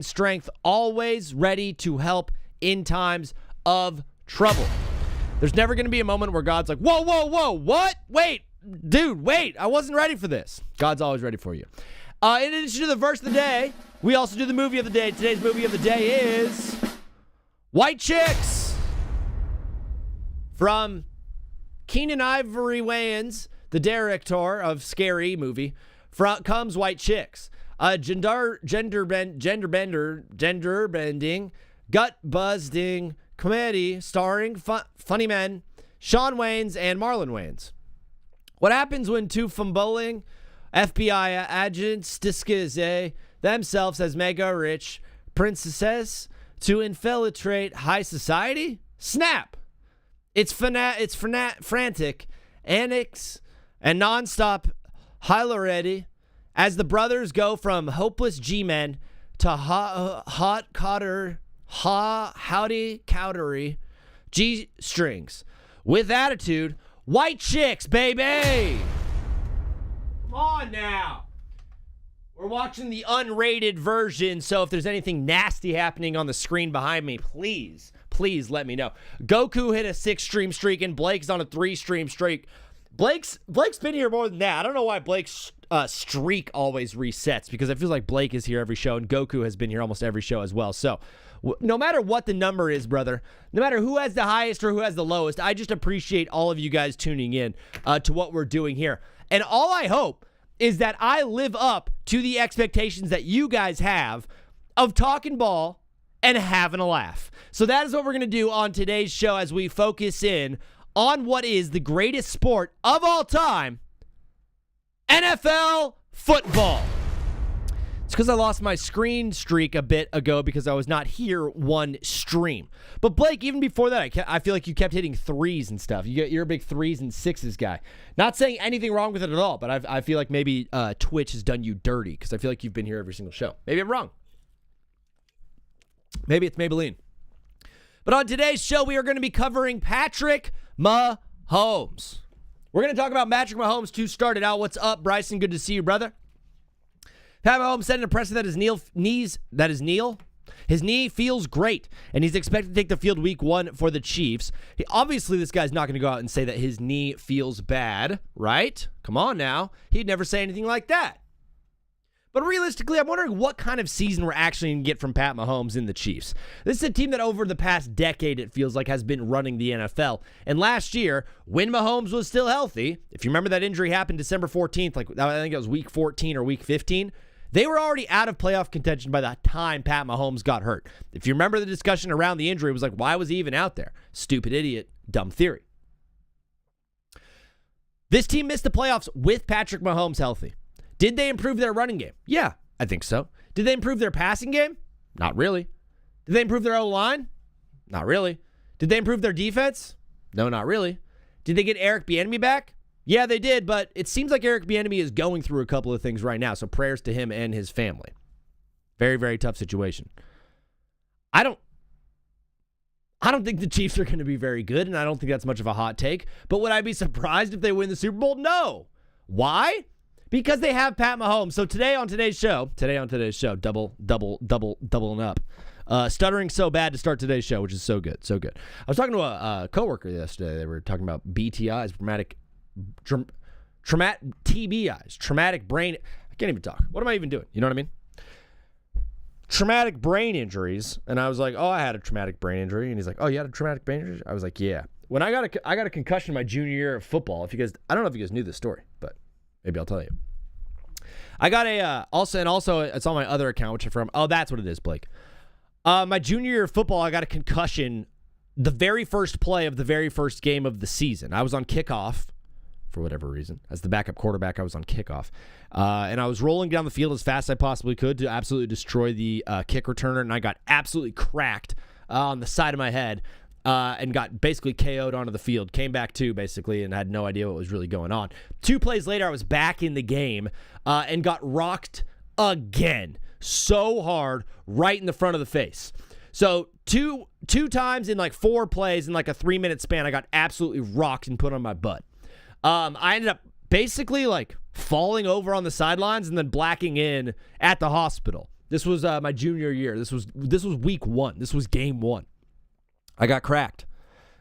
strength, always ready to help in times of trouble. There's never going to be a moment where God's like, whoa, whoa, whoa, what? Wait, dude, wait, I wasn't ready for this. God's always ready for you. In addition to the verse of the day, we also do the movie of the day. Today's movie of the day is White Chicks. From Keenan Ivory Wayans, the director of Scary Movie, comes White Chicks. A gender bending, gut-buzzing comedy starring funny men, Shawn Wayans and Marlon Wayans. What happens when two fumbling FBI agents disguise themselves as mega-rich princesses to infiltrate high society? Snap! It's frantic, annex, and non-stop hilarity as the brothers go from hopeless G-men to howdy cowdery G-strings. With attitude, White Chicks, baby! Come on now. We're watching the unrated version, so if there's anything nasty happening on the screen behind me, please let me know. Goku hit a 6-stream streak, and Blake's on a 3-stream streak. Blake's been here more than that. I don't know why Blake's streak always resets, because it feels like Blake is here every show, and Goku has been here almost every show as well. So no matter what the number is, brother, no matter who has the highest or who has the lowest, I just appreciate all of you guys tuning in to what we're doing here. And all I hope is that I live up to the expectations that you guys have of talking ball and having a laugh. So that is what we're going to do on today's show as we focus in on what is the greatest sport of all time, NFL football. It's because I lost my screen streak a bit ago because I was not here one stream. But Blake, even before that, I feel like you kept hitting threes and stuff. You're a big 3s and 6s guy. Not saying anything wrong with it at all, but I feel like maybe Twitch has done you dirty because I feel like you've been here every single show. Maybe I'm wrong. Maybe it's Maybelline. But on today's show, we are going to be covering Patrick Mahomes. We're going to talk about Patrick Mahomes to start it out. What's up, Bryson? Good to see you, brother. Pat Mahomes said in a presser that his knee feels great, and he's expected to take the field week 1 for the Chiefs. Obviously, this guy's not going to go out and say that his knee feels bad, right? Come on now. He'd never say anything like that. But realistically, I'm wondering what kind of season we're actually going to get from Pat Mahomes in the Chiefs. This is a team that over the past decade, it feels like, has been running the NFL. And last year, when Mahomes was still healthy, if you remember that injury happened December 14th, like I think it was week 14 or week 15, they were already out of playoff contention by the time Pat Mahomes got hurt. If you remember the discussion around the injury, it was like, why was he even out there? Stupid idiot, dumb theory. This team missed the playoffs with Patrick Mahomes healthy. Did they improve their running game? Yeah, I think so. Did they improve their passing game? Not really. Did they improve their O-line? Not really. Did they improve their defense? No, not really. Did they get Eric Bieniemy back? Yeah, they did, but it seems like Eric Bieniemy is going through a couple of things right now, so prayers to him and his family. Very, very tough situation. I don't think the Chiefs are going to be very good, and I don't think that's much of a hot take, but would I be surprised if they win the Super Bowl? No. Why? Because they have Pat Mahomes. So today on today's show, doubling up. Stuttering so bad to start today's show, which is so good, so good. I was talking to a coworker yesterday. They were talking about BTIs, TBIs, traumatic brain. I can't even talk. What am I even doing? You know what I mean? Traumatic brain injuries. And I was like, oh, I had a traumatic brain injury. And he's like, oh, you had a traumatic brain injury? I was like, yeah. When I got a concussion my junior year of football. I don't know if you guys knew this story, but maybe I'll tell you. I got a, also it's on my other account, which that's what it is, Blake. My junior year of football, I got a concussion the very first play of the very first game of the season. I was on kickoff for whatever reason. As the backup quarterback, I was on kickoff. And I was rolling down the field as fast as I possibly could to absolutely destroy the kick returner, and I got absolutely cracked on the side of my head. And got basically KO'd onto the field. Came back to basically and had no idea what was really going on. 2 plays later, I was back in the game and got rocked again. So hard, right in the front of the face. So two times in like 4 plays in like a 3-minute span, I got absolutely rocked and put on my butt. I ended up basically like falling over on the sidelines and then blacking in at the hospital. This was my junior year. This was week 1. This was game 1. I got cracked.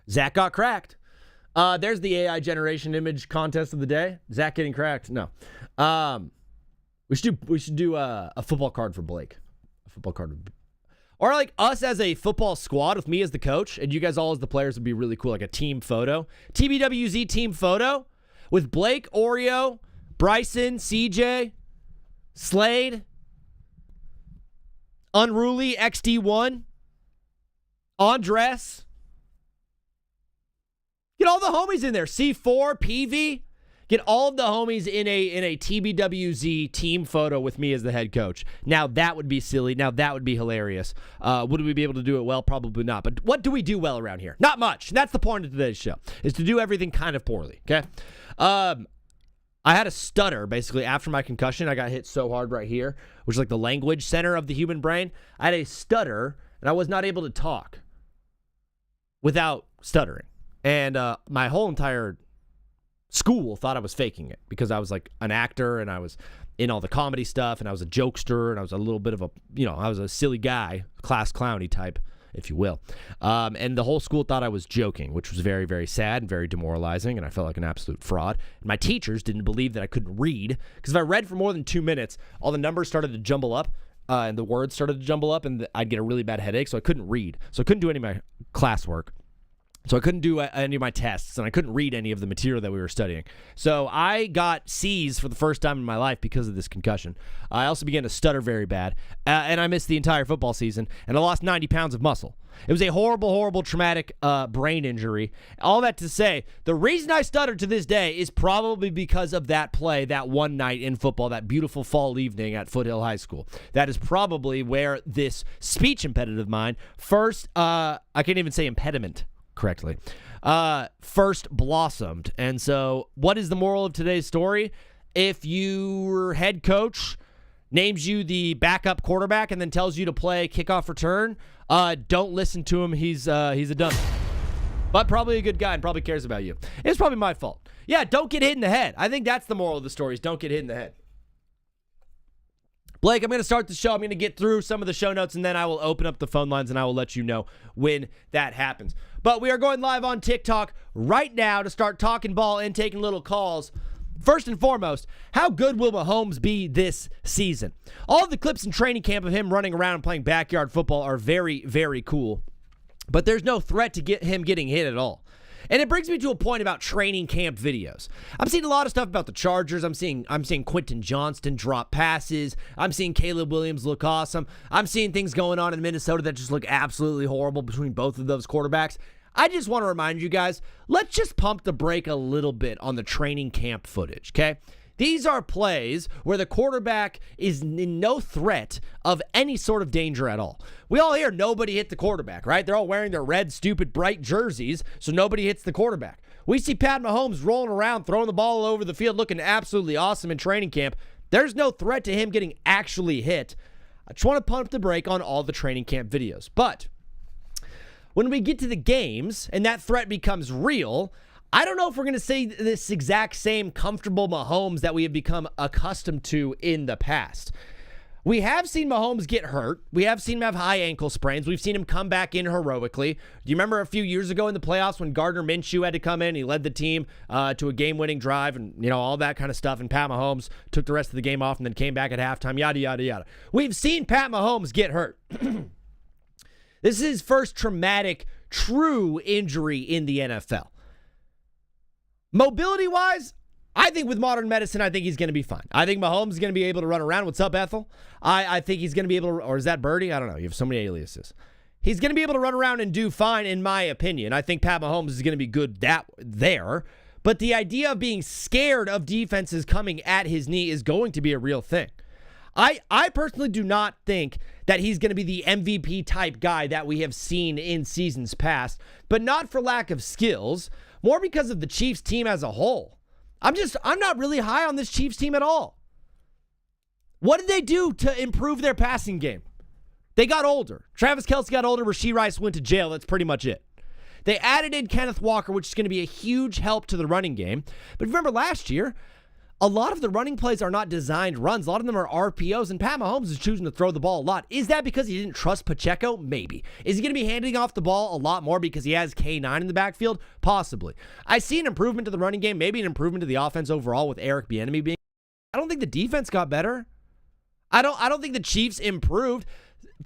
Zach got cracked. There's the AI generation image contest of the day. Zach getting cracked. No. We should do a football card for Blake. A football card. Or like us as a football squad with me as the coach and you guys all as the players would be really cool. Like a team photo. TBWZ team photo with Blake, Oreo, Bryson, CJ, Slade, Unruly, XD1, Andres. Get all the homies in there. C4, PV. Get all of the homies in a TBWZ team photo with me as the head coach. Now that would be silly. Now that would be hilarious. Would we be able to do it well? Probably not. But what do we do well around here? Not much. That's the point of today's show, is to do everything kind of poorly. Okay. I had a stutter basically after my concussion. I got hit so hard right here, which is like the language center of the human brain. I had a stutter and I was not able to talk without stuttering. And my whole entire school thought I was faking it because I was like an actor and I was in all the comedy stuff and I was a jokester and I was a little bit of a, I was a silly guy, class clowny type, if you will. And the whole school thought I was joking, which was very, very sad and very demoralizing, and I felt like an absolute fraud. And my teachers didn't believe that I couldn't read, because if I read for more than 2 minutes, all the numbers started to jumble up, and the words started to jumble up, and I'd get a really bad headache, so I couldn't read. So I couldn't do any of my classwork. So I couldn't do any of my tests, and I couldn't read any of the material that we were studying. So I got C's for the first time in my life because of this concussion. I also began to stutter very bad, and I missed the entire football season, and I lost 90 pounds of muscle. It was a horrible, horrible, traumatic brain injury. All that to say, the reason I stutter to this day is probably because of that play, that one night in football, that beautiful fall evening at Foothill High School. That is probably where this speech impediment of mine first, I can't even say impediment correctly, first blossomed. And so what is the moral of today's story? If your head coach names you the backup quarterback and then tells you to play kickoff return, don't listen to him. He's a dummy. But probably a good guy and probably cares about you. It's probably my fault. Yeah, don't get hit in the head. I think that's the moral of the story, is don't get hit in the head. Blake, I'm going to start the show. I'm going to get through some of the show notes, and then I will open up the phone lines, and I will let you know when that happens. But we are going live on TikTok right now to start talking ball and taking little calls. First and foremost, how good will Mahomes be this season? All of the clips in training camp of him running around and playing backyard football are very, very cool. But there's no threat to get him getting hit at all. And it brings me to a point about training camp videos. I'm seeing a lot of stuff about the Chargers. I'm seeing Quentin Johnston drop passes. I'm seeing Caleb Williams look awesome. I'm seeing things going on in Minnesota that just look absolutely horrible between both of those quarterbacks. I just want to remind you guys, let's just pump the brake a little bit on the training camp footage, okay? These are plays where the quarterback is in no threat of any sort of danger at all. We all hear nobody hit the quarterback, right? They're all wearing their red, stupid, bright jerseys, so nobody hits the quarterback. We see Pat Mahomes rolling around, throwing the ball all over the field, looking absolutely awesome in training camp. There's no threat to him getting actually hit. I just want to pump the brake on all the training camp videos. But when we get to the games and that threat becomes real, I don't know if we're going to see this exact same comfortable Mahomes that we have become accustomed to in the past. We have seen Mahomes get hurt. We have seen him have high ankle sprains. We've seen him come back in heroically. Do you remember a few years ago in the playoffs when Gardner Minshew had to come in? He led the team to a game-winning drive and, all that kind of stuff. And Pat Mahomes took the rest of the game off and then came back at halftime, yada, yada, yada. We've seen Pat Mahomes get hurt. This is his first traumatic, true injury in the NFL. Mobility-wise, I think with modern medicine, I think he's going to be fine. I think Mahomes is going to be able to run around. What's up, Ethel? I think he's going to be able to, or is that Birdie? I don't know. You have so many aliases. He's going to be able to run around and do fine, in my opinion. I think Pat Mahomes is going to be good there. But the idea of being scared of defenses coming at his knee is going to be a real thing. I personally do not think that he's going to be the MVP type guy that we have seen in seasons past, but not for lack of skills, more because of the Chiefs team as a whole. I'm not really high on this Chiefs team at all. What did they do to improve their passing game? They got older. Travis Kelce got older. Rashee Rice went to jail. That's pretty much it. They added in Kenneth Walker, which is going to be a huge help to the running game. But remember last year, a lot of the running plays are not designed runs. A lot of them are RPOs, and Pat Mahomes is choosing to throw the ball a lot. Is that because he didn't trust Pacheco? Maybe. Is he going to be handing off the ball a lot more because he has K9 in the backfield? Possibly. I see an improvement to the running game, maybe an improvement to the offense overall with Eric Bieniemy being. I don't think the defense got better. I don't think the Chiefs improved.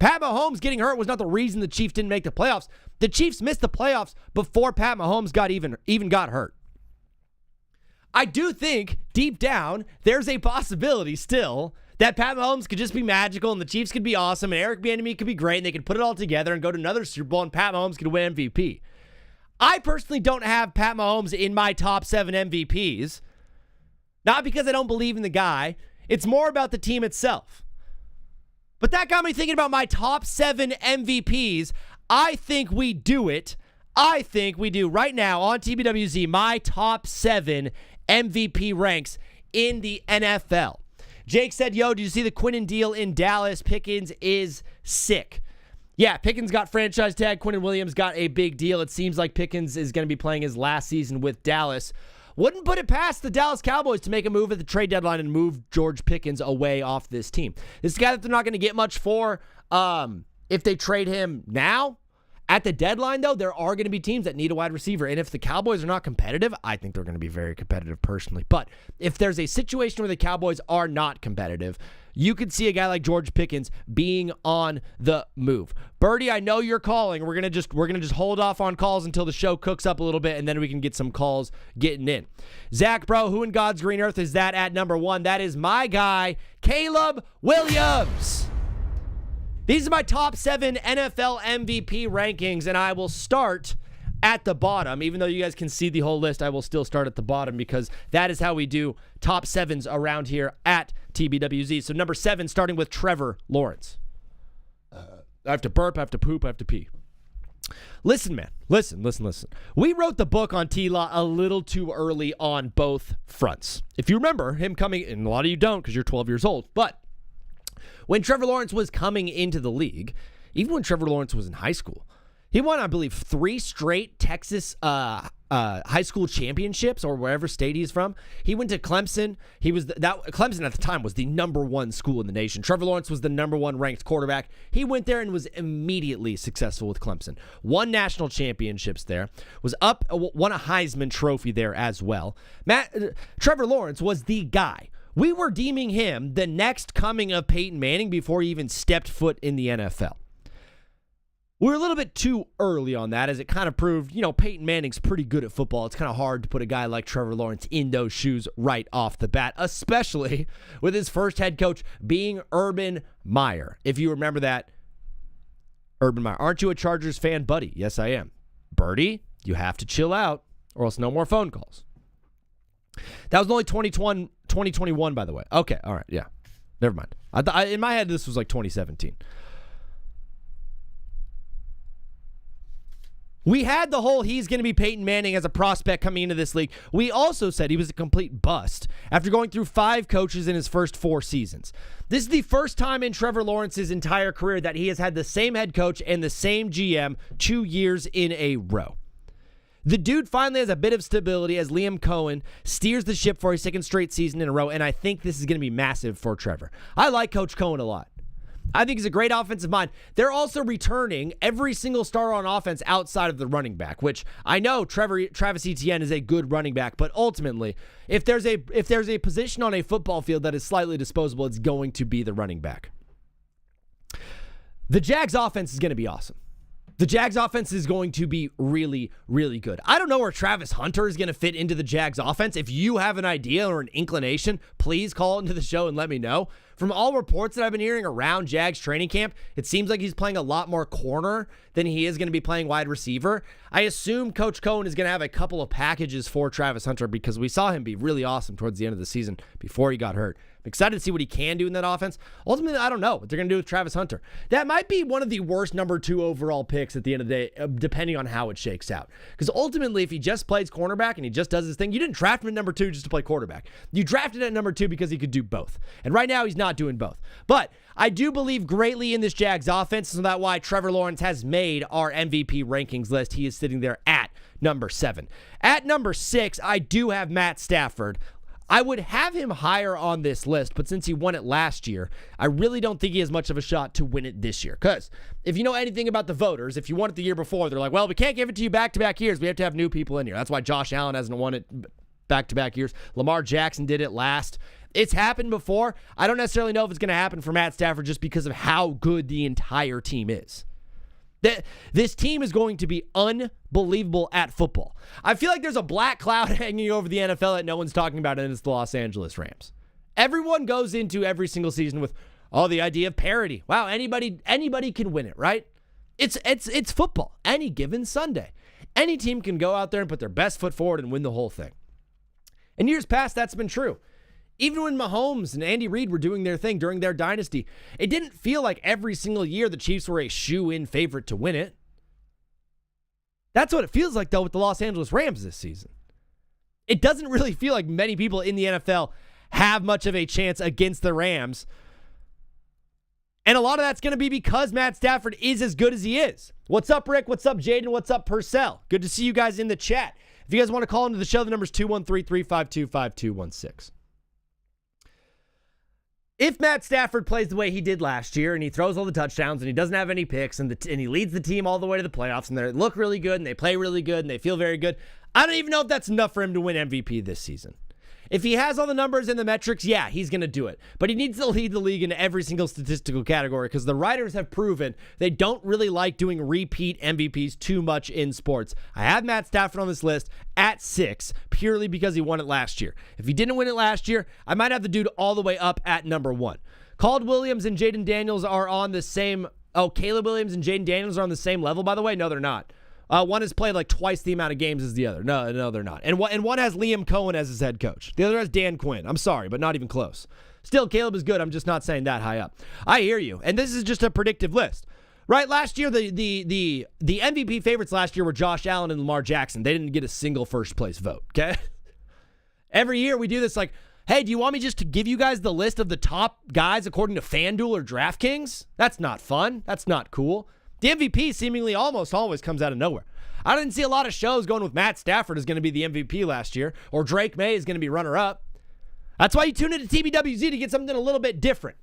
Pat Mahomes getting hurt was not the reason the Chiefs didn't make the playoffs. The Chiefs missed the playoffs before Pat Mahomes got even got hurt. I do think, deep down, there's a possibility still that Pat Mahomes could just be magical and the Chiefs could be awesome and Eric Bieniemy could be great and they could put it all together and go to another Super Bowl and Pat Mahomes could win MVP. I personally don't have Pat Mahomes in my top 7 MVPs. Not because I don't believe in the guy. It's more about the team itself. But that got me thinking about my top 7 MVPs. I think we do it. I think we do right now on TBWZ, my top 7 MVP ranks in the NFL. Jake said, yo, did you see the Quinnen deal in Dallas? Pickens is sick. Yeah, Pickens got franchise tag. Quinnen Williams got a big deal. It seems like Pickens is going to be playing his last season with Dallas. Wouldn't put it past the Dallas Cowboys to make a move at the trade deadline and move George Pickens away off this team. This is a guy that they're not going to get much for if they trade him now. At the deadline, though, there are going to be teams that need a wide receiver. And if the Cowboys are not competitive, I think they're going to be very competitive personally. But if there's a situation where the Cowboys are not competitive, you could see a guy like George Pickens being on the move. Birdie, I know you're calling. We're gonna just hold off on calls until the show cooks up a little bit, and then we can get some calls getting in. Zach, bro, who in God's green earth is that at number 1? That is my guy, Caleb Williams. These are my top 7 NFL MVP rankings, and I will start at the bottom. Even though you guys can see the whole list, I will still start at the bottom because that is how we do top 7s around here at TBWZ. So number 7, starting with Trevor Lawrence. I have to burp, I have to poop, I have to pee. Listen, man. Listen. We wrote the book on T-Law a little too early on both fronts. If you remember him coming, and a lot of you don't because you're 12 years old, but when Trevor Lawrence was coming into the league, even when Trevor Lawrence was in high school, he won, I believe, 3 straight Texas high school championships or wherever state he's from. He went to Clemson. Clemson at the time was the number 1 school in the nation. Trevor Lawrence was the number 1 ranked quarterback. He went there and was immediately successful with Clemson. Won national championships there. Won a Heisman Trophy there as well. Trevor Lawrence was the guy. We were deeming him the next coming of Peyton Manning before he even stepped foot in the NFL. We were a little bit too early on that, as it kind of proved, Peyton Manning's pretty good at football. It's kind of hard to put a guy like Trevor Lawrence in those shoes right off the bat, especially with his first head coach being Urban Meyer. If you remember that, Urban Meyer. Aren't you a Chargers fan, buddy? Yes, I am. Birdie, you have to chill out, or else no more phone calls. That was only 2021, by the way. Okay, all right, yeah. Never mind. In my head, this was like 2017. We had the whole he's going to be Peyton Manning as a prospect coming into this league. We also said he was a complete bust after going through 5 coaches in his first 4 seasons. This is the first time in Trevor Lawrence's entire career that he has had the same head coach and the same GM 2 years in a row. The dude finally has a bit of stability as Liam Cohen steers the ship for a 2nd straight season in a row, and I think this is going to be massive for Trevor. I like Coach Cohen a lot. I think he's a great offensive mind. They're also returning every single star on offense outside of the running back, which I know Travis Etienne is a good running back, but ultimately, if there's a position on a football field that is slightly disposable, it's going to be the running back. The Jags offense is going to be awesome. The Jags offense is going to be really, really good. I don't know where Travis Hunter is going to fit into the Jags offense. If you have an idea or an inclination, please call into the show and let me know. From all reports that I've been hearing around Jags training camp, it seems like he's playing a lot more corner than he is going to be playing wide receiver. I assume Coach Cohen is going to have a couple of packages for Travis Hunter because we saw him be really awesome towards the end of the season before he got hurt. I'm excited to see what he can do in that offense. Ultimately, I don't know what they're going to do with Travis Hunter. That might be one of the worst number 2 overall picks at the end of the day, depending on how it shakes out. Because ultimately, if he just plays cornerback and he just does his thing, you didn't draft him at number 2 just to play quarterback. You drafted him at number 2 because he could do both. And right now, he's not doing both. But I do believe greatly in this Jags offense, so that's why Trevor Lawrence has made our MVP rankings list. He is sitting there at number 7. At number 6, I do have Matt Stafford. I would have him higher on this list, but since he won it last year, I really don't think he has much of a shot to win it this year. Because if you know anything about the voters, if you won it the year before, they're like, well, we can't give it to you back-to-back years. We have to have new people in here. That's why Josh Allen hasn't won it back-to-back years. Lamar Jackson did it last. It's happened before. I don't necessarily know if it's going to happen for Matt Stafford just because of how good the entire team is. This team is going to be unbelievable at football. I feel like there's a black cloud hanging over the NFL that no one's talking about, and it's the Los Angeles Rams. Everyone goes into every single season with, the idea of parity. Wow, anybody can win it, right? It's football. Any given Sunday. Any team can go out there and put their best foot forward and win the whole thing. In years past, that's been true. Even when Mahomes and Andy Reid were doing their thing during their dynasty, it didn't feel like every single year the Chiefs were a shoe-in favorite to win it. That's what it feels like, though, with the Los Angeles Rams this season. It doesn't really feel like many people in the NFL have much of a chance against the Rams. And a lot of that's going to be because Matt Stafford is as good as he is. What's up, Rick? What's up, Jaden? What's up, Purcell? Good to see you guys in the chat. If you guys want to call into the show, the number's 213-352-5216. If Matt Stafford plays the way he did last year and he throws all the touchdowns and he doesn't have any picks and he leads the team all the way to the playoffs and they look really good and they play really good and they feel very good, I don't even know if that's enough for him to win MVP this season. If he has all the numbers and the metrics, yeah, he's going to do it. But he needs to lead the league in every single statistical category because the writers have proven they don't really like doing repeat MVPs too much in sports. I have Matt Stafford on this list at 6 purely because he won it last year. If he didn't win it last year, I might have the dude all the way up at number 1. Caleb Williams and Jaden Daniels are on the same... Oh, Caleb Williams and Jaden Daniels are on the same level, by the way? No, they're not. One has played like twice the amount of games as the other. No, they're not. And one has Liam Cohen as his head coach. The other has Dan Quinn. I'm sorry, but not even close. Still, Caleb is good. I'm just not saying that high up. I hear you. And this is just a predictive list. Right? Last year, the MVP favorites last year were Josh Allen and Lamar Jackson. They didn't get a single first place vote. Okay? Every year we do this like, hey, do you want me just to give you guys the list of the top guys according to FanDuel or DraftKings? That's not fun. That's not cool. The MVP seemingly almost always comes out of nowhere. I didn't see a lot of shows going with Matt Stafford is going to be the MVP last year, or Drake May is going to be runner-up. That's why you tune into TBWZ to get something a little bit different.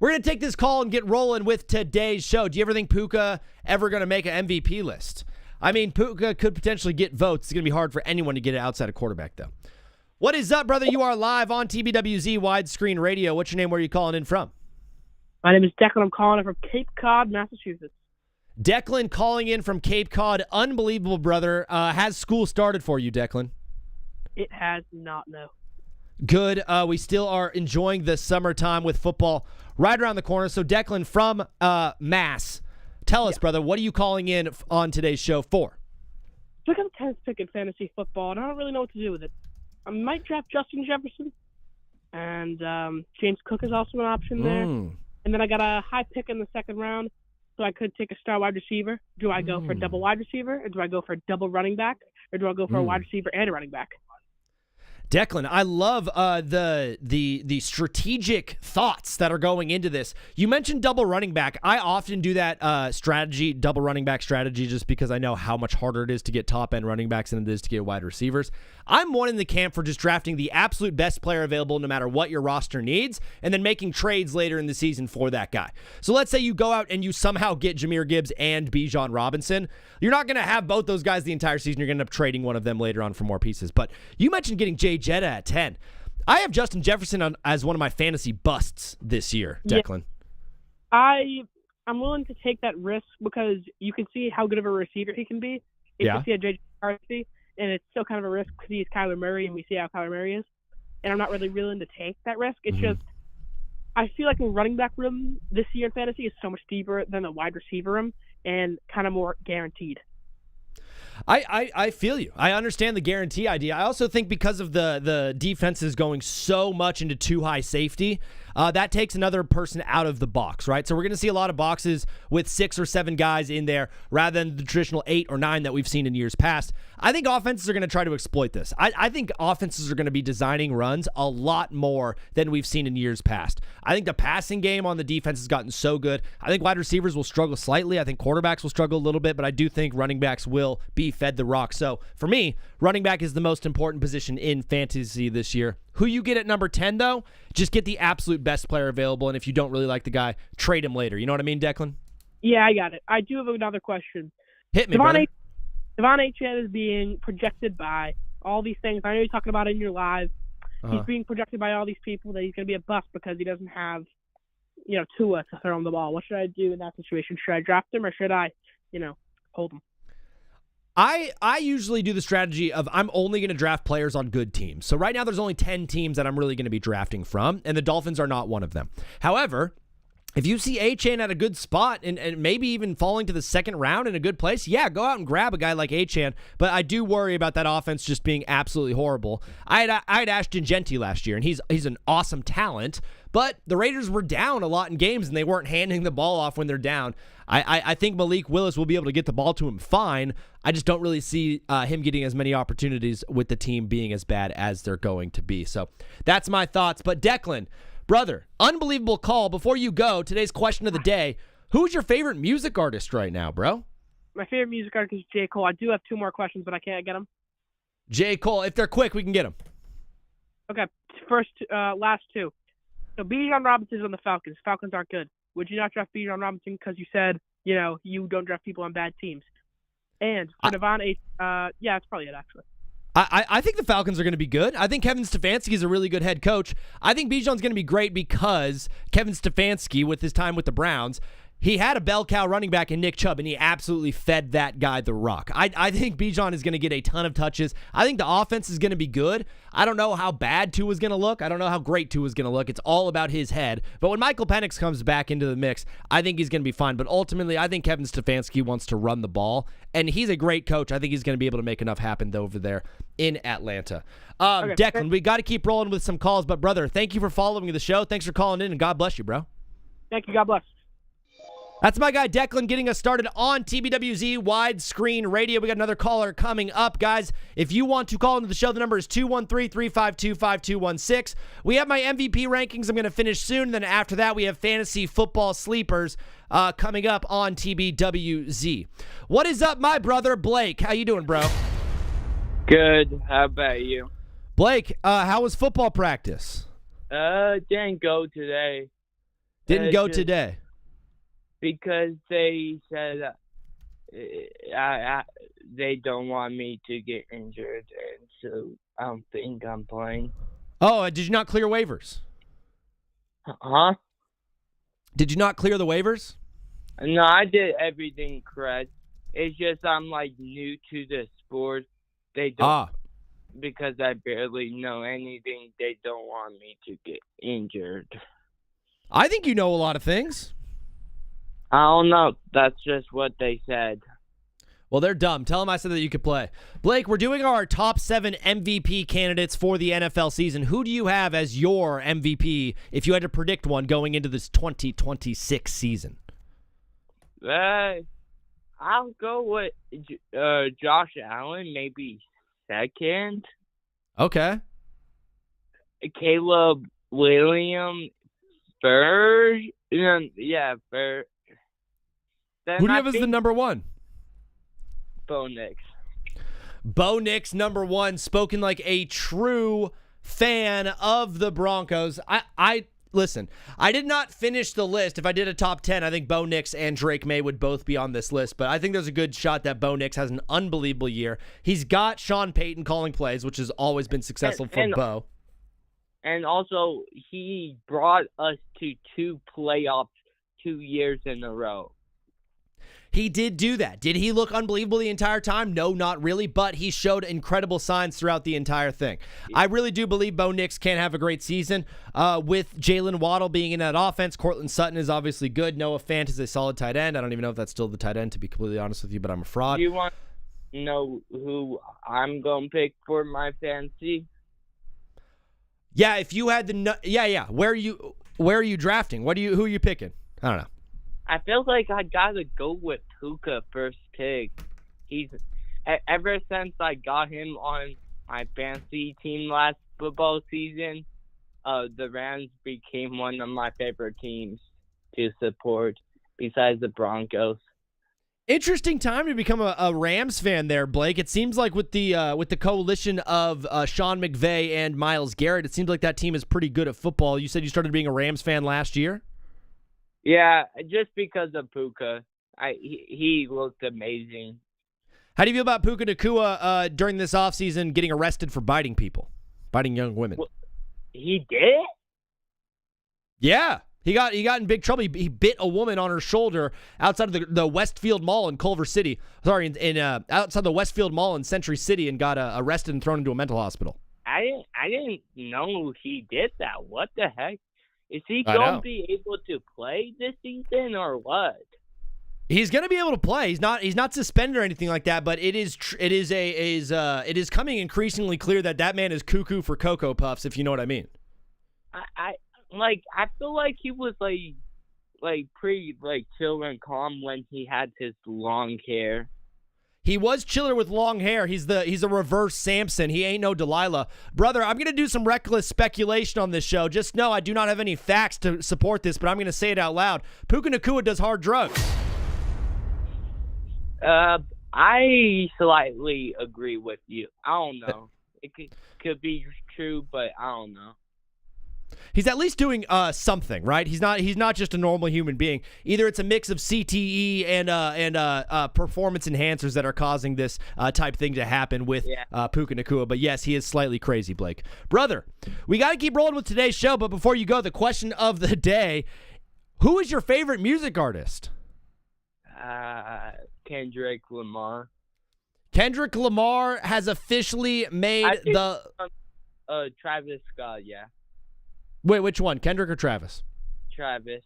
We're going to take this call and get rolling with today's show. Do you ever think Puka ever going to make an MVP list? I mean, Puka could potentially get votes. It's going to be hard for anyone to get it outside of quarterback, though. What is up, brother? You are live on TBWZ Widescreen Radio. What's your name? Where are you calling in from? My name is Declan. I'm calling in from Cape Cod, Massachusetts. Declan calling in from Cape Cod. Unbelievable, brother. Has school started for you, Declan? It has not, no. Good. We still are enjoying the summertime with football right around the corner. So, Declan from Mass, tell us, brother, what are you calling in on today's show for? So I got a 10th pick in fantasy football, and I don't really know what to do with it. I might draft Justin Jefferson, and James Cook is also an option there. And then I got a high pick in the second round, so I could take a star wide receiver. Do I go for a double wide receiver, or do I go for a double running back, or do I go for a wide receiver and a running back? Declan, I love the strategic thoughts that are going into this. You mentioned double running back. I often do that double running back strategy, just because I know how much harder it is to get top-end running backs than it is to get wide receivers. I'm one in the camp for just drafting the absolute best player available no matter what your roster needs, and then making trades later in the season for that guy. So let's say you go out and you somehow get Jahmyr Gibbs and Bijan Robinson. You're not going to have both those guys the entire season. You're going to end up trading one of them later on for more pieces. But you mentioned getting Jay Jetta at 10. I have Justin Jefferson as one of my fantasy busts this year, Declan. Yeah. I'm willing to take that risk because you can see how good of a receiver he can be. You can see a J.J. McCarthy, and it's still kind of a risk because he's Kyler Murray, and we see how Kyler Murray is. And I'm not really willing to take that risk. It's just I feel like the running back room this year in fantasy is so much deeper than the wide receiver room and kind of more guaranteed. I feel you. I understand the guarantee idea. I also think because of the defenses going so much into too high safety, that takes another person out of the box, right? So we're going to see a lot of boxes with 6 or 7 guys in there rather than the traditional 8 or 9 that we've seen in years past. I think offenses are going to try to exploit this. I think offenses are going to be designing runs a lot more than we've seen in years past. I think the passing game on the defense has gotten so good. I think wide receivers will struggle slightly. I think quarterbacks will struggle a little bit, but I do think running backs will be fed the rock. So for me, running back is the most important position in fantasy this year. Who you get at number 10, though, just get the absolute best player available, and if you don't really like the guy, trade him later. You know what I mean, Declan? Yeah, I got it. I do have another question. Hit me, brother. Devon Achane is being projected by all these things. I know you're talking about it in your live. He's being projected by all these people that he's going to be a bust because he doesn't have, Tua to throw him the ball. What should I do in that situation? Should I draft him or should I, hold him? I usually do the strategy of I'm only going to draft players on good teams. So right now there's only 10 teams that I'm really going to be drafting from, and the Dolphins are not one of them. However, if you see Achane at a good spot and maybe even falling to the second round in a good place, yeah, go out and grab a guy like Achane. But I do worry about that offense just being absolutely horrible. I had Ashton Genty last year, and he's an awesome talent, but the Raiders were down a lot in games, and they weren't handing the ball off when they're down. I think Malik Willis will be able to get the ball to him fine. I just don't really see him getting as many opportunities with the team being as bad as they're going to be. So that's my thoughts. But Declan, brother, unbelievable call. Before you go, today's question of the day, who's your favorite music artist right now, bro? My favorite music artist is J. Cole. I do have 2 more questions, but I can't get them. J. Cole. If they're quick, we can get them. Okay. Last 2. So Bijan Robinson's on the Falcons. Falcons aren't good. Would you not draft Bijan Robinson because you said, you don't draft people on bad teams? And for Devon Achane, that's probably it, actually. I think the Falcons are going to be good. I think Kevin Stefanski is a really good head coach. I think Bijan's going to be great because Kevin Stefanski, with his time with the Browns, he had a bell cow running back in Nick Chubb, and he absolutely fed that guy the rock. I think Bijan is going to get a ton of touches. I think the offense is going to be good. I don't know how bad Tua is going to look. I don't know how great Tua is going to look. It's all about his head. But when Michael Penix comes back into the mix, I think he's going to be fine. But ultimately, I think Kevin Stefanski wants to run the ball, and he's a great coach. I think he's going to be able to make enough happen over there in Atlanta. Okay. Declan, we got to keep rolling with some calls. But, brother, thank you for following the show. Thanks for calling in, and God bless you, bro. Thank you. God bless. That's my guy Declan getting us started on TBWZ Widescreen Radio. We got another caller coming up, guys. If you want to call into the show, the number is 213-352-5216. We have my MVP rankings I'm going to finish soon. And then after that, we have fantasy football sleepers coming up on TBWZ. What is up, my brother Blake? How you doing, bro? Good. How about you? Blake, how was football practice? Didn't go today. Didn't go today. Because they said they don't want me to get injured, and so I don't think I'm playing. Oh, did you not clear waivers? Huh? Did you not clear the waivers? No, I did everything correct. It's just I'm new to the sport. They don't because I barely know anything. They don't want me to get injured. I think you know a lot of things. I don't know. That's just what they said. Well, they're dumb. Tell them I said that you could play. Blake, we're doing our top 7 MVP candidates for the NFL season. Who do you have as your MVP if you had to predict one going into this 2026 season? I'll go with Josh Allen, maybe second. Okay. Caleb Williams, third. Yeah, third. Then who do you have as the number 1? Bo Nix. Bo Nix, number 1, spoken like a true fan of the Broncos. Listen, I did not finish the list. If I did a top 10, I think Bo Nix and Drake May would both be on this list. But I think there's a good shot that Bo Nix has an unbelievable year. He's got Sean Payton calling plays, which has always been successful for Bo. And also, he brought us to 2 playoffs 2 years in a row. He did do that. Did he look unbelievable the entire time? No, not really, but he showed incredible signs throughout the entire thing. I really do believe Bo Nix can have a great season with Jalen Waddle being in that offense. Cortland Sutton is obviously good. Noah Fant is a solid tight end. I don't even know if that's still the tight end, to be completely honest with you, but I'm a fraud. Do you want to know who I'm going to pick for my fantasy? Yeah, if you had the... Yeah. where are you drafting? Who are you picking? I don't know. I feel like I gotta go with Puka first pick. He's ever since I got him on my fantasy team last football season, the Rams became one of my favorite teams to support besides the Broncos. Interesting time to become a Rams fan there, Blake. It seems like with the coalition of Sean McVay and Myles Garrett, it seems like that team is pretty good at football. You said you started being a Rams fan last year? Yeah, just because of Puka. He looked amazing. How do you feel about Puka Nacua during this offseason getting arrested for biting people, biting young women? Well, he did? Yeah. He got in big trouble. He bit a woman on her shoulder outside of the Westfield Mall in Culver City. Sorry, outside the Westfield Mall in Century City, and got arrested and thrown into a mental hospital. I didn't know he did that. What the heck? Is he going to be able to play this season or what? He's going to be able to play. He's not suspended or anything like that. But it is coming increasingly clear that man is cuckoo for Cocoa Puffs, if you know what I mean. I feel like he was pretty chill and calm when he had his long hair. He was chiller with long hair. He's a reverse Samson. He ain't no Delilah. Brother, I'm going to do some reckless speculation on this show. Just know I do not have any facts to support this, but I'm going to say it out loud. Puka Nacua does hard drugs. I slightly agree with you. I don't know. It could be true, but I don't know. He's at least doing something, right? He's not just a normal human being. Either it's a mix of CTE and performance enhancers that are causing this type thing to happen with Puka Nacua. But yes, he is slightly crazy, Blake. Brother, we got to keep rolling with today's show. But before you go, the question of the day: who is your favorite music artist? Kendrick Lamar. Kendrick Lamar has officially made Travis Scott, yeah. Wait, which one? Kendrick or Travis? Travis.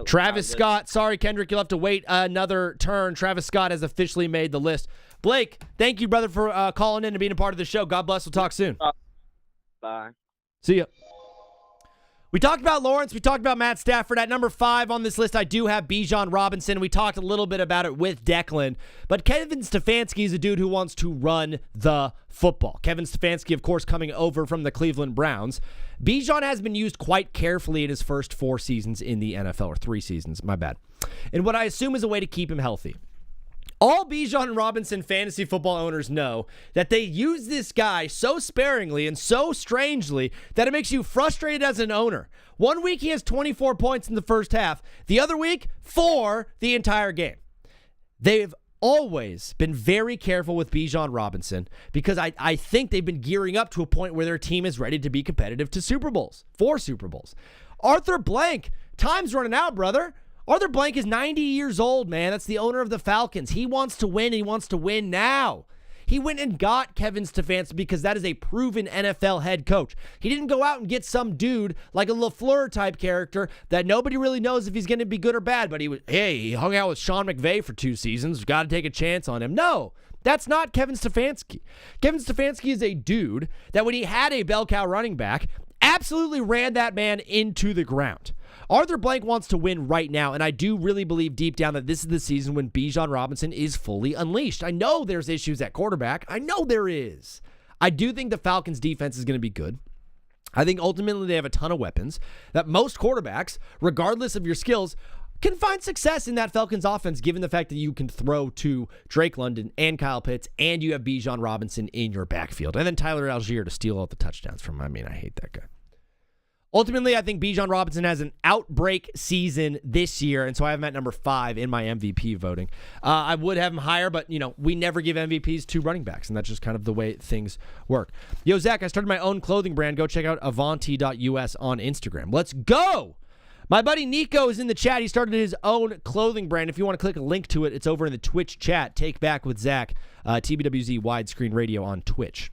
Travis Scott. Sorry, Kendrick, you'll have to wait another turn. Travis Scott has officially made the list. Blake, thank you, brother, for calling in and being a part of the show. God bless. We'll talk soon. Bye. See ya. We talked about Lawrence. We talked about Matt Stafford. At number 5 on this list, I do have Bijan Robinson. We talked a little bit about it with Declan. But Kevin Stefanski is a dude who wants to run the football. Kevin Stefanski, of course, coming over from the Cleveland Browns. Bijan has been used quite carefully in his first 4 seasons in the NFL, or 3 seasons, my bad. And what I assume is a way to keep him healthy. All Bijan Robinson fantasy football owners know that they use this guy so sparingly and so strangely that it makes you frustrated as an owner. 1 week he has 24 points in the first half. The other week, 4 the entire game. They've always been very careful with Bijan Robinson because I think they've been gearing up to a point where their team is ready to be competitive to Super Bowls, 4 Super Bowls. Arthur Blank, time's running out, brother. Arthur Blank is 90 years old, man. That's the owner of the Falcons. He wants to win. He wants to win now. He went and got Kevin Stefanski because that is a proven NFL head coach. He didn't go out and get some dude like a LaFleur type character that nobody really knows if he's going to be good or bad, but he hung out with Sean McVay for 2 seasons. Got to take a chance on him. No, that's not Kevin Stefanski. Kevin Stefanski is a dude that when he had a bell cow running back, absolutely ran that man into the ground. Arthur Blank wants to win right now, and I do really believe deep down that this is the season when Bijan Robinson is fully unleashed. I know there's issues at quarterback. I know there is. I do think the Falcons' defense is going to be good. I think ultimately they have a ton of weapons that most quarterbacks, regardless of your skills, can find success in that Falcons offense given the fact that you can throw to Drake London and Kyle Pitts, and you have Bijan Robinson in your backfield. And then Tyler Algier to steal all the touchdowns from him. I hate that guy. Ultimately, I think Bijan Robinson has an outbreak season this year, and so I have him at number 5 in my MVP voting. I would have him higher, but, we never give MVPs to running backs, and that's just kind of the way things work. Yo, Zach, I started my own clothing brand. Go check out avanti.us on Instagram. Let's go! My buddy Nico is in the chat. He started his own clothing brand. If you want to click a link to it, it's over in the Twitch chat. Take Back with Zach, TBWZ Widescreen Radio on Twitch.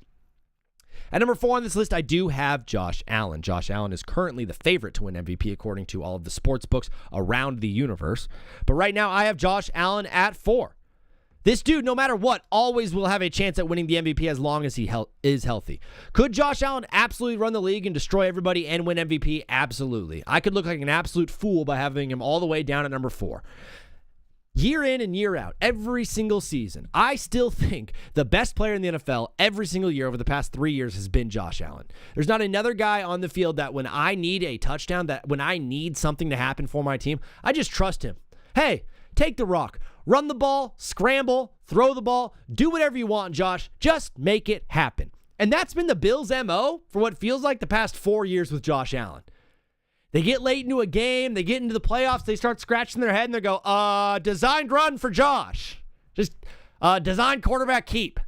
At number 4 on this list, I do have Josh Allen. Josh Allen is currently the favorite to win MVP according to all of the sports books around the universe. But right now, I have Josh Allen at 4. This dude, no matter what, always will have a chance at winning the MVP as long as he is healthy. Could Josh Allen absolutely run the league and destroy everybody and win MVP? Absolutely. I could look like an absolute fool by having him all the way down at number 4. Year in and year out, every single season, I still think the best player in the NFL every single year over the past 3 years has been Josh Allen. There's not another guy on the field that when I need a touchdown, that when I need something to happen for my team, I just trust him. Hey, take the rock. Run the ball, scramble, throw the ball, do whatever you want, Josh. Just make it happen. And that's been the Bills' MO for what feels like the past 4 years with Josh Allen. They get late into a game, they get into the playoffs, they start scratching their head and they go, designed run for Josh. Just designed quarterback keep.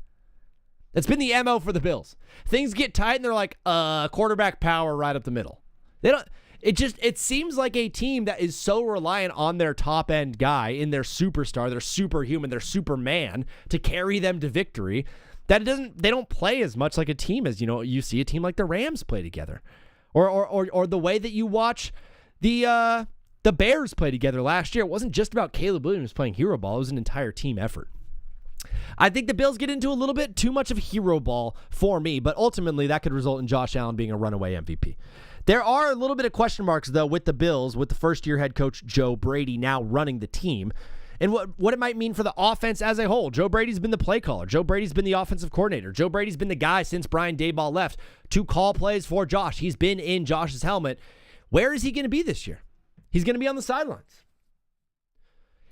That's been the MO for the Bills. Things get tight and they're like, quarterback power right up the middle. It seems like a team that is so reliant on their top end guy in their superstar, their superhuman, their superman to carry them to victory that they don't play as much like a team as, you see a team like the Rams play together. Or the way that you watch the Bears play together last year. It wasn't just about Caleb Williams playing hero ball. It was an entire team effort. I think the Bills get into a little bit too much of hero ball for me, but ultimately that could result in Josh Allen being a runaway MVP. There are a little bit of question marks, though, with the Bills, with the first-year head coach Joe Brady now running the team, and what it might mean for the offense as a whole. Joe Brady's been the play caller. Joe Brady's been the offensive coordinator. Joe Brady's been the guy since Brian Daboll left to call plays for Josh. He's been in Josh's helmet. Where is he going to be this year? He's going to be on the sidelines.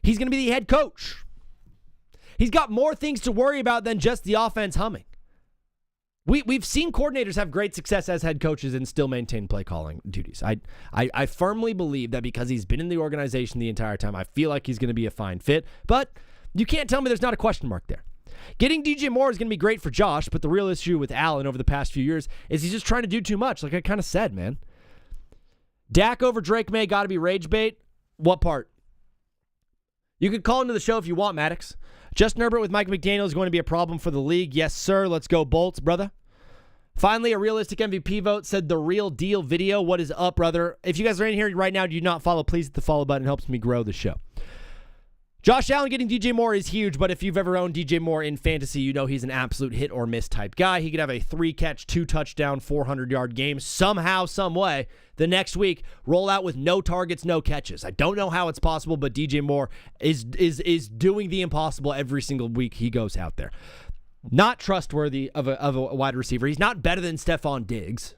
He's going to be the head coach. He's got more things to worry about than just the offense humming. We've seen coordinators have great success as head coaches and still maintain play calling duties. I firmly believe that because he's been in the organization the entire time, I feel like he's going to be a fine fit. But you can't tell me there's not a question mark there. Getting DJ Moore is going to be great for Josh, but the real issue with Allen over the past few years is he's just trying to do too much, like I kind of said, man. Dak over Drake May got to be rage bait. What part? You could call into the show if you want, Maddox. Justin Herbert with Mike McDaniel is going to be a problem for the league. Yes, sir. Let's go Bolts, brother. Finally, a realistic MVP vote said the real deal video. What is up, brother? If you guys are in here right now, do you not follow, please hit the follow button. It helps me grow the show. Josh Allen getting DJ Moore is huge, but if you've ever owned DJ Moore in fantasy, you know he's an absolute hit or miss type guy. He could have a 3-catch, 2-touchdown, 400-yard game somehow, some way. The next week, roll out with no targets, no catches. I don't know how it's possible, but DJ Moore is doing the impossible every single week he goes out there. Not trustworthy of a wide receiver. He's not better than Stephon Diggs.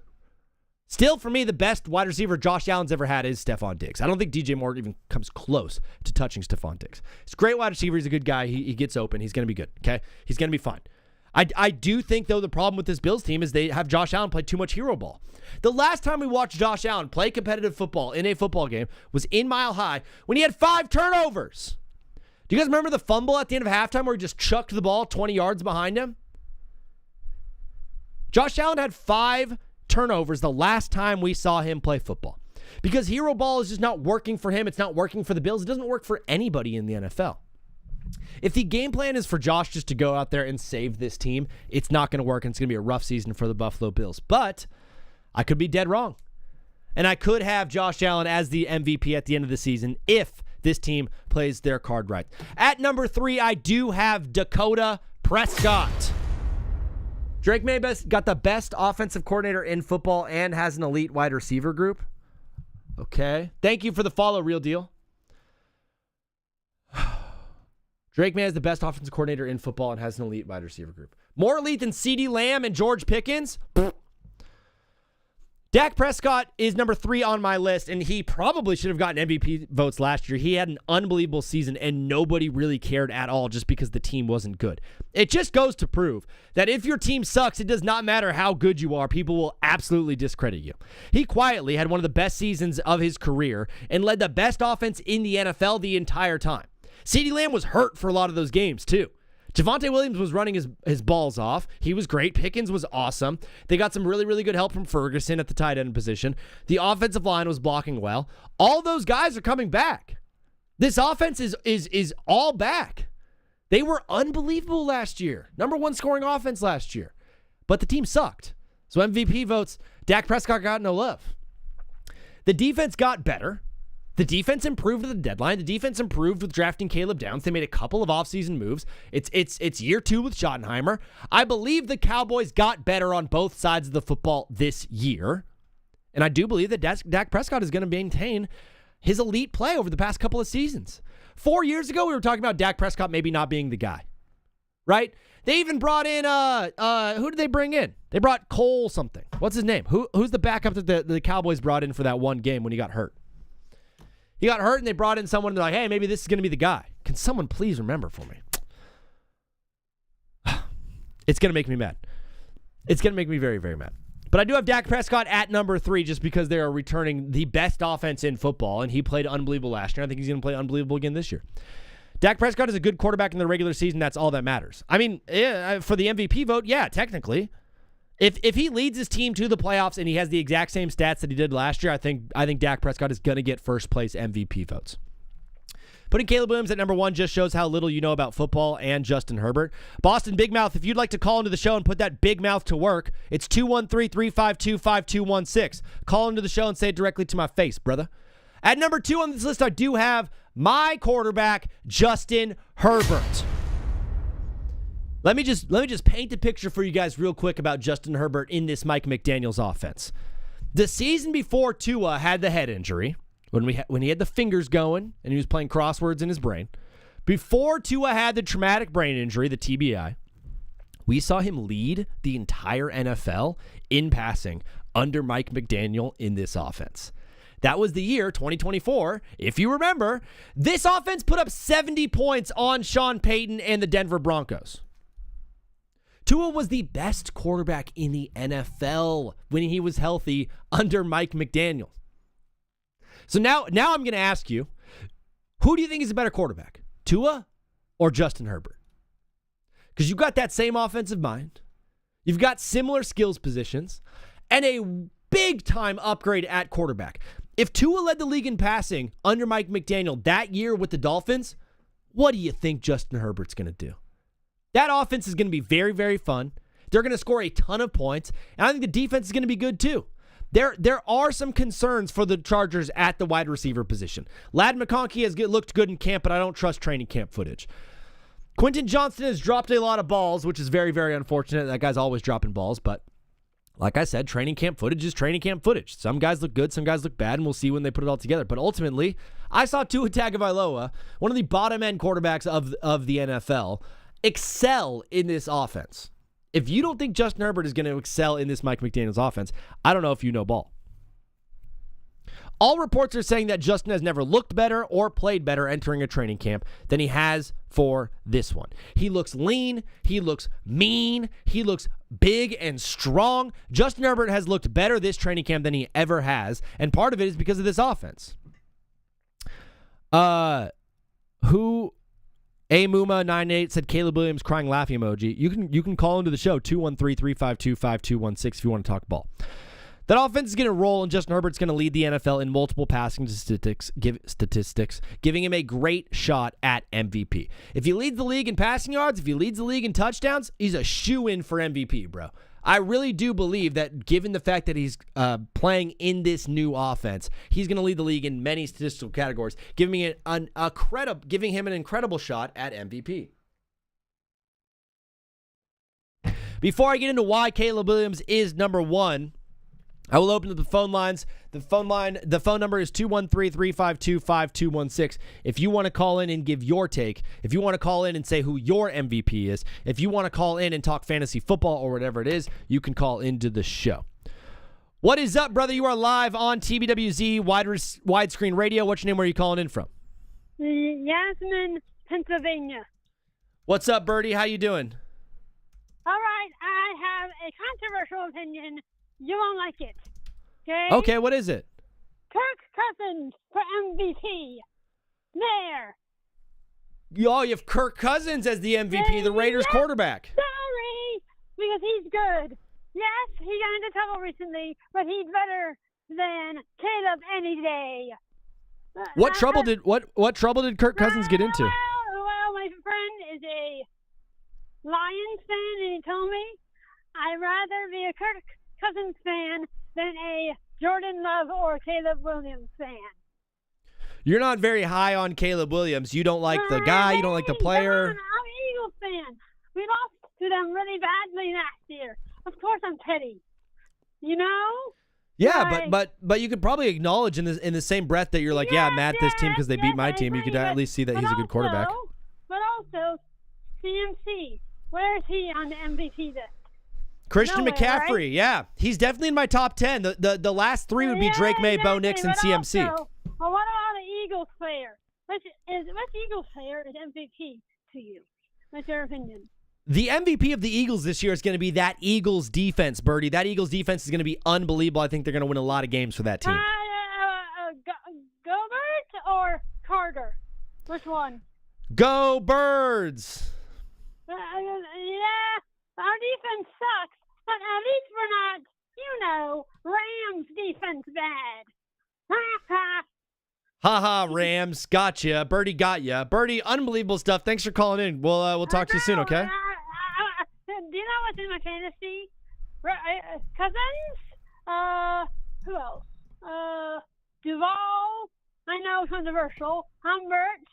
Still, for me, the best wide receiver Josh Allen's ever had is Stephon Diggs. I don't think DJ Moore even comes close to touching Stephon Diggs. He's a great wide receiver. He's a good guy. He gets open. He's going to be good, okay? He's going to be fine. I do think, though, the problem with this Bills team is they have Josh Allen play too much hero ball. The last time we watched Josh Allen play competitive football in a football game was in Mile High when he had 5 turnovers. Do you guys remember the fumble at the end of halftime where he just chucked the ball 20 yards behind him? Josh Allen had 5 turnovers the last time we saw him play football because hero ball is just not working for him. It's not working for the Bills. It doesn't work for anybody in the NFL. If the game plan is for Josh just to go out there and save this team, it's not going to work, and it's going to be a rough season for the Buffalo Bills. But I could be dead wrong, and I could have Josh Allen as the MVP at the end of the season if this team plays their card right. At number 3, I do have Dakota Prescott. Drake May got the best offensive coordinator in football and has an elite wide receiver group. Okay. Thank you for the follow, Real Deal. Drake May is the best offensive coordinator in football and has an elite wide receiver group. More elite than CeeDee Lamb and George Pickens? Dak Prescott is number 3 on my list, and he probably should have gotten MVP votes last year. He had an unbelievable season, and nobody really cared at all just because the team wasn't good. It just goes to prove that if your team sucks, it does not matter how good you are. People will absolutely discredit you. He quietly had one of the best seasons of his career and led the best offense in the NFL the entire time. CeeDee Lamb was hurt for a lot of those games, too. Javonte Williams was running his balls off. He was great. Pickens was awesome. They got some really, really good help from Ferguson at the tight end position. The offensive line was blocking well. All those guys are coming back. This offense is all back. They were unbelievable last year. Number 1 scoring offense last year. But the team sucked. So MVP votes, Dak Prescott got no love. The defense got better. The defense improved at the deadline. The defense improved with drafting Caleb Downs. They made a couple of offseason moves. It's year 2 with Schottenheimer. I believe the Cowboys got better on both sides of the football this year. And I do believe that Dak Prescott is going to maintain his elite play over the past couple of seasons. 4 years ago, we were talking about Dak Prescott maybe not being the guy, right? They even brought in, who did they bring in? They brought Cole something. What's his name? Who's the backup that the Cowboys brought in for that one game when he got hurt? He got hurt, and they brought in someone, and they're like, hey, maybe this is going to be the guy. Can someone please remember for me? It's going to make me mad. It's going to make me very, very mad. But I do have Dak Prescott at number 3 just because they are returning the best offense in football, and he played unbelievable last year. I think he's going to play unbelievable again this year. Dak Prescott is a good quarterback in the regular season. That's all that matters. I mean, for the MVP vote, yeah, technically. If he leads his team to the playoffs and he has the exact same stats that he did last year, I think Dak Prescott is going to get first place MVP votes. Putting Caleb Williams at number 1 just shows how little you know about football and Justin Herbert. Boston Big Mouth, if you'd like to call into the show and put that big mouth to work, it's 213-352-5216. Call into the show and say it directly to my face, brother. At number 2 on this list, I do have my quarterback, Justin Herbert. Let me just paint a picture for you guys real quick about Justin Herbert in this Mike McDaniels offense. The season before Tua had the head injury, when he had the fingers going and he was playing crosswords in his brain, before Tua had the traumatic brain injury, the TBI, we saw him lead the entire NFL in passing under Mike McDaniel in this offense. That was the year, 2024. If you remember, this offense put up 70 points on Sean Payton and the Denver Broncos. Tua was the best quarterback in the NFL when he was healthy under Mike McDaniel. So now I'm going to ask you, who do you think is a better quarterback, Tua or Justin Herbert? Because you've got that same offensive mind. You've got similar skills positions and a big-time upgrade at quarterback. If Tua led the league in passing under Mike McDaniel that year with the Dolphins, what do you think Justin Herbert's going to do? That offense is going to be very, very fun. They're going to score a ton of points, and I think the defense is going to be good too. There are some concerns for the Chargers at the wide receiver position. Ladd McConkey has looked good in camp, but I don't trust training camp footage. Quentin Johnston has dropped a lot of balls, which is very, very unfortunate. That guy's always dropping balls, but like I said, training camp footage is training camp footage. Some guys look good, some guys look bad, and we'll see when they put it all together. But ultimately, I saw Tua Tagovailoa, one of the bottom-end quarterbacks of the NFL, excel in this offense. If you don't think Justin Herbert is going to excel in this Mike McDaniels offense, I don't know if you know ball. All reports are saying that Justin has never looked better or played better entering a training camp than he has for this one. He looks lean. He looks mean. He looks big and strong. Justin Herbert has looked better this training camp than he ever has, and part of it is because of this offense. Muma98 said Caleb Williams crying laughing emoji. You can call into the show 213-352-5216 if you want to talk ball. That offense is going to roll, and Justin Herbert's going to lead the NFL in multiple passing statistics, giving him a great shot at MVP. If he leads the league in passing yards, if he leads the league in touchdowns, he's a shoo-in for MVP, bro. I really do believe that given the fact that he's playing in this new offense, he's going to lead the league in many statistical categories, giving him an incredible shot at MVP. Before I get into why Caleb Williams is number 1, I will open up the phone lines. The phone number is 213-352-5216. If you want to call in and give your take, if you want to call in and say who your MVP is, if you want to call in and talk fantasy football or whatever it is, you can call into the show. What is up, brother? You are live on TBWZ widescreen radio. What's your name? Where are you calling in from? Yasmin, Pennsylvania. What's up, Birdie? How you doing? All right, I have a controversial opinion. You won't like it. Okay, what is it? Kirk Cousins for MVP. There. Yo, you have Kirk Cousins as the MVP, the Raiders quarterback. Sorry, because he's good. Yes, he got into trouble recently, but he's better than Caleb any day. What trouble did Kirk Cousins get into? Well, my friend is a Lions fan, and he told me I'd rather be a Kirk Cousins fan than a Jordan Love or Caleb Williams fan. You're not very high on Caleb Williams. You don't like the guy. You don't like the player. I'm an Eagles fan. We lost to them really badly last year. Of course I'm petty. You know? Yeah, but you could probably acknowledge in the same breath that you're like, yeah, I'm mad at this team because they beat my team. You could at least see that he's a good quarterback. But also, CMC, where is he on the MVP list? Christian McCaffrey, right? Yeah. He's definitely in my top 10. The last three would be Drake May, Bo Nix, and CMC. Also, well, what about an Eagles player? Which Eagles player is MVP to you? What's your opinion? The MVP of the Eagles this year is going to be that Eagles defense, Birdie. That Eagles defense is going to be unbelievable. I think they're going to win a lot of games for that team. Gobert or Carter? Which one? Go Birds! Yeah, our defense sucks, but at least we're not, Rams defense bad. Haha, Rams. Gotcha. Birdie got ya. Birdie, unbelievable stuff. Thanks for calling in. We'll talk to you soon, okay? Do you know what's in my fantasy? Cousins? Who else? Duval. I know, controversial. Humbert.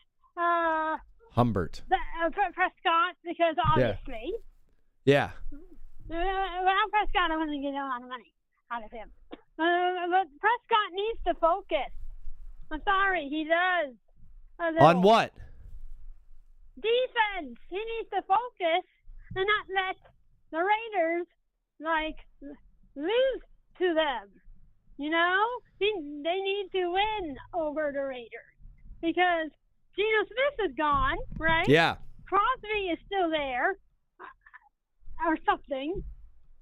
Prescott, because obviously. Yeah. Without Prescott, I'm going to get a lot of money out of him. But Prescott needs to focus. I'm sorry, he does. On what? Defense. He needs to focus and not let the Raiders, lose to them. They need to win over the Raiders. Because Geno Smith is gone, right? Yeah. Crosby is still there. Or something.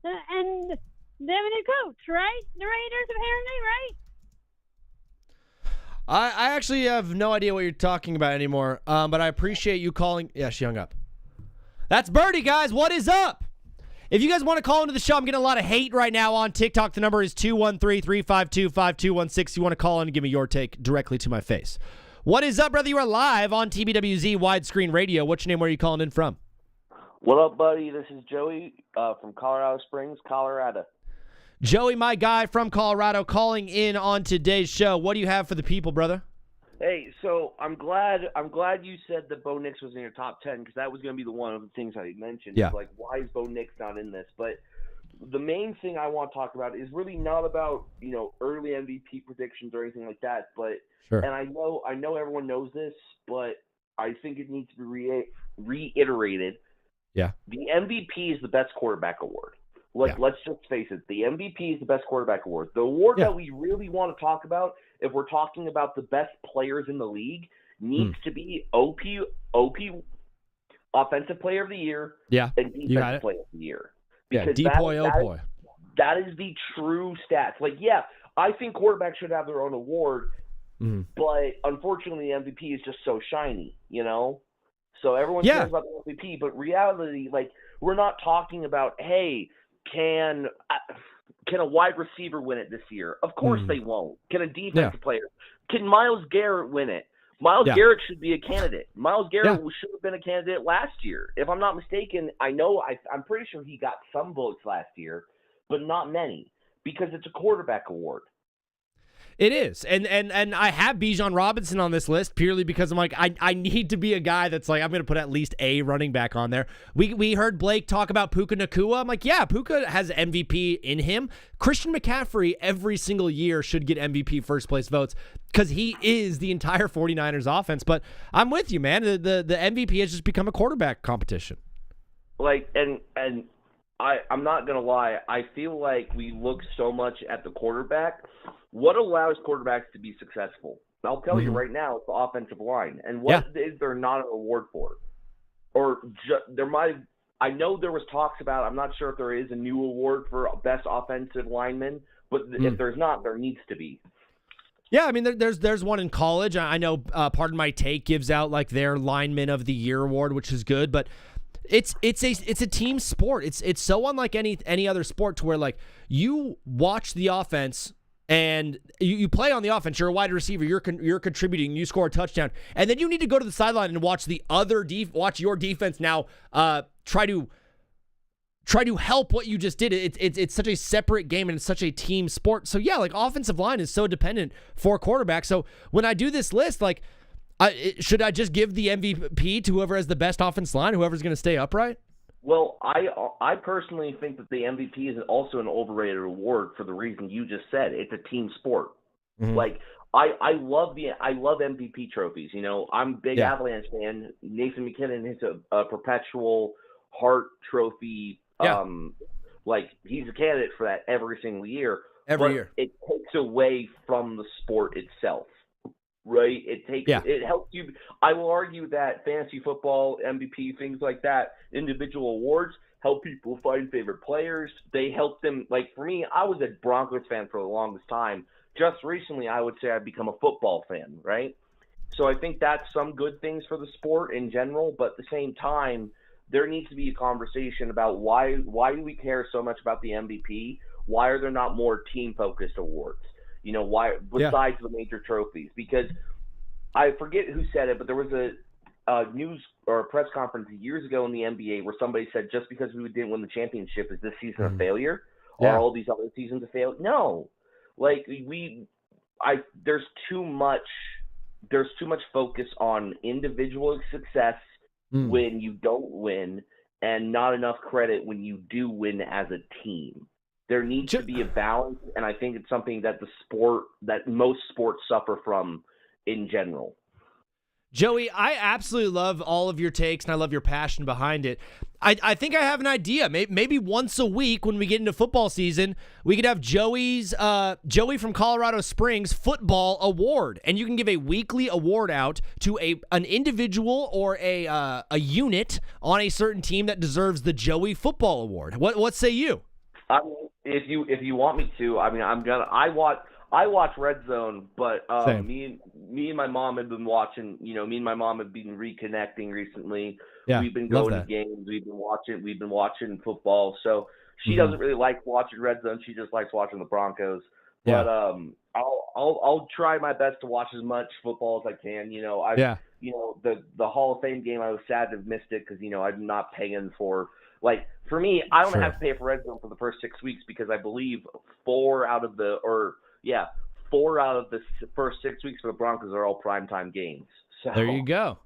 And they have a new coach, right? The Raiders, apparently, right? I actually have no idea what you're talking about anymore, but I appreciate you calling. Yeah, she hung up. That's Birdie, guys. What is up? If you guys want to call into the show, I'm getting a lot of hate right now on TikTok. The number is 213-352-5216. You want to call in and give me your take directly to my face. What is up, brother? You are live on TBWZ Widescreen Radio. What's your name? Where are you calling in from? What up, buddy? This is Joey from Colorado Springs, Colorado. Joey, my guy from Colorado, calling in on today's show. What do you have for the people, brother? Hey, so I'm glad you said that Bo Nix was in your top 10 because that was going to be one of the things I mentioned. Yeah. Like, why is Bo Nix not in this? But the main thing I want to talk about is really not about, early MVP predictions or anything like that. But sure. And I know everyone knows this, but I think it needs to be reiterated. Yeah. The MVP is the best quarterback award. Let's just face it. The MVP is the best quarterback award. The award that we really want to talk about, if we're talking about the best players in the league, needs to be OP Offensive Player of the Year and Defensive Player of the Year. Because that is the true stats. I think quarterbacks should have their own award, but unfortunately the MVP is just so shiny, So everyone cares about the MVP, but reality, we're not talking about, hey, can a wide receiver win it this year? Of course they won't. Can a defensive player? Can Myles Garrett win it? Myles Garrett should be a candidate. Myles Garrett should have been a candidate last year. If I'm not mistaken, I'm pretty sure he got some votes last year, but not many because it's a quarterback award. It is. And I have Bijan Robinson on this list purely because I'm like, I need to be a guy that's like, I'm going to put at least a running back on there. We heard Blake talk about Puka Nacua. I'm like, yeah, Puka has MVP in him. Christian McCaffrey every single year should get MVP first place votes because he is the entire 49ers offense. But I'm with you, man. The MVP has just become a quarterback competition. I'm not going to lie. I feel like we look so much at the quarterback. What allows quarterbacks to be successful? I'll tell you right now, it's the offensive line. And what is there not an award for? Or there might – I know there was talks about – I'm not sure if there is a new award for best offensive lineman, but if there's not, there needs to be. Yeah, I mean, there's one in college. I know Pardon My Take gives out their Lineman of the Year award, which is good, but – It's a team sport. It's so unlike any other sport to where you watch the offense and you play on the offense. You're a wide receiver. You're contributing. You score a touchdown, and then you need to go to the sideline and watch watch your defense now try to try to help what you just did. It's such a separate game and it's such a team sport. So yeah, like offensive line is so dependent for quarterback. So when I do this list, like, should I just give the MVP to whoever has the best offensive line, whoever's going to stay upright? Well, I personally think that the MVP is also an overrated award for the reason you just said. It's a team sport. Mm-hmm. Like I love MVP trophies. You know, I'm a big Avalanche fan. Nathan McKinnon is a perpetual Hart Trophy. Like he's a candidate for that every single year. Every year, it takes away from the sport itself. Right, it helps you. I will argue that fantasy football, MVP, things like that, individual awards help people find favorite players. They help them. Like for me, I was a Broncos fan for the longest time. Just recently, I would say I've become a football fan. Right, so I think that's some good things for the sport in general. But at the same time, there needs to be a conversation about why do we care so much about the MVP? Why are there not more team-focused awards? You know, why besides the major trophies? Because I forget who said it, but there was a news or a press conference years ago in the NBA where somebody said just because we didn't win the championship is this season a failure? Are all these other seasons a failure? No. Like there's too much focus on individual success when you don't win and not enough credit when you do win as a team. There needs to be a balance, and I think it's something that most sports suffer from in general. Joey, I absolutely love all of your takes, and I love your passion behind it. I think I have an idea. Maybe once a week when we get into football season, we could have Joey from Colorado Springs Football Award, and you can give a weekly award out to an individual or a unit on a certain team that deserves the Joey Football Award. What say you? I mean, if you want me to, I mean, I watch Red Zone, but me and my mom have been watching. You know, me and my mom have been reconnecting recently. Yeah, we've been going to games. We've been watching football. So she doesn't really like watching Red Zone. She just likes watching the Broncos. Yeah. But I'll try my best to watch as much football as I can. You know, you know, the Hall of Fame game, I was sad to have missed it because, you know, I'm not paying for. Like, for me, I don't have to pay for Red Zone for the first 6 weeks because I believe 4 out of the first 6 weeks for the Broncos are all primetime games. So, there you go.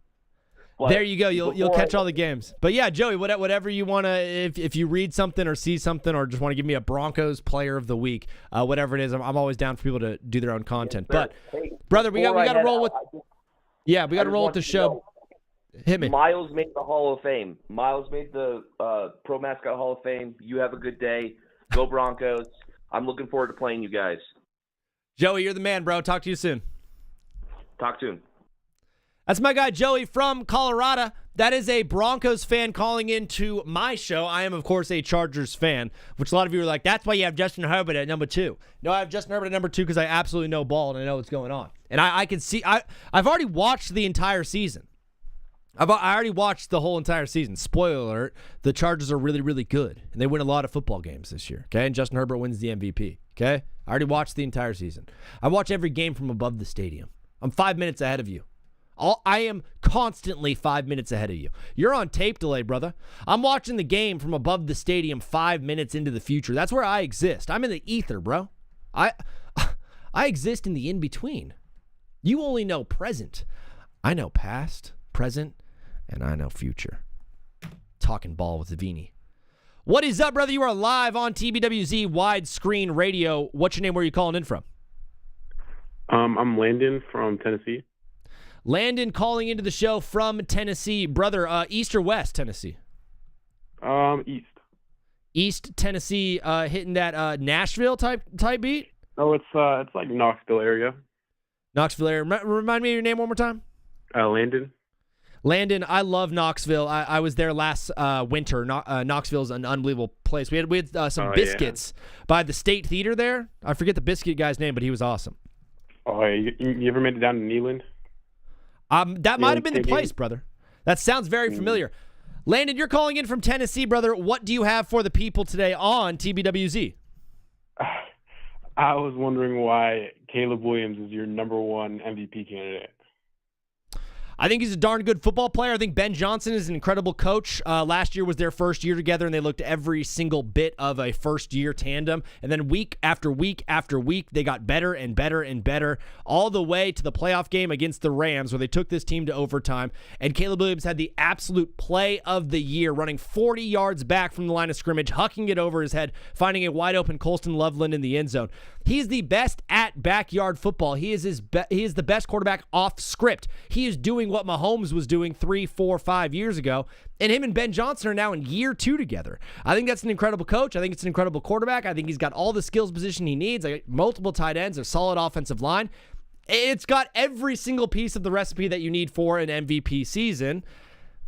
There you go. You'll catch all the games. But yeah, Joey, whatever you want to, if you read something or see something or just want to give me a Broncos player of the week, whatever it is, I'm always down for people to do their own content. Yes, but brother, we got to roll with. We got to roll with the show. Hit me. Miles made the Hall of Fame. Miles made the Pro Mascot Hall of Fame. You have a good day. Go Broncos. I'm looking forward to playing you guys. Joey, you're the man, bro. Talk to you soon. Talk soon. That's my guy, Joey from Colorado. That is a Broncos fan calling into my show. I am, of course, a Chargers fan, which a lot of you are like, that's why you have Justin Herbert at number 2. No, I have Justin Herbert at number 2 because I absolutely know ball and I know what's going on. And I can see, I've already watched the entire season. I already watched the whole entire season. Spoiler alert, the Chargers are really, really good, and they win a lot of football games this year, okay? And Justin Herbert wins the MVP, okay? I already watched the entire season. I watch every game from above the stadium. I'm 5 minutes ahead of you. I am constantly 5 minutes ahead of you. You're on tape delay, brother. I'm watching the game from above the stadium 5 minutes into the future. That's where I exist. I'm in the ether, bro. I exist in the in-between. You only know present. I know past, present, and I know future. Talking ball with Zavini. What is up, brother? You are live on TBWZ widescreen radio. What's your name? Where are you calling in from? I'm Landon from Tennessee. Landon calling into the show from Tennessee. Brother, East or West Tennessee? East. East Tennessee, hitting that Nashville type beat? Oh, it's like Knoxville area. Knoxville area. Remind me of your name one more time. Landon. Landon, I love Knoxville. I was there last winter. Knoxville's an unbelievable place. We had some biscuits by the State Theater there. I forget the biscuit guy's name, but he was awesome. Oh, you ever made it down to Neyland? That might have been the place, brother. That sounds very familiar. Landon, you're calling in from Tennessee, brother. What do you have for the people today on TBWZ? I was wondering why Caleb Williams is your number 1 MVP candidate. I think he's a darn good football player. I think Ben Johnson is an incredible coach. Last year was their first year together, and they looked every single bit of a first-year tandem. And then week after week after week, they got better and better and better, all the way to the playoff game against the Rams, where they took this team to overtime. And Caleb Williams had the absolute play of the year, running 40 yards back from the line of scrimmage, hucking it over his head, finding a wide-open Colston Loveland in the end zone. He's the best at backyard football. He is the best quarterback off script. He is doing what Mahomes was doing 3, 4, 5 years ago, and him and Ben Johnson are now in year 2 together. I think that's an incredible coach. I think it's an incredible quarterback. I think he's got all the skills position he needs, like multiple tight ends, a solid offensive line. It's got every single piece of the recipe that you need for an MVP season.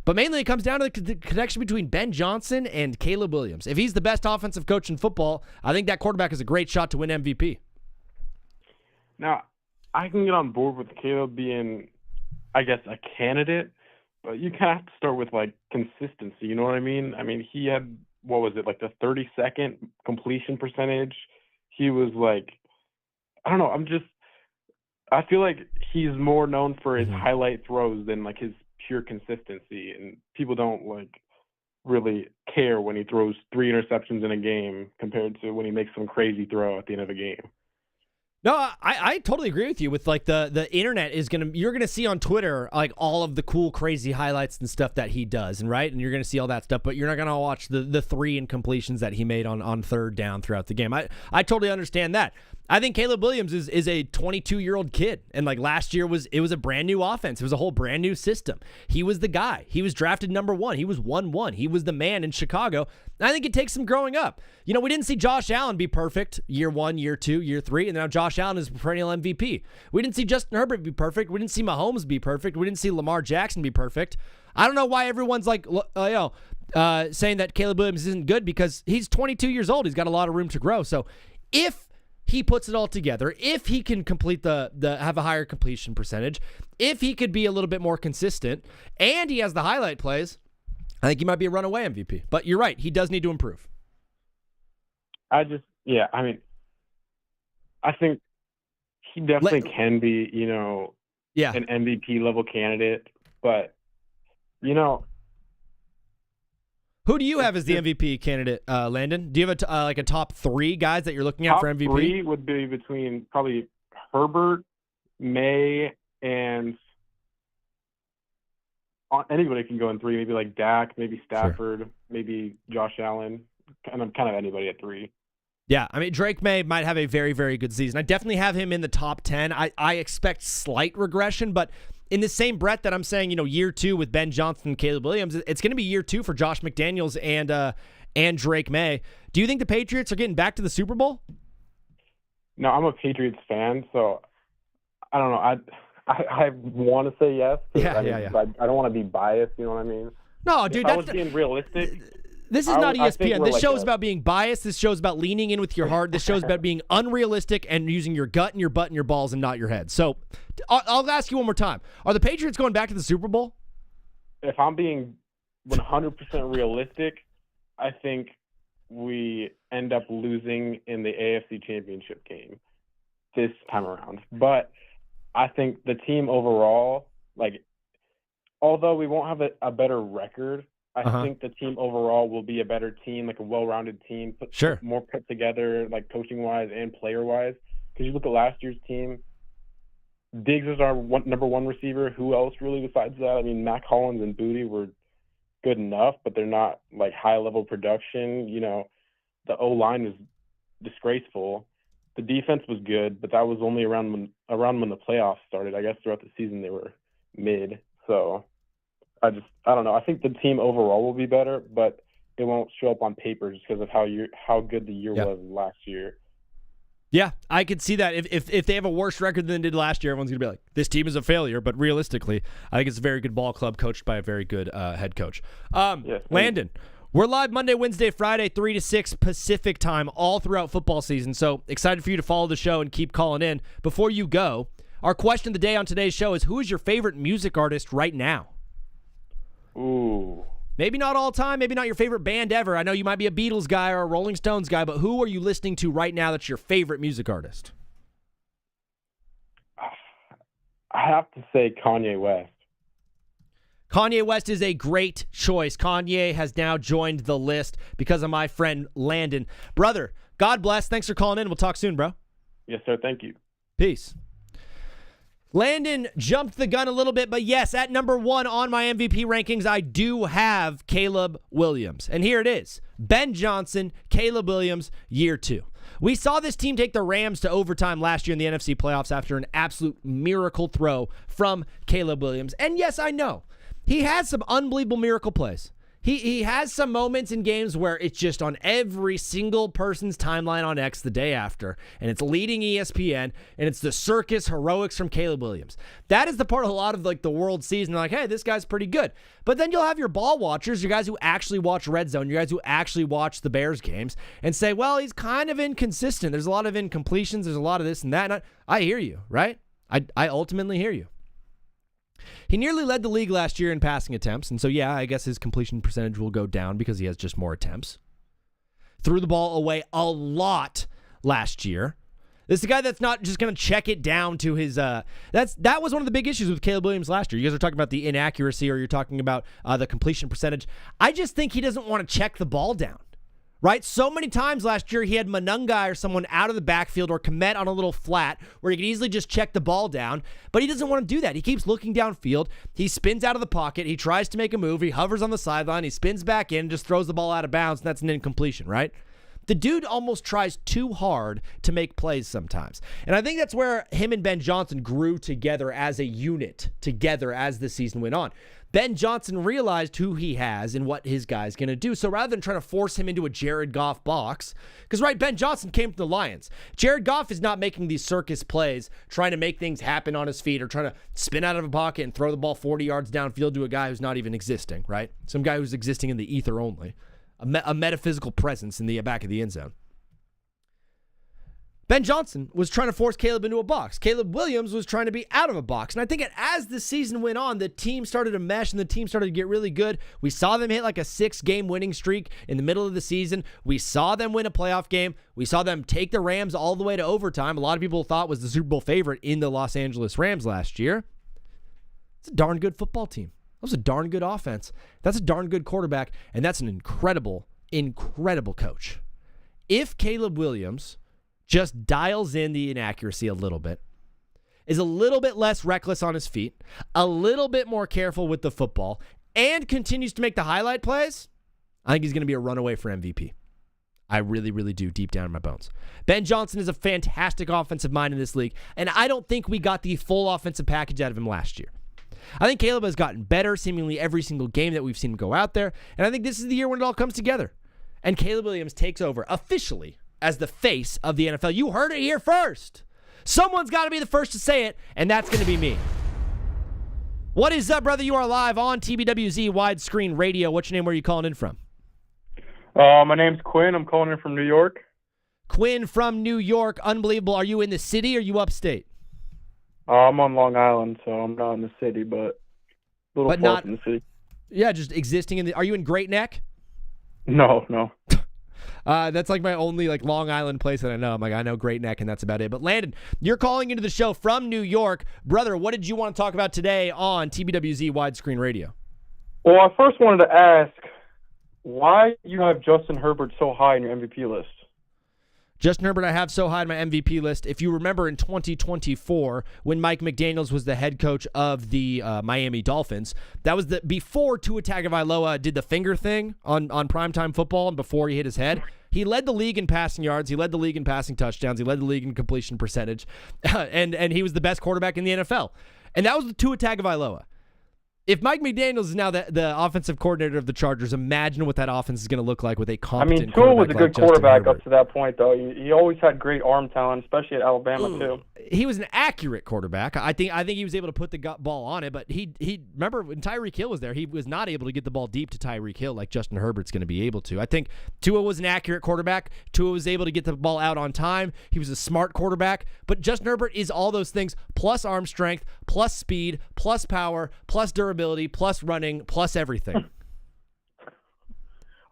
But mainly it comes down to the connection between Ben Johnson and Caleb Williams. If he's the best offensive coach in football, I think that quarterback has a great shot to win MVP. Now, I can get on board with Caleb being, I guess, a candidate, but you kind of have to start with, like, consistency. You know what I mean? I mean, he had, what was it, like the 32nd completion percentage? He was like, I don't know, I feel like he's more known for his highlight throws than, like, his pure consistency, and people don't like really care when he throws 3 interceptions in a game compared to when he makes some crazy throw at the end of a game. No, I totally agree with you. With like the internet you're gonna see on Twitter like all of the cool crazy highlights and stuff that he does, and you're gonna see all that stuff, but you're not gonna watch the 3 incompletions that he made on third down throughout the game. I totally understand that. I think Caleb Williams is a 22-year-old kid, and like last year was a brand new offense. It was a whole brand new system. He was the guy. He was drafted number 1. He was 1-1. He was the man in Chicago. And I think it takes some growing up. You know, we didn't see Josh Allen be perfect year 1, year 2, year 3, and now Josh Allen is perennial MVP. We didn't see Justin Herbert be perfect. We didn't see Mahomes be perfect. We didn't see Lamar Jackson be perfect. I don't know why everyone's like, saying that Caleb Williams isn't good, because he's 22 years old. He's got a lot of room to grow. So if he puts it all together, if he can complete have a higher completion percentage, if he could be a little bit more consistent, and he has the highlight plays, I think he might be a runaway MVP. But you're right, he does need to improve. I think he definitely can be, an MVP level candidate, but who do you have as the MVP candidate, Landon? Do you have a top 3 guys that you're looking at for MVP? Top 3 would be between probably Herbert, May, and anybody can go in 3. Maybe like Dak, maybe Stafford, maybe Josh Allen. Kind of anybody at 3. Yeah, I mean, Drake May might have a very, very good season. I definitely have him in the top 10. I expect slight regression, but in the same breath that I'm saying, year 2 with Ben Johnson and Caleb Williams, it's going to be year 2 for Josh McDaniels and Drake May. Do you think the Patriots are getting back to the Super Bowl? No, I'm a Patriots fan, so I don't know. I want to say yes. Yeah. I don't want to be biased. You know what I mean? No, dude. If I was being realistic. This is not ESPN. This show is about being biased. This show is about leaning in with your heart. This show is about being unrealistic and using your gut and your butt and your balls and not your head. So I'll ask you one more time. Are the Patriots going back to the Super Bowl? If I'm being 100% realistic, I think we end up losing in the AFC Championship game this time around. But I think the team overall, although we won't have a better record, I think the team overall will be a better team, like a well-rounded team, more put together, like coaching-wise and player-wise. Because you look at last year's team, Diggs is our number 1 receiver. Who else really besides that? I mean, Mac Hollins and Booty were good enough, but they're not like high-level production. The O-line was disgraceful. The defense was good, but that was only around when the playoffs started. I guess throughout the season they were mid. So I don't know. I think the team overall will be better, but it won't show up on paper just because of how good the year was last year. Yeah, I could see that. If they have a worse record than they did last year, everyone's going to be like, this team is a failure. But realistically, I think it's a very good ball club coached by a very good head coach. Landon, we're live Monday, Wednesday, Friday, 3 to 6 Pacific time, all throughout football season. So excited for you to follow the show and keep calling in. Before you go, our question of the day on today's show is, who is your favorite music artist right now? Ooh. Maybe not all time, maybe not your favorite band ever. I know you might be a Beatles guy or a Rolling Stones guy, but who are you listening to right now that's your favorite music artist? I have to say Kanye West. Kanye West is a great choice. Kanye has now joined the list because of my friend Landon. Brother, God bless. Thanks for calling in. We'll talk soon, bro. Yes, sir. Thank you. Peace. Landon jumped the gun a little bit, but yes, at number 1 on my MVP rankings, I do have Caleb Williams. And here it is. Ben Johnson, Caleb Williams, year 2. We saw this team take the Rams to overtime last year in the NFC playoffs after an absolute miracle throw from Caleb Williams. And yes, I know. He has some unbelievable miracle plays. He has some moments in games where it's just on every single person's timeline on X the day after, and it's leading ESPN, and it's the circus heroics from Caleb Williams. That is the part a lot of like the world sees, and they're like, hey, this guy's pretty good. But then you'll have your ball watchers, your guys who actually watch Red Zone, your guys who actually watch the Bears games, and say, well, he's kind of inconsistent. There's a lot of incompletions. There's a lot of this and that. And I hear you, right? I ultimately hear you. He nearly led the league last year in passing attempts, and so, yeah, I guess his completion percentage will go down because he has just more attempts. Threw the ball away a lot last year. This is a guy that's not just going to check it down to his that was one of the big issues with Caleb Williams last year. You guys are talking about the inaccuracy or you're talking about the completion percentage. I just think he doesn't want to check the ball down. Right? So many times last year, he had Monungai or someone out of the backfield or Komet on a little flat where he could easily just check the ball down, but he doesn't want to do that. He keeps looking downfield. He spins out of the pocket. He tries to make a move. He hovers on the sideline. He spins back in, just throws the ball out of bounds, and that's an incompletion, right? The dude almost tries too hard to make plays sometimes. And I think that's where him and Ben Johnson grew together as a unit, together as the season went on. Ben Johnson realized who he has and what his guy's going to do. So rather than trying to force him into a Jared Goff box, because, right, Ben Johnson came from the Lions. Jared Goff is not making these circus plays, trying to make things happen on his feet or trying to spin out of a pocket and throw the ball 40 yards downfield to a guy who's not even existing, right? Some guy who's existing in the ether only. A metaphysical presence in the back of the end zone. Ben Johnson was trying to force Caleb into a box. Caleb Williams was trying to be out of a box. And I think as the season went on, the team started to mesh and the team started to get really good. We saw them hit like a 6-game winning streak in the middle of the season. We saw them win a playoff game. We saw them take the Rams all the way to overtime. A lot of people thought was the Super Bowl favorite in the Los Angeles Rams last year. It's a darn good football team. That was a darn good offense. That's a darn good quarterback. And that's an incredible, incredible coach. If Caleb Williams just dials in the inaccuracy a little bit, is a little bit less reckless on his feet, a little bit more careful with the football, and continues to make the highlight plays, I think he's going to be a runaway for MVP. I really, really do, deep down in my bones. Ben Johnson is a fantastic offensive mind in this league, and I don't think we got the full offensive package out of him last year. I think Caleb has gotten better seemingly every single game that we've seen him go out there, and I think this is the year when it all comes together. And Caleb Williams takes over officially as the face of the NFL. You heard it here first. Someone's got to be the first to say it, and that's going to be me. What is up, brother? You are live on TBWZ Widescreen Radio. What's your name? Where are you calling in from? My name's Quinn. I'm calling in from New York. Quinn from New York. Unbelievable. Are you in the city or are you upstate? I'm on Long Island, so I'm not in the city, but a little far from the city. Yeah, just existing in the... Are you in Great Neck? No. That's like my only like Long Island place that I know. I'm like, I know Great Neck, and that's about it. But Landon, you're calling into the show from New York. Brother, what did you want to talk about today on TBWZ Widescreen Radio? Well, I first wanted to ask why you have Justin Herbert so high in your MVP list. Justin Herbert, I have so high on my MVP list. If you remember in 2024, when Mike McDaniels was the head coach of the Miami Dolphins, that was before Tua Tagovailoa did the finger thing on primetime football and before he hit his head. He led the league in passing yards. He led the league in passing touchdowns. He led the league in completion percentage. and he was the best quarterback in the NFL. And that was the Tua Tagovailoa. If Mike McDaniels is now the offensive coordinator of the Chargers, imagine what that offense is going to look like with a competent Tua was a good quarterback like up to that point, though. He always had great arm talent, especially at Alabama, too. He was an accurate quarterback. I think he was able to put the ball on it, but he remember when Tyreek Hill was there, he was not able to get the ball deep to Tyreek Hill like Justin Herbert's going to be able to. I think Tua was an accurate quarterback. Tua was able to get the ball out on time. He was a smart quarterback, but Justin Herbert is all those things plus arm strength, plus speed, plus power, plus durability, plus running, plus everything.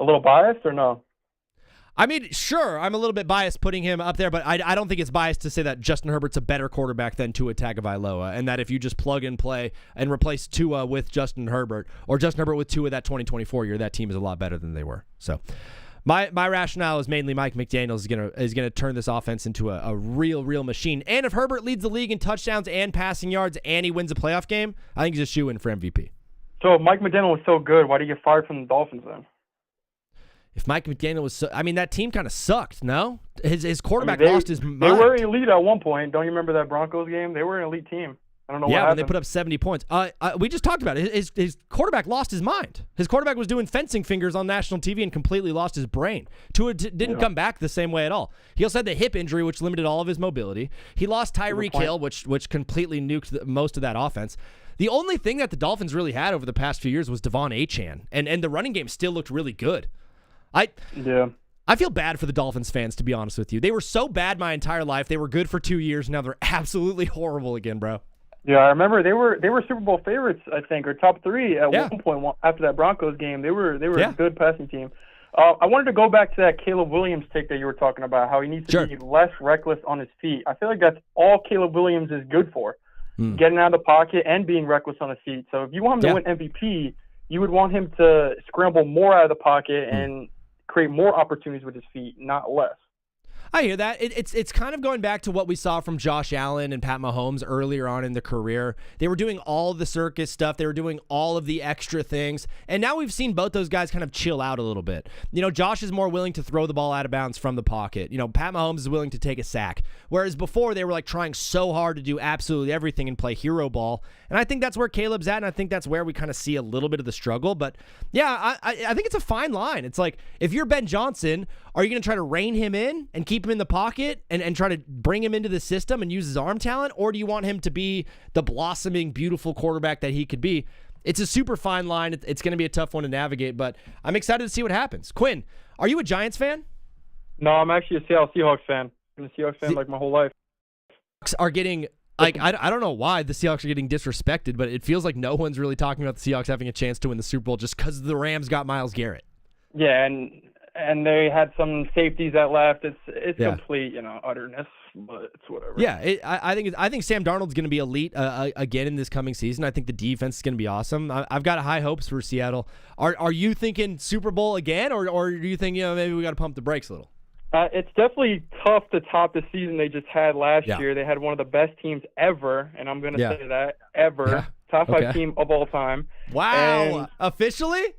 A little biased or no? I mean, sure, I'm a little bit biased putting him up there, but I don't think it's biased to say that Justin Herbert's a better quarterback than Tua Tagovailoa, and that if you just plug and play and replace Tua with Justin Herbert, or Justin Herbert with Tua that 2024 year, that team is a lot better than they were. So my rationale is mainly Mike McDaniels is gonna turn this offense into a real machine. And if Herbert leads the league in touchdowns and passing yards and he wins a playoff game, I think he's a shoe-in for MVP. So if Mike McDaniel was so good, why did he get fired from the Dolphins then? If Mike McDaniel was so, I mean, that team kind of sucked, no? His quarterback lost his mind. They were elite at one point. Don't you remember that Broncos game? They were an elite team. I don't know what happened. Yeah, when they put up 70 points. We just talked about it. His quarterback lost his mind. His quarterback was doing fencing fingers on national TV and completely lost his brain. Tua didn't come back the same way at all. He also had the hip injury, which limited all of his mobility. He lost Tyreek Hill, which completely nuked most of that offense. The only thing that the Dolphins really had over the past few years was Devon Achane, and the running game still looked really good. I feel bad for the Dolphins fans, to be honest with you. They were so bad my entire life. They were good for 2 years. Now they're absolutely horrible again, bro. Yeah, I remember they were Super Bowl favorites, I think, or top 3 at one point after that Broncos game. They were a good passing team. I wanted to go back to that Caleb Williams take that you were talking about, how he needs to be less reckless on his feet. I feel like that's all Caleb Williams is good for, getting out of the pocket and being reckless on his feet. So if you want him to win MVP, you would want him to scramble more out of the pocket and create more opportunities with his feet, not less. I hear that. It's kind of going back to what we saw from Josh Allen and Pat Mahomes earlier on in the career. They were doing all the circus stuff. They were doing all of the extra things. And now we've seen both those guys kind of chill out a little bit. You know, Josh is more willing to throw the ball out of bounds from the pocket. You know, Pat Mahomes is willing to take a sack. Whereas before they were like trying so hard to do absolutely everything and play hero ball. And I think that's where Caleb's at, and I think that's where we kind of see a little bit of the struggle. But yeah, I think it's a fine line. It's like, if you're Ben Johnson, are you going to try to rein him in and keep him in the pocket and try to bring him into the system and use his arm talent? Or do you want him to be the blossoming, beautiful quarterback that he could be? It's a super fine line. It's going to be a tough one to navigate, but I'm excited to see what happens. Quinn, are you a Giants fan? No, I'm actually a Seattle Seahawks fan. I've been a Seahawks fan like my whole life. Are getting... Like, I don't know why the Seahawks are getting disrespected, but it feels like no one's really talking about the Seahawks having a chance to win the Super Bowl just because the Rams got Myles Garrett. Yeah, and they had some safeties that left. It's complete, utterness, but it's whatever. Yeah, I think Sam Darnold's going to be elite again in this coming season. I think the defense is going to be awesome. I've got high hopes for Seattle. Are you thinking Super Bowl again, or do you think maybe we got to pump the brakes a little? It's definitely tough to top the season they just had last year. They had one of the best teams ever, and I'm going to say that, ever. Yeah. Top 5 team of all time. Wow. And officially?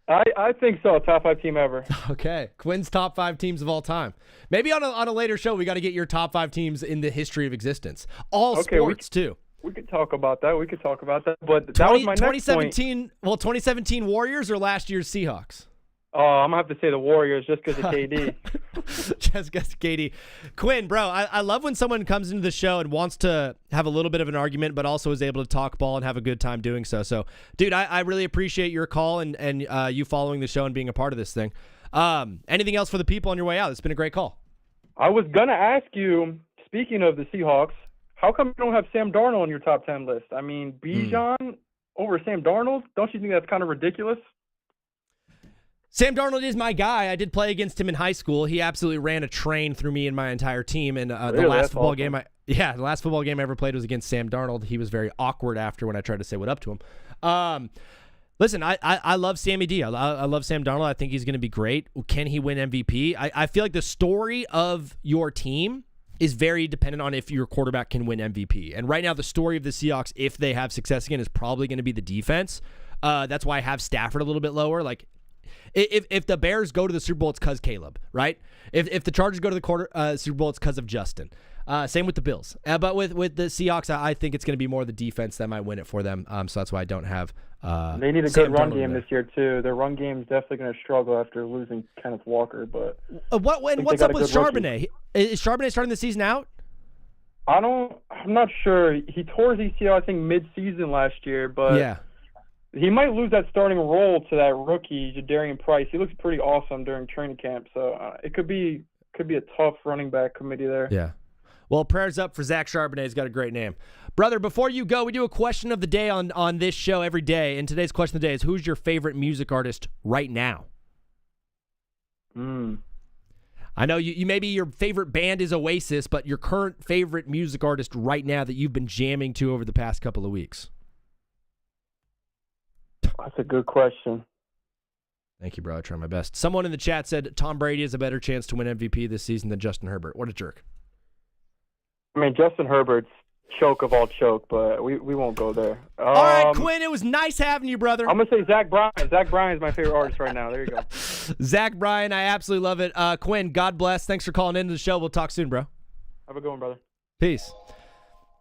I think so. Top 5 team ever. Okay. Quinn's top 5 teams of all time. Maybe on a later show, we got to get your top 5 teams in the history of existence. All sports, too. We could talk about that. But that was my next point. 2017 Warriors or last year's Seahawks? Oh, I'm going to have to say the Warriors just because of KD. Just because KD. Quinn, bro, I love when someone comes into the show and wants to have a little bit of an argument, but also is able to talk ball and have a good time doing so. So, dude, I really appreciate your call and you following the show and being a part of this thing. Anything else for the people on your way out? It's been a great call. I was going to ask you, speaking of the Seahawks, how come you don't have Sam Darnold on your top 10 list? I mean, Bijan over Sam Darnold? Don't you think that's kind of ridiculous? Sam Darnold is my guy. I did play against him in high school. He absolutely ran a train through me and my entire team. And the last football game I ever played was against Sam Darnold. He was very awkward after when I tried to say what up to him. Listen, I love Sammy D. I love Sam Darnold. I think he's going to be great. Can he win MVP? I feel like the story of your team is very dependent on if your quarterback can win MVP. And right now, the story of the Seahawks, if they have success again, is probably going to be the defense. That's why I have Stafford a little bit lower. Like, if the Bears go to the Super Bowl, it's because Caleb, right? If the Chargers go to the Super Bowl, it's because of Justin. Same with the Bills. But with the Seahawks, I think it's going to be more the defense that might win it for them. So that's why I don't have they need a good run game this year, too. Their run game is definitely going to struggle after losing Kenneth Walker. But what's up with Charbonnet? Is Charbonnet starting the season out? I'm not sure. He tore his ACL, I think, mid-season last year. But yeah. He might lose that starting role to that rookie, Jadarian Price. He looks pretty awesome during training camp, so it could be a tough running back committee there. Yeah. Well, prayers up for Zach Charbonnet. He's got a great name. Brother, before you go, we do a question of the day on this show every day, and today's question of the day is, who's your favorite music artist right now? I know you maybe your favorite band is Oasis, but your current favorite music artist right now that you've been jamming to over the past couple of weeks? That's a good question. Thank you, bro. I try my best. Someone in the chat said Tom Brady has a better chance to win MVP this season than Justin Herbert. What a jerk. I mean, Justin Herbert's choke of all choke, but we won't go there. All right, Quinn, it was nice having you, brother. I'm going to say Zach Bryan. Zach Bryan is my favorite artist right now. There you go. Zach Bryan, I absolutely love it. Quinn, God bless. Thanks for calling into the show. We'll talk soon, bro. Have a good one, brother. Peace.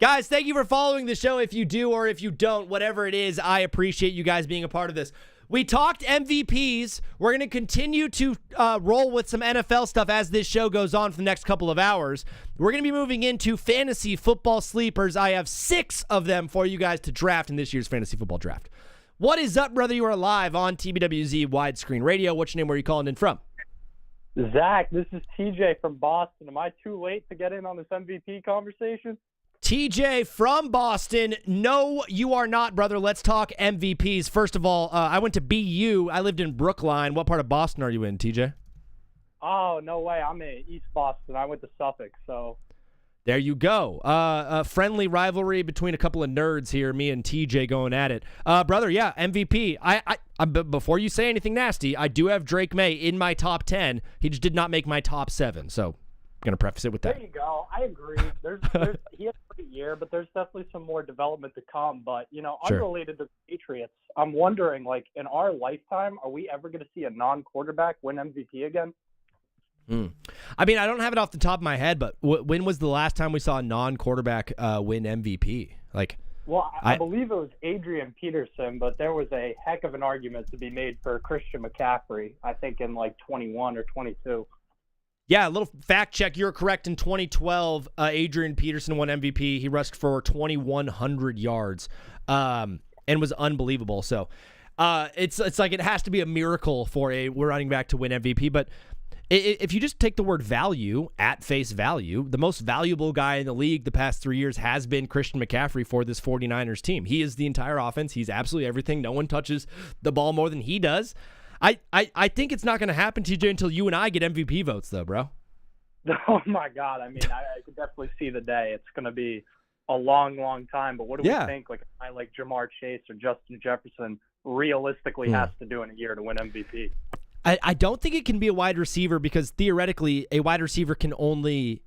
Guys, thank you for following the show. If you do or if you don't, whatever it is, I appreciate you guys being a part of this. We talked MVPs. We're going to continue to roll with some NFL stuff as this show goes on for the next couple of hours. We're going to be moving into fantasy football sleepers. I have 6 of them for you guys to draft in this year's fantasy football draft. What is up, brother? You are live on TBWZ Widescreen Radio. What's your name? Where are you calling in from? Zach, this is TJ from Boston. Am I too late to get in on this MVP conversation? TJ from Boston. No, you are not, brother. Let's talk MVPs. First of all, I went to BU. I lived in Brookline. What part of Boston are you in, TJ? Oh, no way. I'm in East Boston. I went to Suffolk, so. There you go. A friendly rivalry between a couple of nerds here, me and TJ going at it. Brother, yeah, MVP. Before you say anything nasty, I do have Drake May in my top 10. He just did not make my top 7, so I'm going to preface it with that. There you go. I agree. He had a great year, but there's definitely some more development to come. But, Sure. Unrelated to the Patriots, I'm wondering, in our lifetime, are we ever going to see a non-quarterback win MVP again? I mean, I don't have it off the top of my head, but when was the last time we saw a non-quarterback win MVP? Well, I believe it was Adrian Peterson, but there was a heck of an argument to be made for Christian McCaffrey, I think in 21 or 22. Yeah, a little fact check. You're correct. In 2012, Adrian Peterson won MVP. He rushed for 2,100 yards and was unbelievable. So it's like it has to be a miracle for a running back to win MVP. But if you just take the word value at face value, the most valuable guy in the league the past 3 years has been Christian McCaffrey for this 49ers team. He is the entire offense. He's absolutely everything. No one touches the ball more than he does. I think it's not going to happen, TJ, until you and I get MVP votes, though, bro. Oh, my God. I mean, I could definitely see the day. It's going to be a long, long time. But what do we think? A guy like Jamar Chase or Justin Jefferson realistically has to do in a year to win MVP? I don't think it can be a wide receiver because theoretically a wide receiver can only,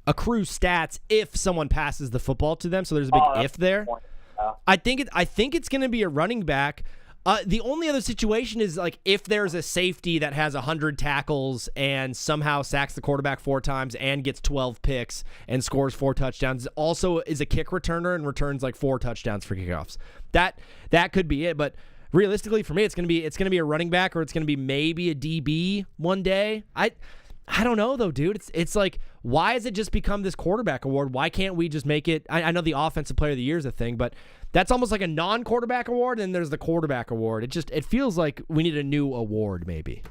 accrue stats if someone passes the football to them. So there's a big if there. Yeah. I think it's going to be a running back. The only other situation is if there's a safety that has 100 tackles and somehow sacks the quarterback 4 times and gets 12 picks and scores 4 touchdowns, also is a kick returner and returns 4 touchdowns for kickoffs. That could be it, but realistically for me it's going to be a running back or it's going to be maybe a DB one day. I don't know though, dude. It's why has it just become this quarterback award? Why can't we just make it? I know the offensive player of the year is a thing, but that's almost like a non-quarterback award, and there's the quarterback award. It feels like we need a new award, maybe.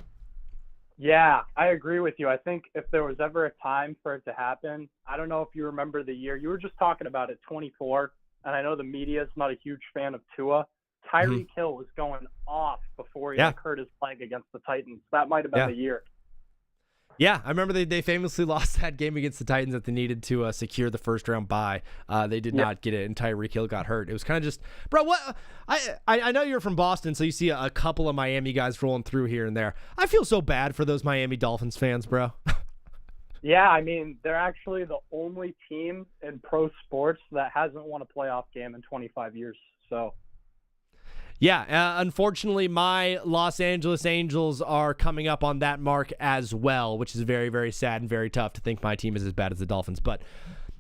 Yeah, I agree with you. I think if there was ever a time for it to happen, I don't know if you remember the year. You were just talking about it, 24, and I know the media is not a huge fan of Tua. Tyreek Hill was going off before he hurt his leg against the Titans. That might have been the year. Yeah, I remember they famously lost that game against the Titans that they needed to secure the first-round bye. They did not get it, and Tyreek Hill got hurt. It was kind of just, bro, what? I know you're from Boston, so you see a couple of Miami guys rolling through here and there. I feel so bad for those Miami Dolphins fans, bro. Yeah, I mean, they're actually the only team in pro sports that hasn't won a playoff game in 25 years, so... Yeah, unfortunately, my Los Angeles Angels are coming up on that mark as well, which is very, very sad and very tough to think my team is as bad as the Dolphins. But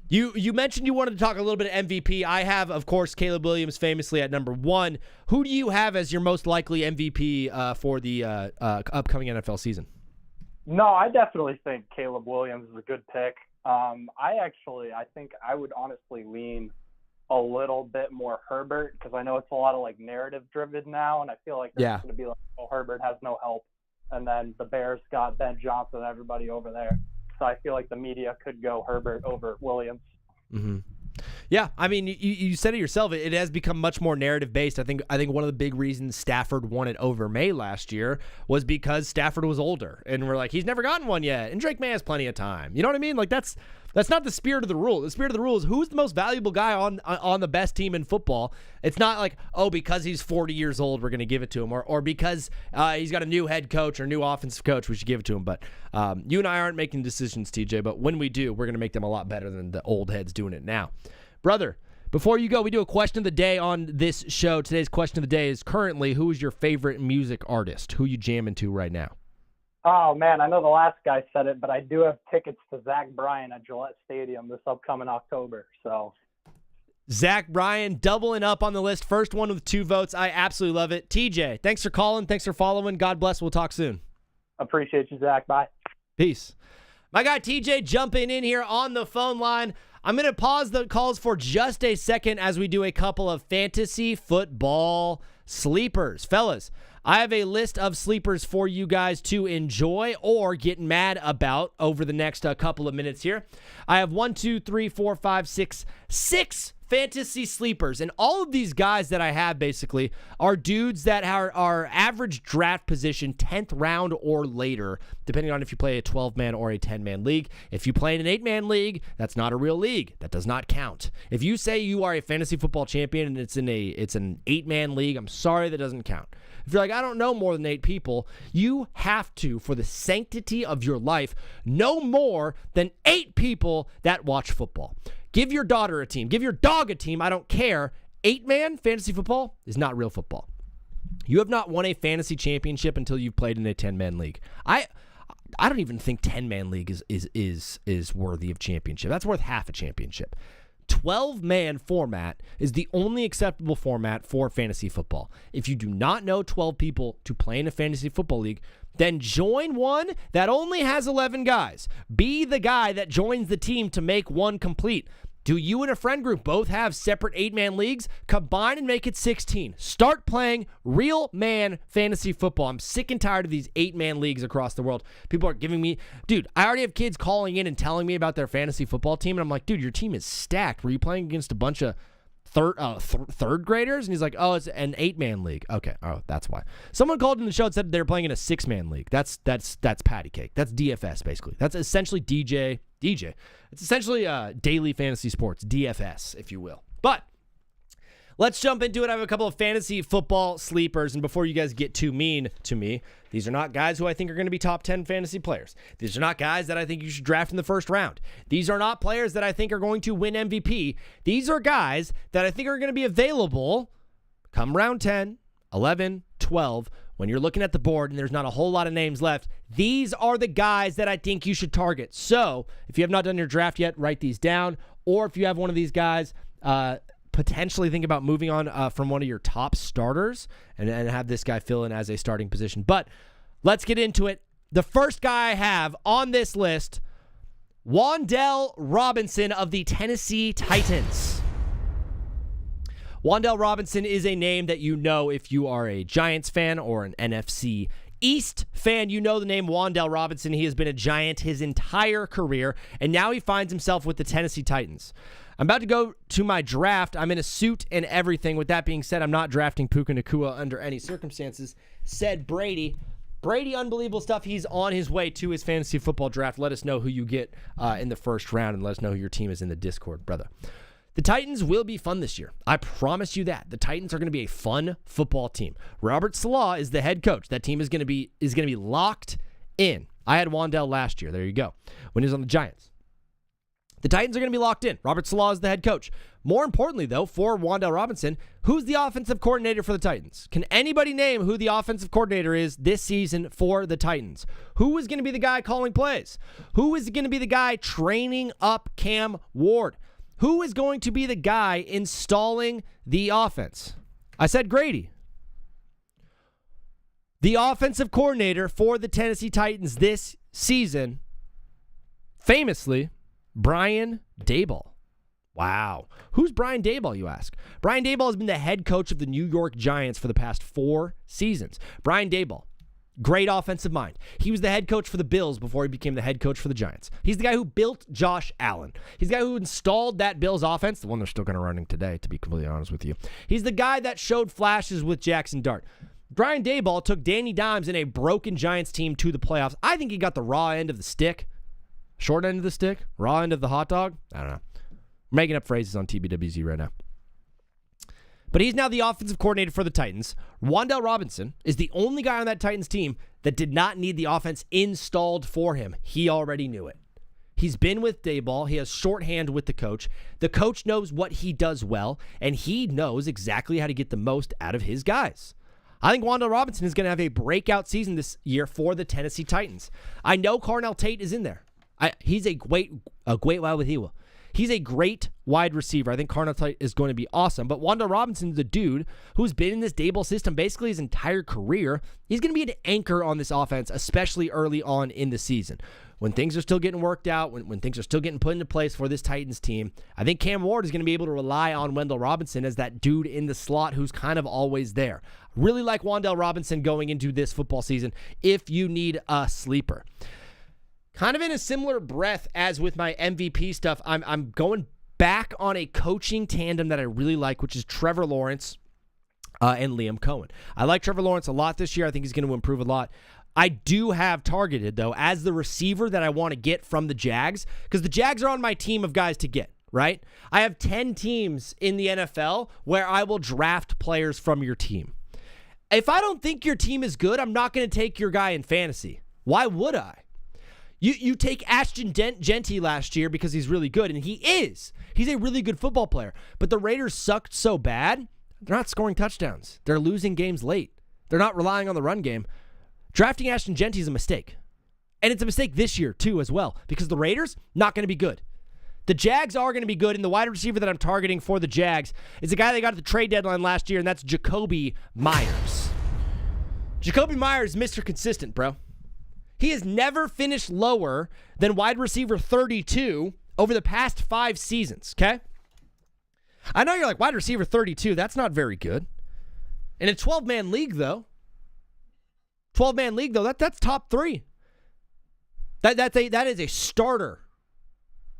you mentioned you wanted to talk a little bit of MVP. I have, of course, Caleb Williams famously at number 1. Who do you have as your most likely MVP for the upcoming NFL season? No, I definitely think Caleb Williams is a good pick. I think I would honestly lean a little bit more Herbert because I know it's a lot of narrative driven now, and I feel like there's going to be Herbert has no help, and then the Bears got Ben Johnson and everybody over there, so I feel like the media could go Herbert over Williams. Yeah, I mean, you said it yourself. It has become much more narrative-based. I think one of the big reasons Stafford won it over May last year was because Stafford was older. And we're like, he's never gotten one yet. And Drake May has plenty of time. You know what I mean? Like, that's not the spirit of the rule. The spirit of the rule is who's the most valuable guy on the best team in football. It's not like, oh, because he's 40 years old, we're going to give it to him. Or because he's got a new head coach or new offensive coach, we should give it to him. But you and I aren't making decisions, TJ. But when we do, we're going to make them a lot better than the old heads doing it now. Brother, before you go, we do a question of the day on this show. Today's question of the day is currently, who is your favorite music artist? Who you jamming to right now? Oh, man, I know the last guy said it, but I do have tickets to Zach Bryan at Gillette Stadium this upcoming October. So, Zach Bryan doubling up on the list. First one with 2 votes. I absolutely love it. TJ, thanks for calling. Thanks for following. God bless. We'll talk soon. Appreciate you, Zach. Bye. Peace. My guy TJ jumping in here on the phone line. I'm going to pause the calls for just a second as we do a couple of fantasy football sleepers. Fellas, I have a list of sleepers for you guys to enjoy or get mad about over the next couple of minutes here. I have 6 fantasy sleepers, and all of these guys that I have basically are dudes that are average draft position 10th round or later, depending on if you play a 12-man or a 10-man league. If you play in an 8-man league, that's not a real league. That does not count. If you say you are a fantasy football champion and it's an 8-man league, I'm sorry, that doesn't count. If you're like, I don't know more than 8 people, you have to, for the sanctity of your life, know more than 8 people that watch football. Give your daughter a team. Give your dog a team. I don't care. 8-man fantasy football is not real football. You have not won a fantasy championship until you've played in a 10-man league. I don't even think 10-man league is worthy of championship. That's worth half a championship. 12-man format is the only acceptable format for fantasy football. If you do not know 12 people to play in a fantasy football league, then join one that only has 11 guys. Be the guy that joins the team to make one complete. Do you and a friend group both have separate 8-man leagues? Combine and make it 16. Start playing real man fantasy football. I'm sick and tired of these 8-man leagues across the world. People are giving me, dude, I already have kids calling in and telling me about their fantasy football team, and I'm like, dude, your team is stacked. Were you playing against a bunch of third graders? And he's like, oh, it's an 8-man league. Okay, oh, that's why. Someone called in the show and said they were playing in a 6-man league. That's patty cake. That's DFS, basically. That's essentially DJ. It's essentially daily fantasy sports, DFS, if you will. But let's jump into it. I have a couple of fantasy football sleepers, and before you guys get too mean to me, these are not guys who I think are going to be top 10 fantasy players. These are not guys that I think you should draft in the first round. These are not players that I think are going to win MVP. These are guys that I think are going to be available come round 10, 11, 12, when you're looking at the board and there's not a whole lot of names left. These are the guys that I think you should target. So if you have not done your draft yet, write these down. Or if you have one of these guys, potentially think about moving on from one of your top starters and have this guy fill in as a starting position. But let's get into it. The first guy I have on this list, Wan'Dale Robinson of the Tennessee Titans. Wan'Dale Robinson is a name that you know if you are a Giants fan or an NFC East fan. You know the name Wan'Dale Robinson. He has been a Giant his entire career, and now he finds himself with the Tennessee Titans. I'm about to go to my draft. I'm in a suit and everything. With that being said, I'm not drafting Puka Nacua under any circumstances, said Brady. Brady, unbelievable stuff. He's on his way to his fantasy football draft. Let us know who you get in the first round, and let us know who your team is in the Discord, brother. The Titans will be fun this year. I promise you that. The Titans are going to be a fun football team. Robert Saleh is the head coach. That team is going to be locked in. I had Wan'Dale last year. There you go. When he was on the Giants. The Titans are going to be locked in. Robert Saleh is the head coach. More importantly, though, for Wan'Dale Robinson, who's the offensive coordinator for the Titans? Can anybody name who the offensive coordinator is this season for the Titans? Who is going to be the guy calling plays? Who is going to be the guy training up Cam Ward? Who is going to be the guy installing the offense? I said Grady. The offensive coordinator for the Tennessee Titans this season, famously, Brian Daboll. Wow. Who's Brian Daboll, you ask? Brian Daboll has been the head coach of the New York Giants for the past 4 seasons. Brian Daboll, Great offensive mind. He was the head coach for the Bills before he became the head coach for the Giants. He's the guy who built Josh Allen. He's the guy who installed that Bills offense, the one they're still going to run today, to be completely honest with you. He's the guy that showed flashes with Jackson Dart. Brian Daboll took Danny Dimes and a broken Giants team to the playoffs. I think he got the raw end of the stick. Short end of the stick? Raw end of the hot dog? I don't know. I'm making up phrases on TBWZ right now. But he's now the offensive coordinator for the Titans. Wan'Dale Robinson is the only guy on that Titans team that did not need the offense installed for him. He already knew it. He's been with Daboll. He has shorthand with the coach. The coach knows what he does well, and he knows exactly how to get the most out of his guys. I think Wan'Dale Robinson is going to have a breakout season this year for the Tennessee Titans. I know Carnell Tate is in there. He's a great wide receiver. He's a great wide receiver. I think Carnell Tate is going to be awesome. But Wan'Dale Robinson is a dude who's been in this Daboll system basically his entire career. He's going to be an anchor on this offense, especially early on in the season. When things are still getting worked out, when things are still getting put into place for this Titans team, I think Cam Ward is going to be able to rely on Wan'Dale Robinson as that dude in the slot who's kind of always there. Really like Wan'Dale Robinson going into this football season if you need a sleeper. Kind of in a similar breath as with my MVP stuff, I'm going back on a coaching tandem that I really like, which is Trevor Lawrence and Liam Cohen. I like Trevor Lawrence a lot this year. I think he's going to improve a lot. I do have targeted, though, as the receiver that I want to get from the Jags, because the Jags are on my team of guys to get, right? I have 10 teams in the NFL where I will draft players from your team. If I don't think your team is good, I'm not going to take your guy in fantasy. Why would I? You take Ashton Genty last year because he's really good, and he is. He's a really good football player. But the Raiders sucked so bad, they're not scoring touchdowns. They're losing games late. They're not relying on the run game. Drafting Ashton Genty is a mistake. And it's a mistake this year, too, as well, because the Raiders, not going to be good. The Jags are going to be good, and the wide receiver that I'm targeting for the Jags is a guy they got at the trade deadline last year, and that's Jakobi Meyers. Jakobi Meyers is Mr. Consistent, bro. He has never finished lower than wide receiver 32 over the past 5 seasons, okay? I know you're like, wide receiver 32, that's not very good. In a 12-man league, though, that's top 3. That is a starter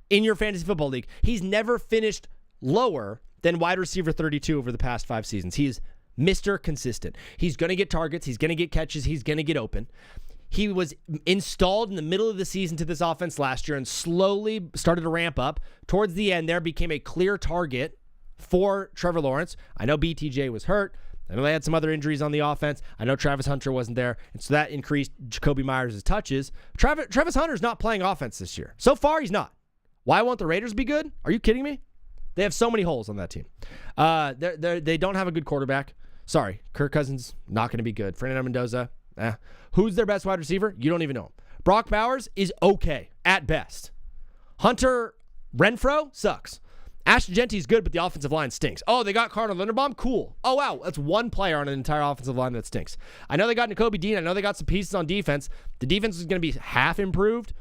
in your fantasy football league. He's never finished lower than wide receiver 32 over the past 5 seasons. He's Mr. Consistent. He's going to get targets. He's going to get catches. He's going to get open. He was installed in the middle of the season to this offense last year and slowly started to ramp up. Towards the end there, became a clear target for Trevor Lawrence. I know BTJ was hurt. I know they had some other injuries on the offense. I know Travis Hunter wasn't there, and so that increased Jakobi Meyers' touches. Travis Hunter's not playing offense this year. So far, he's not. Why won't the Raiders be good? Are you kidding me? They have so many holes on that team. They don't have a good quarterback. Sorry, Kirk Cousins, not going to be good. Fernando Mendoza, Who's their best wide receiver? You don't even know him. Brock Bowers is okay at best. Hunter Renfrow sucks. Ashton Genty's good, but the offensive line stinks. Oh, they got Connor Linderbaum? Cool. Oh, wow. That's one player on an entire offensive line that stinks. I know they got Nakobe Dean. I know they got some pieces on defense. The defense is going to be half improved.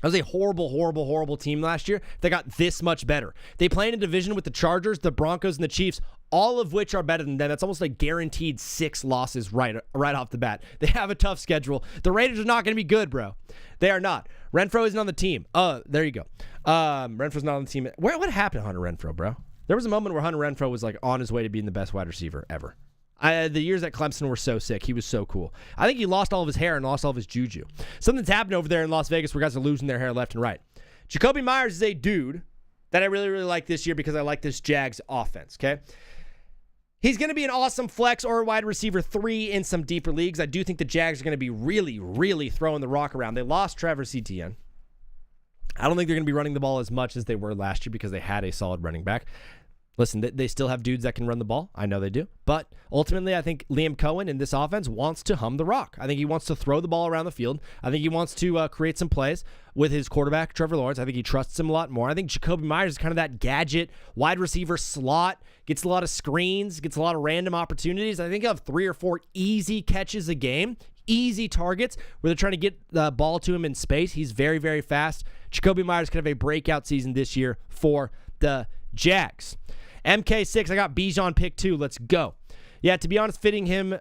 That was a horrible team last year. They got this much better. They play in a division with the Chargers, the Broncos, and the Chiefs, all of which are better than them. That's almost like guaranteed 6 losses right off the bat. They have a tough schedule. The Raiders are not going to be good, bro. They are not. Renfrow isn't on the team. There you go. Renfrow's not on the team. What happened to Hunter Renfrow, bro? There was a moment where Hunter Renfrow was like on his way to being the best wide receiver ever. The years at Clemson were so sick. He was so cool. I think he lost all of his hair and lost all of his juju. Something's happened over there in Las Vegas where guys are losing their hair left and right. Jakobi Meyers is a dude that I really, really like this year because I like this Jags offense, okay? He's going to be an awesome flex or wide receiver 3 in some deeper leagues. I do think the Jags are going to be really, really throwing the rock around. They lost Travis Etienne. I don't think they're going to be running the ball as much as they were last year because they had a solid running back. Listen, they still have dudes that can run the ball. I know they do. But ultimately, I think Liam Cohen in this offense wants to hum the rock. I think he wants to throw the ball around the field. I think he wants to create some plays with his quarterback, Trevor Lawrence. I think he trusts him a lot more. I think Jakobi Meyers is kind of that gadget wide receiver slot, gets a lot of screens, gets a lot of random opportunities. I think he'll have 3 or 4 easy catches a game, easy targets where they're trying to get the ball to him in space. He's very, very fast. Jakobi Meyers could have a breakout season this year for the Jags. MK6, I got Bijan pick 2. Let's go. Yeah, to be honest, fitting him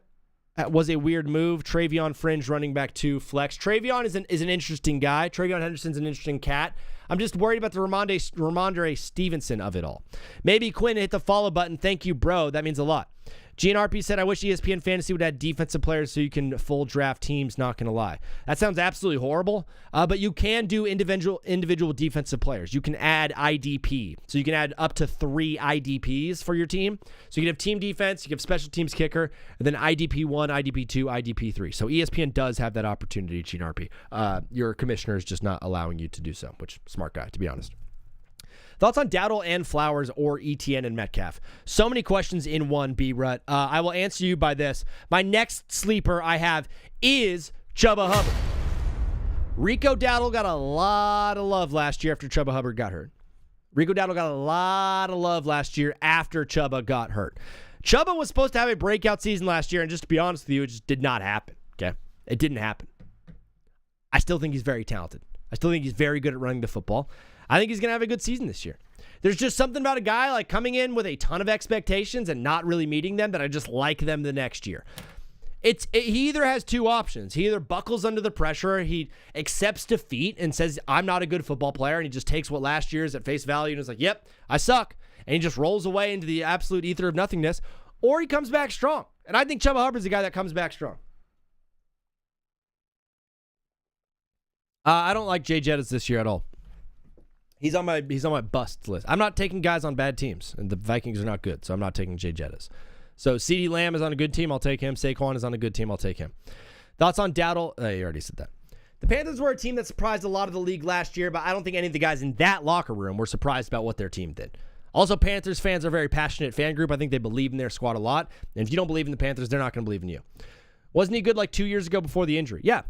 was a weird move. Travion fringe running back 2 flex. Travion is an interesting guy. Travion Henderson's an interesting cat. I'm just worried about the Ramondre Stevenson of it all. Maybe Quinn hit the follow button. Thank you, bro. That means a lot. GNRP said, I wish ESPN Fantasy would add defensive players so you can full draft teams. Not going to lie. That sounds absolutely horrible, but you can do individual defensive players. You can add IDP. So you can add up to 3 IDPs for your team. So you can have team defense, you can have special teams kicker, and then IDP 1, IDP 2, IDP 3. So ESPN does have that opportunity, GNRP. Your commissioner is just not allowing you to do so, which smart guy, to be honest. Thoughts on Dowdle and Flowers or ETN and Metcalf? So many questions in one, B-Rut. I will answer you by this. My next sleeper I have is Chuba Hubbard. Rico Dowdle got a lot of love last year after Chuba Hubbard got hurt. Rico Dowdle got a lot of love last year after Chuba got hurt. Chuba was supposed to have a breakout season last year, and just to be honest with you, it just did not happen, okay? It didn't happen. I still think he's very talented. I still think he's very good at running the football. I think he's going to have a good season this year. There's just something about a guy like coming in with a ton of expectations and not really meeting them that I just like them the next year. He either has 2 options. He either buckles under the pressure, he accepts defeat and says, I'm not a good football player, and he just takes what last year's at face value and is like, yep, I suck. And he just rolls away into the absolute ether of nothingness, or he comes back strong. And I think Chuba Hubbard's the guy that comes back strong. I don't like Jay Jettis this year at all. He's on my bust list. I'm not taking guys on bad teams, and the Vikings are not good, so I'm not taking Jay Jettis. So CeeDee Lamb is on a good team, I'll take him. Saquon is on a good team, I'll take him. Thoughts on Dowdle? You already said that. The Panthers were a team that surprised a lot of the league last year, but I don't think any of the guys in that locker room were surprised about what their team did. Also, Panthers fans are a very passionate fan group. I think they believe in their squad a lot, and if you don't believe in the Panthers, they're not going to believe in you. Wasn't he good like 2 years ago before the injury? Yeah,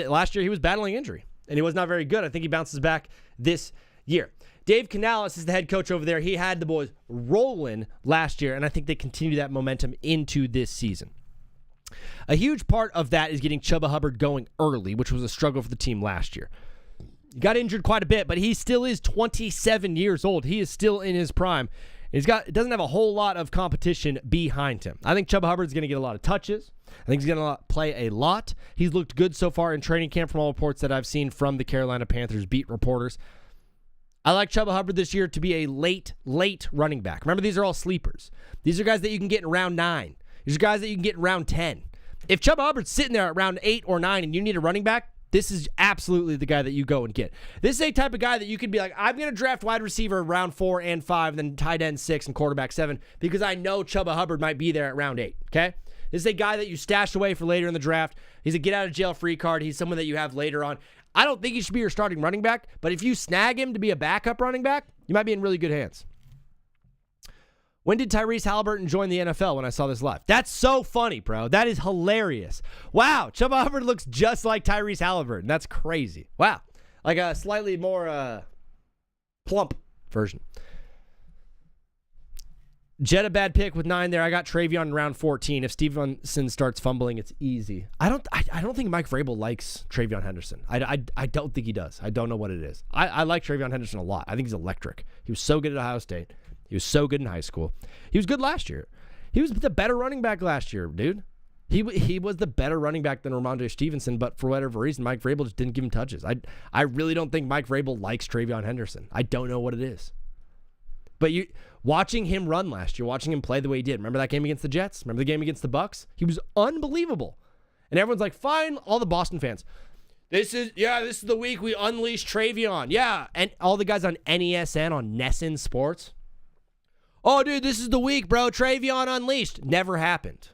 last year he was battling injury, and he was not very good. I think he bounces back this year. Dave Canales is the head coach over there. He had the boys rolling last year, and I think they continue that momentum into this season. A huge part of that is getting Chuba Hubbard going early, which was a struggle for the team last year. He got injured quite a bit, but he still is 27 years old. He is still in his prime. Doesn't have a whole lot of competition behind him. I think Chuba Hubbard's going to get a lot of touches. I think he's going to play a lot. He's looked good so far in training camp from all reports that I've seen from the Carolina Panthers beat reporters. I like Chuba Hubbard this year to be a late running back. Remember, these are all sleepers. These are guys that you can get in round 9. These are guys that you can get in round 10. If Chuba Hubbard's sitting there at round 8 or 9 and you need a running back, this is absolutely the guy that you go and get. This is a type of guy that you could be like, I'm going to draft wide receiver round 4 and 5, then tight end 6 and quarterback 7, because I know Chuba Hubbard might be there at round 8, okay? This is a guy that you stash away for later in the draft. He's a get-out-of-jail-free card. He's someone that you have later on. I don't think he should be your starting running back, but if you snag him to be a backup running back, you might be in really good hands. When did Tyrese Halliburton join the NFL when I saw this live? That's so funny, bro. That is hilarious. Wow, Chuba Hubbard looks just like Tyrese Halliburton. That's crazy. Wow. Like a slightly more plump version. Jet a bad pick with 9 there. I got Travion in round 14. If Stevenson starts fumbling, it's easy. I don't think Mike Vrabel likes Travion Henderson. I don't think he does. I don't know what it is. I like Travion Henderson a lot. I think he's electric. He was so good at Ohio State. He was so good in high school. He was good last year. He was the better running back last year, dude. He was the better running back than Ramondre Stevenson, but for whatever reason, Mike Vrabel just didn't give him touches. I really don't think Mike Vrabel likes Travion Henderson. I don't know what it is. But watching him run last year, watching him play the way he did. Remember that game against the Jets? Remember the game against the Bucks? He was unbelievable. And everyone's like, fine, all the Boston fans. This is the week we unleash Travion. Yeah. And all the guys on NESN, on NESN Sports. Oh, dude, this is the week, bro. Travion unleashed. Never happened.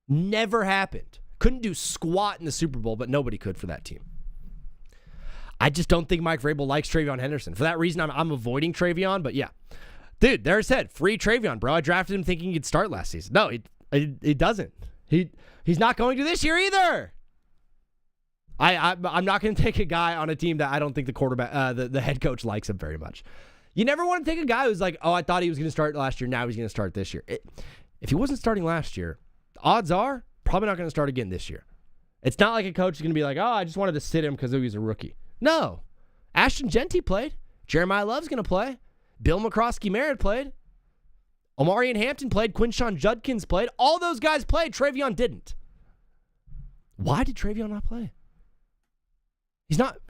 Never happened. Couldn't do squat in the Super Bowl, but nobody could for that team. I just don't think Mike Vrabel likes Travion Henderson. For that reason, I'm avoiding Travion, but yeah. Dude, there's said, free Travion, bro. I drafted him thinking he'd start last season. No, he doesn't. He's not going to this year either. I'm not going to take a guy on a team that I don't think the quarterback, the head coach likes him very much. You never want to take a guy who's like, oh, I thought he was going to start last year. Now he's going to start this year. If he wasn't starting last year, the odds are probably not going to start again this year. It's not like a coach is going to be like, oh, I just wanted to sit him because he was a rookie. No. Ashton Genty played. Jeremiah Love's going to play. Bill McCroskey-Merritt played. Omarion Hampton played. Quinshon Judkins played. All those guys played. Travion didn't. Why did Travion not play?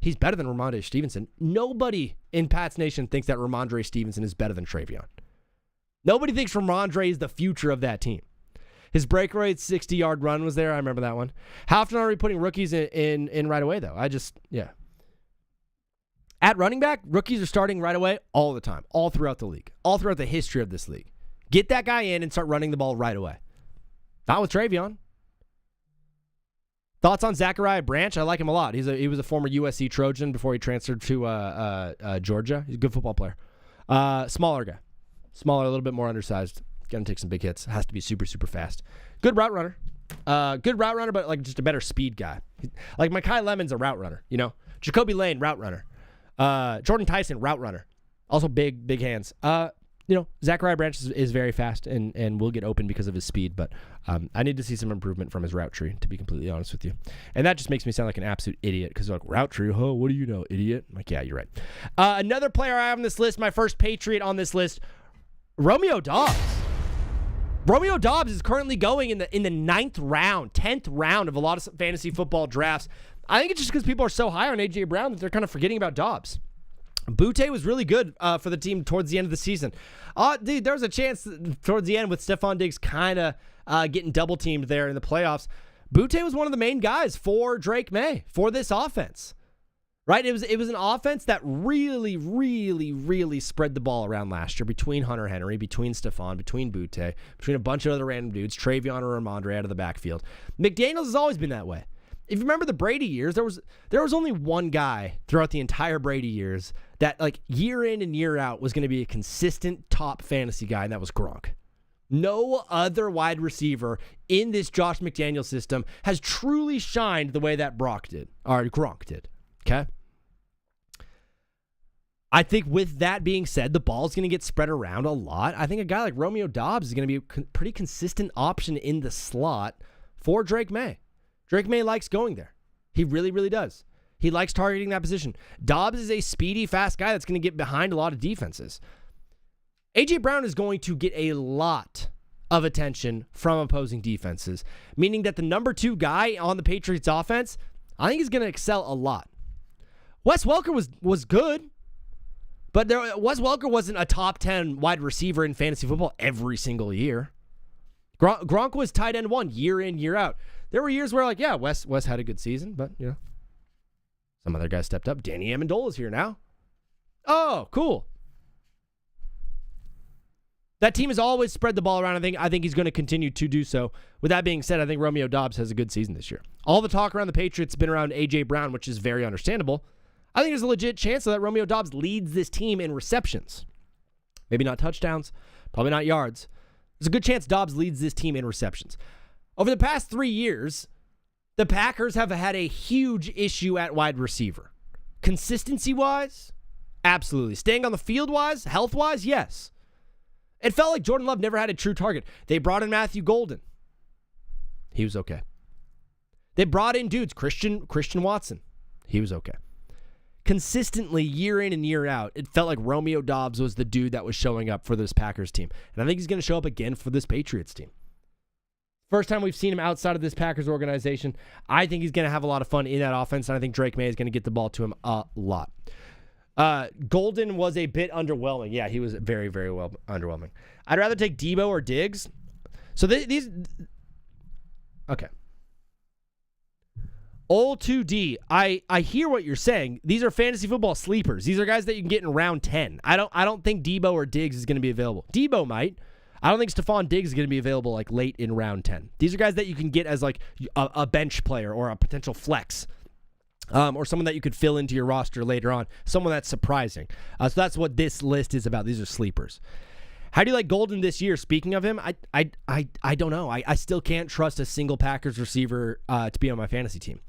He's better than Ramondre Stevenson. Nobody in Pats Nation thinks that Ramondre Stevenson is better than Travion. Nobody thinks Ramondre is the future of that team. His breakaway 60-yard run was there. I remember that one. How often are we putting rookies in right away, though? At running back, rookies are starting right away all the time, all throughout the league, all throughout the history of this league. Get that guy in and start running the ball right away. Not with Travion. Thoughts on Zachariah Branch? I like him a lot. He was a former USC Trojan before he transferred to Georgia. He's a good football player. Smaller guy. Smaller, a little bit more undersized. Going to take some big hits. Has to be super, super fast. Good route runner. But like just a better speed guy. Like Mekhi Lemon's a route runner, you know? Jacoby Lane, route runner. Jordan Tyson, route runner. Also big hands. Zachariah Branch is very fast and will get open because of his speed, but I need to see some improvement from his route tree, to be completely honest with you. And that just makes me sound like an absolute idiot because like, route tree, oh, what do you know, idiot? I'm like, yeah, you're right. Another player I have on this list, my first Patriot on this list, Romeo Doubs. Romeo Doubs is currently going in the 9th round, 10th round of a lot of fantasy football drafts. I think it's just because people are so high on A.J. Brown that they're kind of forgetting about Doubs. Butte was really good for the team towards the end of the season. Dude, there was a chance towards the end with Stephon Diggs kind of getting double-teamed there in the playoffs. Butte was one of the main guys for Drake May, for this offense. Right? It was an offense that really, really, really spread the ball around last year between Hunter Henry, between Stephon, between Butte, between a bunch of other random dudes, Travion or Ramondre out of the backfield. McDaniels has always been that way. If you remember the Brady years, there was only one guy throughout the entire Brady years that like year in and year out was going to be a consistent top fantasy guy, and that was Gronk. No other wide receiver in this Josh McDaniels system has truly shined the way that Gronk did. Okay? I think with that being said, the ball's going to get spread around a lot. I think a guy like Romeo Doubs is going to be a pretty consistent option in the slot for Drake May. Drake May likes going there. He really, really does. He likes targeting that position. Doubs is a speedy, fast guy that's going to get behind a lot of defenses. A.J. Brown is going to get a lot of attention from opposing defenses, meaning that the number 2 guy on the Patriots offense, I think he's going to excel a lot. Wes Welker was good, but Wes Welker wasn't a top 10 wide receiver in fantasy football every single year. Gronk was tight end 1 year in, year out. There were years where, like, yeah, Wes had a good season, but, you know, some other guys stepped up. Danny Amendola's here now. Oh, cool. That team has always spread the ball around. I think he's going to continue to do so. With that being said, I think Romeo Doubs has a good season this year. All the talk around the Patriots has been around A.J. Brown, which is very understandable. I think there's a legit chance that Romeo Doubs leads this team in receptions. Maybe not touchdowns, probably not yards. There's a good chance Doubs leads this team in receptions. Over the past 3 years, the Packers have had a huge issue at wide receiver. Consistency-wise, absolutely. Staying on the field-wise, health-wise, yes. It felt like Jordan Love never had a true target. They brought in Matthew Golden. He was okay. They brought in dudes, Christian Watson. He was okay. Consistently, year in and year out, it felt like Romeo Doubs was the dude that was showing up for this Packers team. And I think he's going to show up again for this Patriots team. First time we've seen him outside of this Packers organization. I think he's going to have a lot of fun in that offense, and I think Drake May is going to get the ball to him a lot. Golden was a bit underwhelming. Yeah, he was very, very well underwhelming. I'd rather take Debo or Diggs. So these... Okay. Old 2D, I hear what you're saying. These are fantasy football sleepers. These are guys that you can get in round 10. I don't think Debo or Diggs is going to be available. Debo might. I don't think Stephon Diggs is going to be available like late in round 10. These are guys that you can get as like a bench player or a potential flex. Or someone that you could fill into your roster later on. Someone that's surprising. So that's what this list is about. These are sleepers. How do you like Golden this year? Speaking of him, I don't know. I still can't trust a single Packers receiver to be on my fantasy team.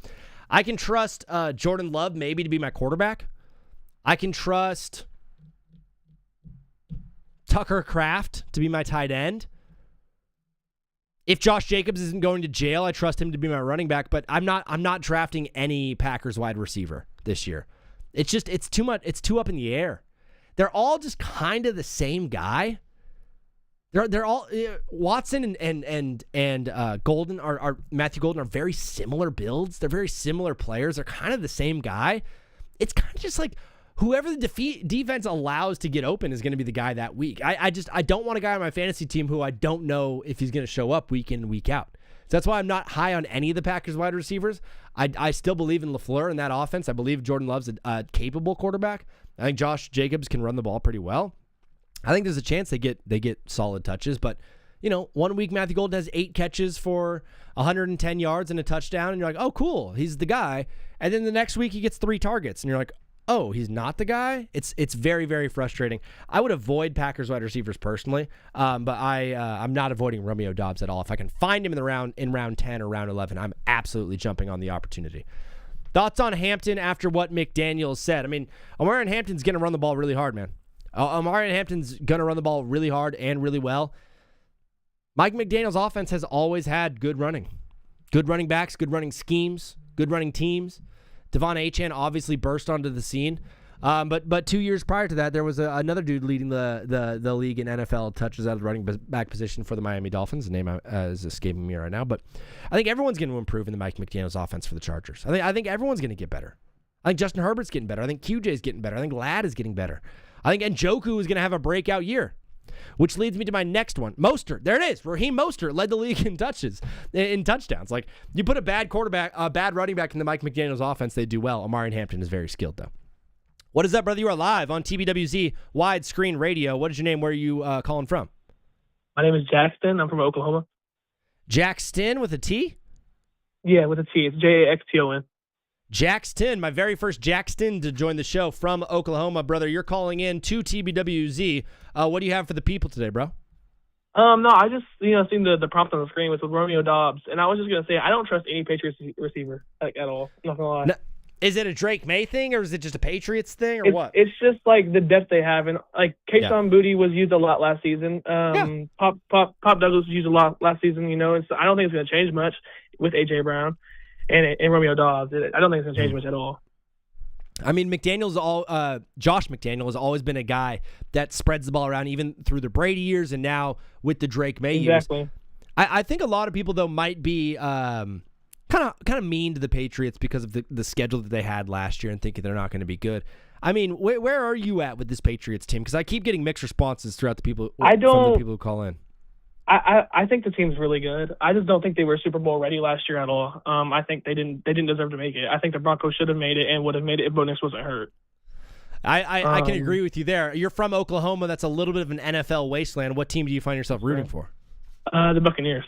I can trust Jordan Love maybe to be my quarterback. I can trust Tucker Kraft to be my tight end. If Josh Jacobs isn't going to jail, I trust him to be my running back, but I'm not drafting any Packers wide receiver this year. It's too much. It's too up in the air. They're all just kind of the same guy. They're all Watson and Golden are Matthew Golden are very similar builds. They're very similar players. They're kind of the same guy. It's kind of just like whoever the defense allows to get open is going to be the guy that week. I don't want a guy on my fantasy team who I don't know if he's going to show up week in and week out. So that's why I'm not high on any of the Packers wide receivers. I still believe in LaFleur and that offense. I believe Jordan Love's a capable quarterback. I think Josh Jacobs can run the ball pretty well. I think there's a chance they get solid touches, but 1 week Matthew Golden has 8 catches for 110 yards and a touchdown, and you're like, oh, cool, he's the guy. And then the next week he gets 3 targets, and you're like, oh, he's not the guy? It's very, very frustrating. I would avoid Packers wide receivers personally, but I'm not avoiding Romeo Doubs at all. If I can find him in round 10 or round 11, I'm absolutely jumping on the opportunity. Thoughts on Hampton after what McDaniels said? I mean, Omarion Hampton's going to run the ball really hard, man. Omarion Hampton's going to run the ball really hard and really well. Mike McDaniel's offense has always had good running. Good running backs, good running schemes, good running teams. Devon Achane obviously burst onto the scene. But 2 years prior to that, there was another dude leading the league in NFL touches out of the running back position for the Miami Dolphins. The name is escaping me right now. But I think everyone's going to improve in the Mike McDaniel's offense for the Chargers. I think everyone's going to get better. I think Justin Herbert's getting better. I think QJ's getting better. I think Ladd is getting better. I think Njoku is going to have a breakout year, which leads me to my next one. Mostert. There it is. Raheem Mostert led the league in touchdowns. Like, you put a bad running back in the Mike McDaniel's offense, they do well. Omarion Hampton is very skilled, though. What is up, brother? You are live on TBWZ Widescreen Radio. What is your name? Where are you calling from? My name is Jackson. I'm from Oklahoma. Jackson with a T? Yeah, with a T. It's Jaxton. Jackson, my very first Jackson to join the show from Oklahoma, brother. You're calling in to TBWZ. What do you have for the people today, bro? No, I just seen the prompt on the screen with Romeo Doubs, and I was just gonna say I don't trust any Patriots receiver at all. I'm not gonna lie. No, is it a Drake May thing, or is it just a Patriots thing, or what? It's just like the depth they have, and like Kayshon Boutte was used a lot last season. Pop Douglas was used a lot last season. So I don't think it's gonna change much with AJ Brown and Romeo Doubs. I don't think it's gonna change much at all. I mean, Josh McDaniel has always been a guy that spreads the ball around, even through the Brady years and now with the Drake May years. I think a lot of people, though, might be kind of mean to the Patriots because of the schedule that they had last year and thinking they're not going to be good. I mean, where are you at with this Patriots team? Because I keep getting mixed responses throughout from the people who call in. I think the team's really good. I just don't think they were Super Bowl ready last year at all. I think they didn't deserve to make it. I think the Broncos should have made it and would have made it if Bo Nix wasn't hurt. I can agree with you there. You're from Oklahoma. That's a little bit of an NFL wasteland. What team do you find yourself rooting for? The Buccaneers.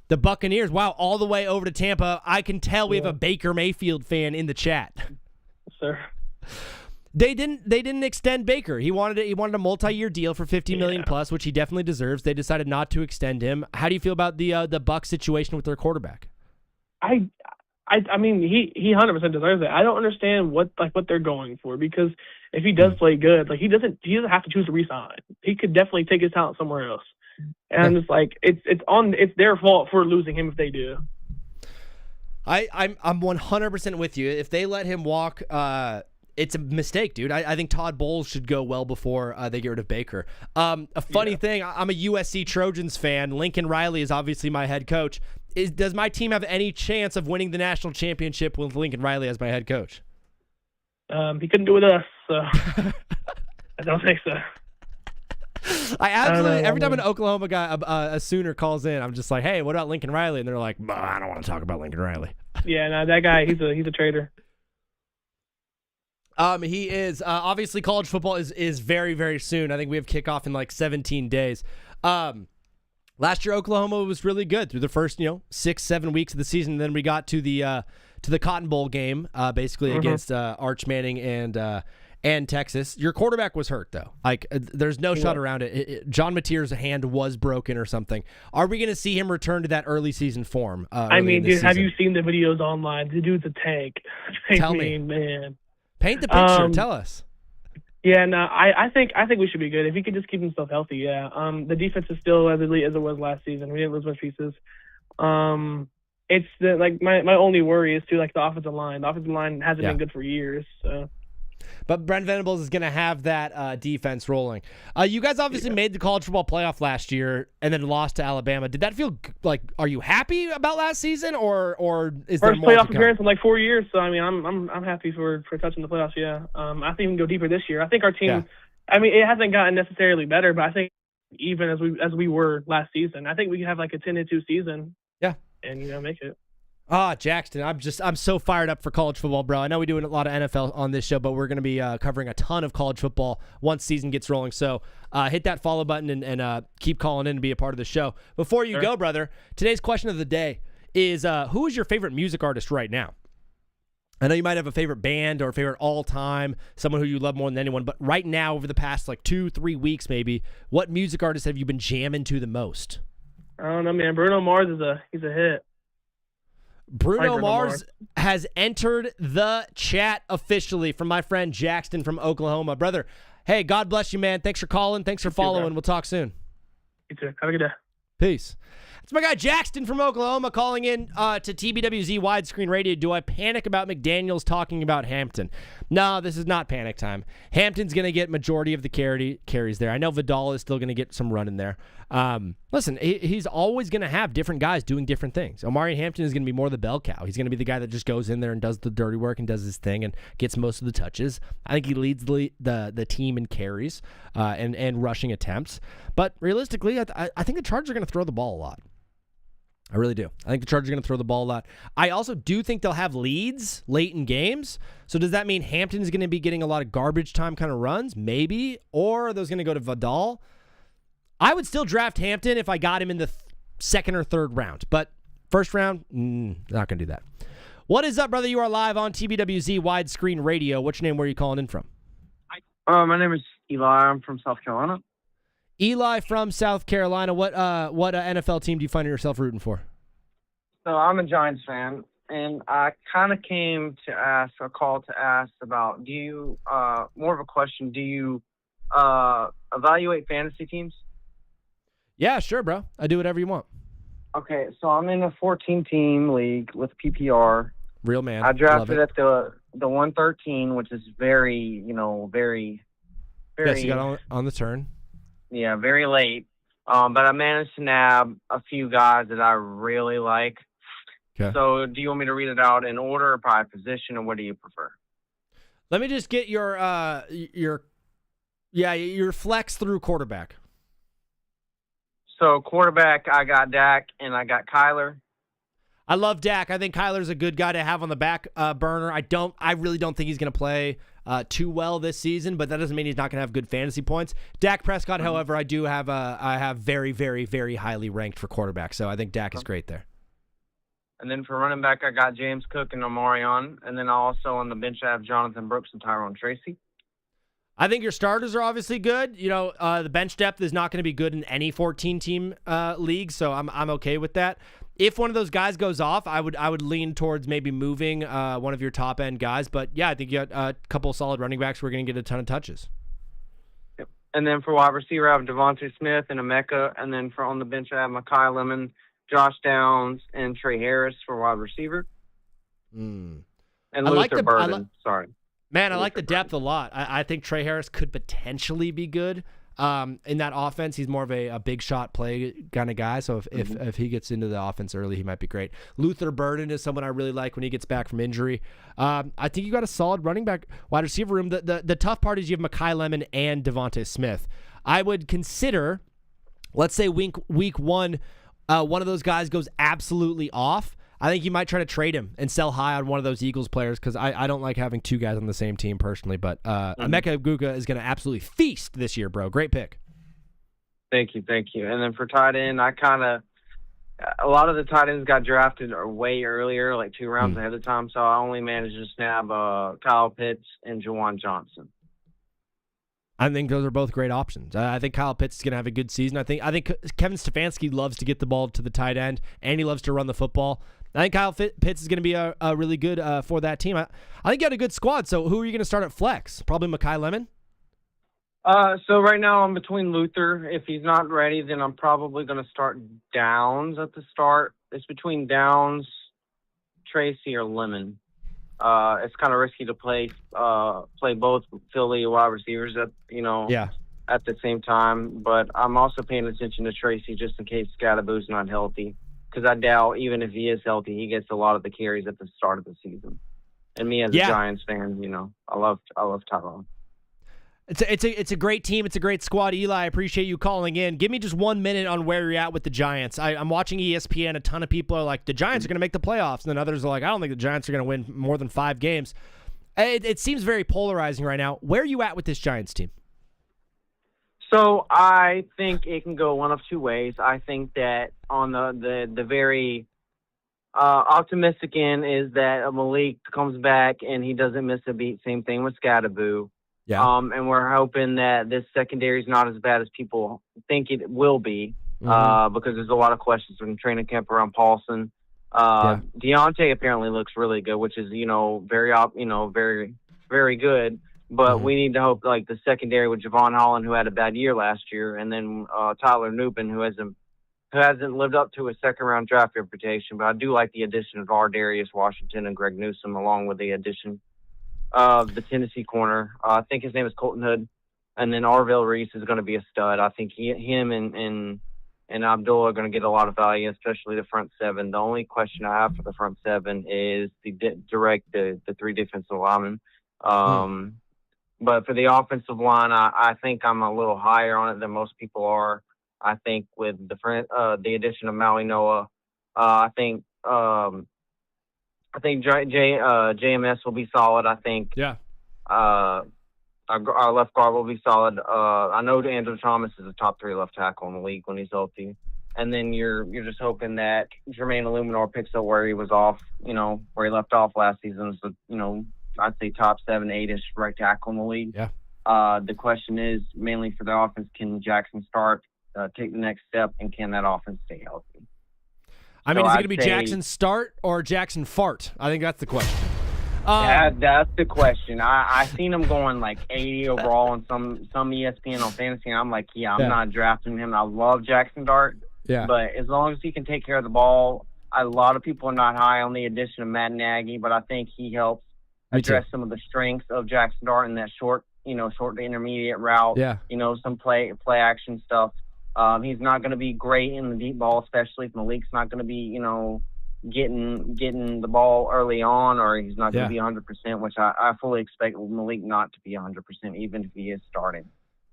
The Buccaneers. Wow, all the way over to Tampa. I can tell we have a Baker Mayfield fan in the chat. Yes, sir. They didn't extend Baker. He wanted a multi-year deal for $50 million plus, which he definitely deserves. They decided not to extend him. How do you feel about the Bucs situation with their quarterback? I mean he 100% deserves it. I don't understand what they're going for, because if he does play good, he doesn't have to choose to resign. He could definitely take his talent somewhere else. And I'm just like, it's their fault for losing him if they do. I'm 100% with you. If they let him walk, it's a mistake, dude. I think Todd Bowles should go well before they get rid of Baker. A funny thing, I'm a USC Trojans fan. Lincoln Riley is obviously my head coach. Does my team have any chance of winning the national championship with Lincoln Riley as my head coach? He couldn't do it with us, so I don't think so. Every time an Oklahoma guy, a Sooner calls in, I'm just like, hey, what about Lincoln Riley? And they're like, I don't want to talk about Lincoln Riley. Yeah, no, that guy, he's a traitor. He is obviously college football is very, very soon. I think we have kickoff in like 17 days. Last year Oklahoma was really good through the first 6-7 weeks of the season. And then we got to the Cotton Bowl game, basically against Arch Manning and Texas. Your quarterback was hurt though. Like there's no shot around it. John Mateer's hand was broken or something. Are we going to see him return to that early season form? I mean, dude, have you seen the videos online? The dude's a tank. Tell me, man. Paint the picture. Tell us. Yeah, no, I think we should be good if he could just keep himself healthy. Yeah. The defense is still as elite as it was last season. We didn't lose much pieces. It's my only worry is too the offensive line. The offensive line hasn't been good for years. So. But Brent Venables is going to have that defense rolling. You guys obviously made the college football playoff last year and then lost to Alabama. Did that feel like? Are you happy about last season, or is there more playoff appearance in like 4 years? So I mean, I'm happy for touching the playoffs. Yeah. I think we can go deeper this year. I think our team. Yeah. I mean, it hasn't gotten necessarily better, but I think even as we were last season, I think we can have like a 10-2 season. Yeah. And make it. Jackson, I'm so fired up for college football, bro. I know we do a lot of NFL on this show, but we're going to be covering a ton of college football once season gets rolling. So hit that follow button and keep calling in and be a part of the show. Before you go, brother, today's question of the day is who is your favorite music artist right now? I know you might have a favorite band or a favorite all-time, someone who you love more than anyone, but right now, over the past like 2-3 weeks maybe, what music artist have you been jamming to the most? I don't know, man. Bruno Mars he's a hit. Bruno Mars has entered the chat officially from my friend Jackson from Oklahoma. Brother, hey, God bless you, man. Thanks for calling. Thanks for following. We'll talk soon. You too. Have a good day. Peace. It's my guy Jackson from Oklahoma calling in to TBWZ Widescreen Radio. Do I panic about McDaniels talking about Hampton? No, this is not panic time. Hampton's going to get majority of the carries there. I know Vidal is still going to get some run in there. Listen, he's always going to have different guys doing different things. Omari Hampton is going to be more the bell cow. He's going to be the guy that just goes in there and does the dirty work and does his thing and gets most of the touches. I think he leads the team in carries and rushing attempts. But realistically, I think the Chargers are going to throw the ball a lot. I really do. I think the Chargers are going to throw the ball a lot. I also do think they'll have leads late in games. So does that mean Hampton is going to be getting a lot of garbage time kind of runs? Maybe. Or are those going to go to Vidal? I would still draft Hampton if I got him in the second or third round. But first round, not going to do that. What is up, brother? You are live on TBWZ Widescreen Radio. What's your name? Where are you calling in from? My name is Eli. I'm from South Carolina. Eli from South Carolina. What NFL team do you find yourself rooting for? So I'm a Giants fan, and I kind of came to ask about, do you, more of a question, do you evaluate fantasy teams? Yeah, sure, bro. I do whatever you want. Okay, so I'm in a 14-team league with PPR. Real man. I drafted at the 113, which is very. Yes, you got on the turn. Yeah, very late. But I managed to nab a few guys that I really like. Okay. So do you want me to read it out in order or by position, or what do you prefer? Let me just get your flex through quarterback. So quarterback, I got Dak and I got Kyler. I love Dak. I think Kyler's a good guy to have on the back burner. I really don't think he's going to play too well this season, but that doesn't mean he's not going to have good fantasy points. Dak Prescott, however, I have very, very, very highly ranked for quarterback, so I think Dak is great there. And then for running back, I got James Cook and Omarion. And then also on the bench, I have Jonathan Brooks and Tyrone Tracy. I think your starters are obviously good. You know, the bench depth is not going to be good in any 14-team league, so I'm okay with that. If one of those guys goes off, I would lean towards maybe moving one of your top-end guys. But, yeah, I think you got a couple of solid running backs who are going to get a ton of touches. Yep. And then for wide receiver, I have Devontae Smith and Emeka. And then on the bench, I have Mekhi Lemon, Josh Downs, and Trey Harris for wide receiver. And Luther Burden. Sorry. Man, I like the depth a lot. I think Trey Harris could potentially be good in that offense. He's more of a big shot play kind of guy. So if he gets into the offense early, he might be great. Luther Burden is someone I really like when he gets back from injury. I think you got a solid running back wide receiver room. The tough part is you have Mekhi Lemon and Devontae Smith. I would consider, let's say week one of those guys goes absolutely off. I think you might try to trade him and sell high on one of those Eagles players because I don't like having two guys on the same team personally. But Emeka Egbuka is going to absolutely feast this year, bro. Great pick. Thank you. And then for tight end, a lot of the tight ends got drafted way earlier, like 2 rounds ahead of time. So I only managed to snab Kyle Pitts and Juwan Johnson. I think those are both great options. I think Kyle Pitts is going to have a good season. I think Kevin Stefanski loves to get the ball to the tight end, and he loves to run the football. I think Kyle Pitts is going to be a really good for that team. I think you had a good squad. So who are you going to start at flex? Probably Mekhi Lemon? So right now I'm between Luther. If he's not ready, then I'm probably going to start Downs at the start. It's between Downs, Tracy, or Lemon. it's kind of risky to play both Philly wide receivers at the same time. But I'm also paying attention to Tracy just in case Scadaboo's not healthy, because I doubt even if he is healthy, he gets a lot of the carries at the start of the season. And me as a Giants fan, I love Tyrone. It's a great team. It's a great squad. Eli, I appreciate you calling in. Give me just 1 minute on where you're at with the Giants. I'm watching ESPN. A ton of people are like, the Giants are going to make the playoffs. And then others are like, I don't think the Giants are going to win more than 5 games. It seems very polarizing right now. Where are you at with this Giants team? So I think it can go one of two ways. I think that on the very optimistic end is that Malik comes back and he doesn't miss a beat. Same thing with Scadaboo. Yeah. And we're hoping that this secondary is not as bad as people think it will be, because there's a lot of questions from training camp around Paulson. Deontay apparently looks really good, which is very very good. But we need to hope like the secondary with Javon Holland, who had a bad year last year, and then Tyler Nubin, who hasn't lived up to his second-round draft reputation. But I do like the addition of Darius Washington and Greg Newsome, along with the addition of the Tennessee corner. I think his name is Colton Hood. And then Arvell Reese is going to be a stud. I think him and Abdullah are going to get a lot of value, especially the front seven. The only question I have for the front seven is the 3 defensive linemen. But for the offensive line, I think I'm a little higher on it than most people are. I think with the addition of Maui Noah, I think JMS will be solid. I think our left guard will be solid. I know Andrew Thomas is a top 3 left tackle in the league when he's healthy. And then you're just hoping that Jermaine Illuminor picks up where he was off, where he left off last season. So, I'd say top 7, 8-ish right tackle in the league. Yeah. The question is mainly for the offense, can Jackson start, take the next step, and can that offense stay healthy? I mean, is it going to be Jackson start or Jackson fart? I think that's the question. That's the question. I seen him going like 80 overall on some ESPN on fantasy, and I'm like, I'm not drafting him. I love Jackson Dart. Yeah. But as long as he can take care of the ball, a lot of people are not high on the addition of Matt Nagy, but I think he helps address some of the strengths of Jackson Dart in that short to intermediate route. Yeah. Some play action stuff. He's not going to be great in the deep ball, especially if Malik's not going to be, getting the ball early on, or he's not going to be 100%, which I fully expect Malik not to be 100%, even if he is starting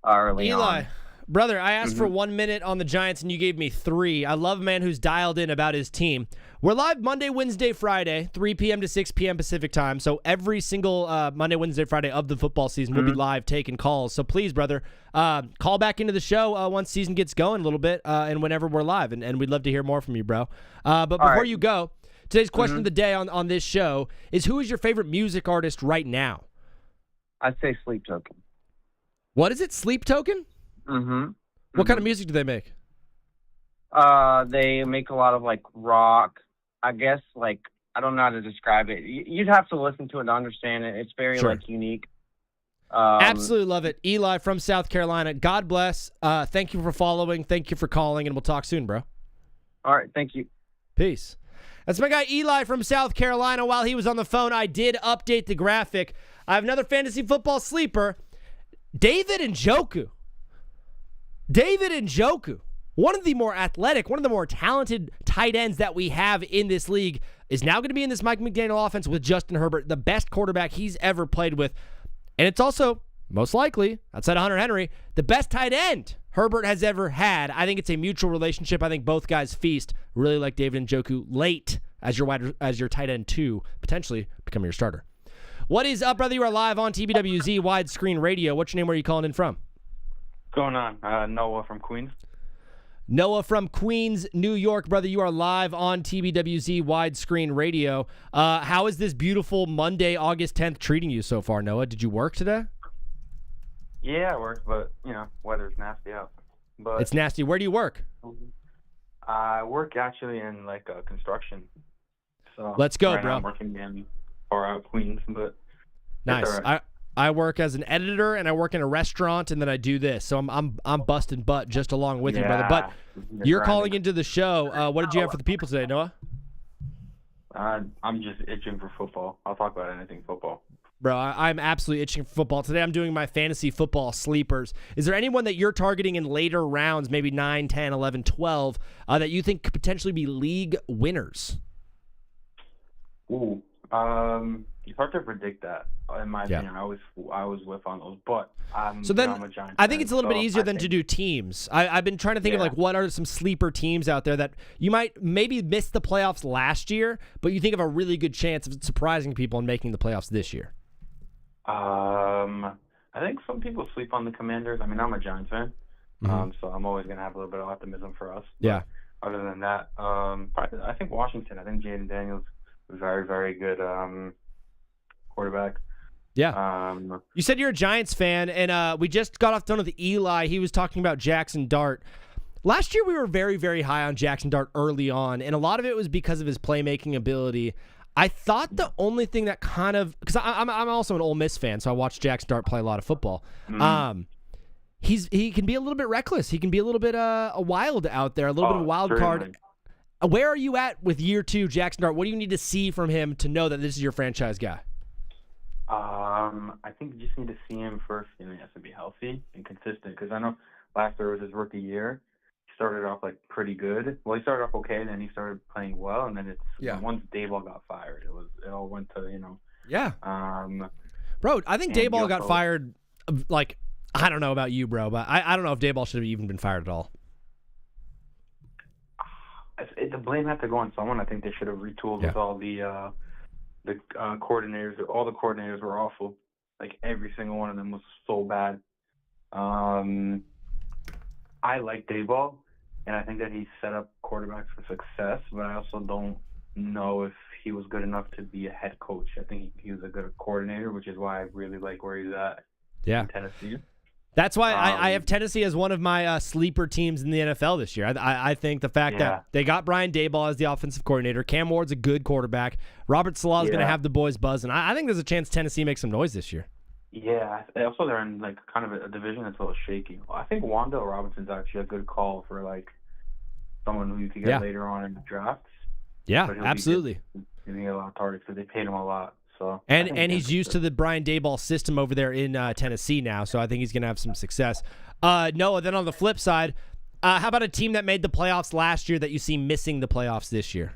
early on. Eli, brother, I asked for 1 minute on the Giants, and you gave me 3. I love a man who's dialed in about his team. We're live Monday, Wednesday, Friday, 3 p.m. to 6 p.m. Pacific time. So every single Monday, Wednesday, Friday of the football season, we'll be live taking calls. So please, brother, call back into the show once season gets going a little bit and whenever we're live. And we'd love to hear more from you, bro. But before you go, today's question of the day on this show is, who is your favorite music artist right now? I'd say Sleep Token. What is it? Sleep Token? What kind of music do they make? They make a lot of like rock. I guess I don't know how to describe it. You'd have to listen to it to understand it. It's very unique. Absolutely love it. Eli from South Carolina. God bless. Thank you for following. Thank you for calling, and we'll talk soon, bro. All right. Thank you. Peace. That's my guy Eli from South Carolina. While he was on the phone, I did update the graphic. I have another fantasy football sleeper, David Njoku. One of the more athletic, one of the more talented tight ends that we have in this league, is now going to be in this Mike McDaniel offense with Justin Herbert, the best quarterback he's ever played with. And it's also, most likely, outside of Hunter Henry, the best tight end Herbert has ever had. I think it's a mutual relationship. I think both guys feast. Really like David Njoku late as your tight end 2, potentially becoming your starter. What is up, brother? You are live on TBWZ Widescreen Radio. What's your name? Where are you calling in from? What's going on? Noah from Queens. Noah from Queens, New York. Brother, you are live on TBWZ Widescreen Radio. How is this beautiful Monday, August 10th treating you so far, Noah? Did you work today? Yeah, I worked, but, weather's nasty out. But it's nasty. Where do you work? I work actually in, construction. So let's go, right bro. Now I'm working in far out Queens, but nice. Right. I work as an editor, and I work in a restaurant, and then I do this. So I'm busting butt just along with you, brother. But you're calling into the show. What did you have for the people today, Noah? I'm just itching for football. I'll talk about anything football. Bro, I'm absolutely itching for football. Today I'm doing my fantasy football sleepers. Is there anyone that you're targeting in later rounds, maybe 9, 10, 11, 12, that you think could potentially be league winners? Ooh, it's hard to predict that. In my opinion, I always whiff on those. But I'm a Giants I think fan, it's a little bit easier than to do teams. I've been trying to think of like what are some sleeper teams out there that you might maybe miss the playoffs last year, but you think of a really good chance of surprising people and making the playoffs this year. I think some people sleep on the Commanders. I mean, I'm a Giants fan, so I'm always gonna have a little bit of optimism for us. Yeah. But other than that, I think Washington. I think Jaden Daniels is a very, very good quarterback. Yeah. You said you're a Giants fan, and we just got off done with Eli. He was talking about Jackson Dart. Last year, we were very, very high on Jackson Dart early on, and a lot of it was because of his playmaking ability. I thought the only thing that kind of, because I'm also an Ole Miss fan, so I watched Jackson Dart play a lot of football. He can be a little bit reckless. He can be a little bit a wild out there, a little bit of a wild card. Where are you at with year 2, Jackson Dart? What do you need to see from him to know that this is your franchise guy? I think you just need to see him first. He has to be healthy and consistent, because I know last year was his rookie year. Started off like pretty good. Well, he started off okay, then he started playing well, and then once Dayball got fired, it all went to Bro, I think Dayball got fired. Like, I don't know about you, bro, but I don't know if Dayball should have even been fired at all. The blame had to go on someone. I think they should have retooled with all the coordinators. All the coordinators were awful. Like every single one of them was so bad. I like Dayball, and I think that he set up quarterbacks for success, but I also don't know if he was good enough to be a head coach. I think he was a good coordinator, which is why I really like where he's at in Tennessee. That's why I have Tennessee as one of my sleeper teams in the NFL this year. I think the fact that they got Brian Daboll as the offensive coordinator, Cam Ward's a good quarterback, Robert Saleh is going to have the boys buzzing. I think there's a chance Tennessee makes some noise this year. Yeah, also they're in like kind of a division that's a little shaky. I think Wan'Dale Robinson's actually a good call for like someone who you could get later on in the drafts. Yeah, absolutely. He's going to get a lot of targets because they paid him a lot. So and he's used to the Brian Daboll system over there in Tennessee now, so I think he's going to have some success. Noah, then on the flip side, how about a team that made the playoffs last year that you see missing the playoffs this year?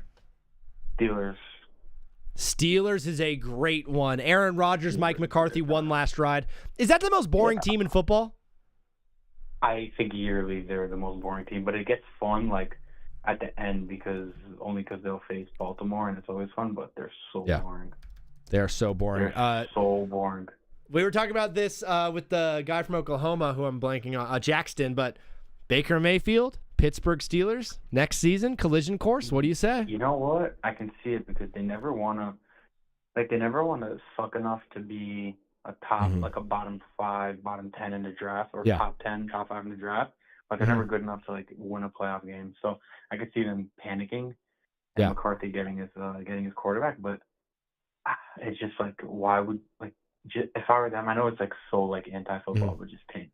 Steelers is a great one. Aaron Rodgers, Mike McCarthy, one last ride. Is that the most boring team in football? I think yearly they're the most boring team, but it gets fun like at the end because they'll face Baltimore and it's always fun, but they're so boring. They are so boring. They're so boring. We were talking about this with the guy from Oklahoma who I'm blanking on, Jackson, but Baker Mayfield, Pittsburgh Steelers, next season, collision course. What do you say? You know what? I can see it because they never want to suck enough to be a top, like a bottom 5, bottom 10 in the draft, or top 10, top 5 in the draft. But they're never good enough to like win a playoff game. So I could see them panicking and McCarthy getting his quarterback. But it's just like, why would if I were them, I know it's like so like anti-football, but just tank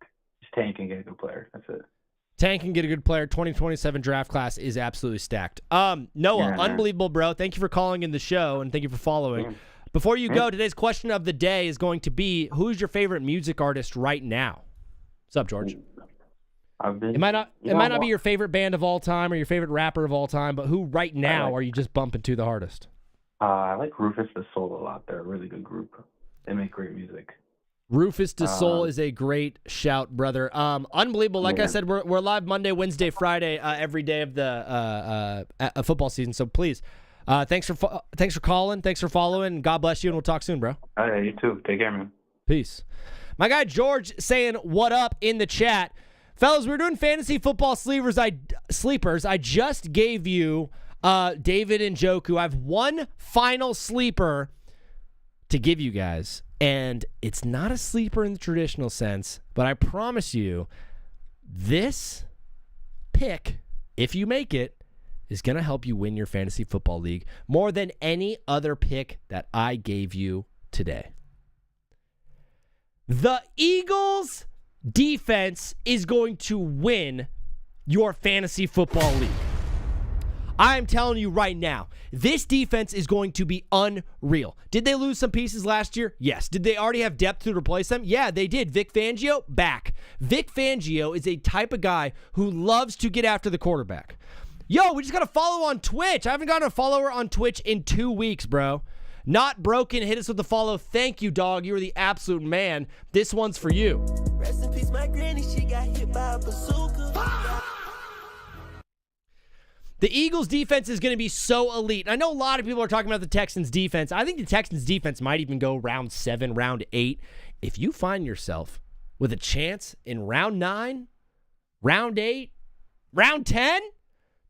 and get a good player. That's it. Tank and get a good player. 2027 draft class is absolutely stacked. Noah, unbelievable, bro. Thank you for calling in the show, and thank you for following. Yeah. Before you go, today's question of the day is going to be, who's your favorite music artist right now? What's up, George? It might not be your favorite band of all time or your favorite rapper of all time, but who right now are you just bumping to the hardest? I like Rufus the Soul a lot. They're a really good group. They make great music. Rufus Du Sol is a great shout, brother. Unbelievable. Like I said, we're live Monday, Wednesday, Friday, every day of the football season. So please, thanks for calling, thanks for following. God bless you, and we'll talk soon, bro. All right, you too. Take care, man. Peace. My guy George saying what up in the chat, fellas. We're doing fantasy football sleepers. I just gave you David Njoku. I have one final sleeper to give you guys. And it's not a sleeper in the traditional sense, but I promise you, this pick, if you make it, is going to help you win your fantasy football league more than any other pick that I gave you today. The Eagles' defense is going to win your fantasy football league. I'm telling you right now, this defense is going to be unreal. Did they lose some pieces last year? Yes. Did they already have depth to replace them? Yeah, they did. Vic Fangio, back. Vic Fangio is a type of guy who loves to get after the quarterback. Yo, we just got to follow on Twitch. I haven't gotten a follower on Twitch in 2 weeks, bro. Not Broken, hit us with the follow. Thank you, dog. You are the absolute man. This one's for you. Rest in peace, my granny. She got hit by a bazooka. The Eagles' defense is going to be so elite. I know a lot of people are talking about the Texans' defense. I think the Texans' defense might even go round 7, round 8. If you find yourself with a chance in round 9, round 8, round 10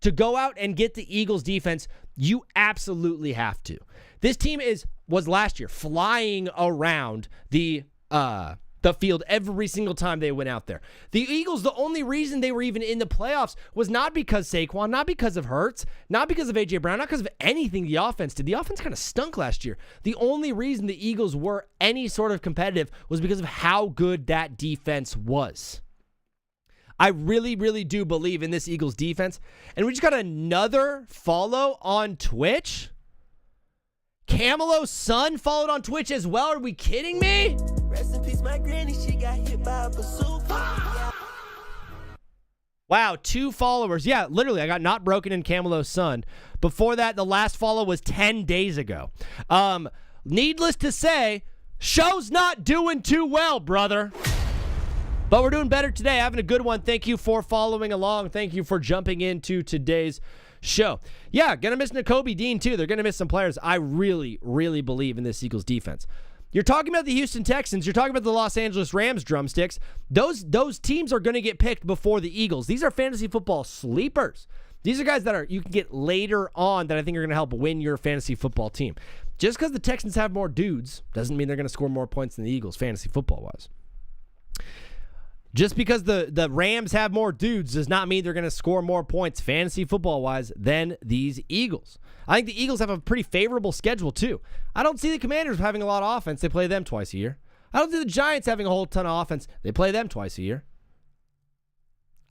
to go out and get the Eagles' defense, you absolutely have to. This team was last year flying around the field every single time they went out there. The Eagles, the only reason they were even in the playoffs was not because Saquon, not because of Hurts, not because of A.J. Brown, not because of anything the offense did. The offense kind of stunk last year. The only reason the Eagles were any sort of competitive was because of how good that defense was. I really, really do believe in this Eagles defense. And we just got another follow on Twitch. Camelo's son followed on Twitch as well. Are we kidding me? Rest in peace, my granny. She got hit by a bazooka. Wow, 2 followers. Yeah, literally, I got Not Broken and Camelo's son. Before that, the last follow was 10 days ago. Needless to say, show's not doing too well, brother. But we're doing better today. Having a good one. Thank you for following along. Thank you for jumping into today's show. Yeah, gonna miss Nakobe Dean too. They're gonna miss some players. I really, really believe in this Eagles defense. You're talking about the Houston Texans. You're talking about the Los Angeles Rams drumsticks. Those teams are gonna get picked before the Eagles. These are fantasy football sleepers. These are guys that you can get later on that I think are gonna help win your fantasy football team. Just because the Texans have more dudes doesn't mean they're gonna score more points than the Eagles fantasy football wise. Just because the Rams have more dudes does not mean they're going to score more points fantasy football-wise than these Eagles. I think the Eagles have a pretty favorable schedule, too. I don't see the Commanders having a lot of offense. They play them twice a year. I don't see the Giants having a whole ton of offense. They play them twice a year.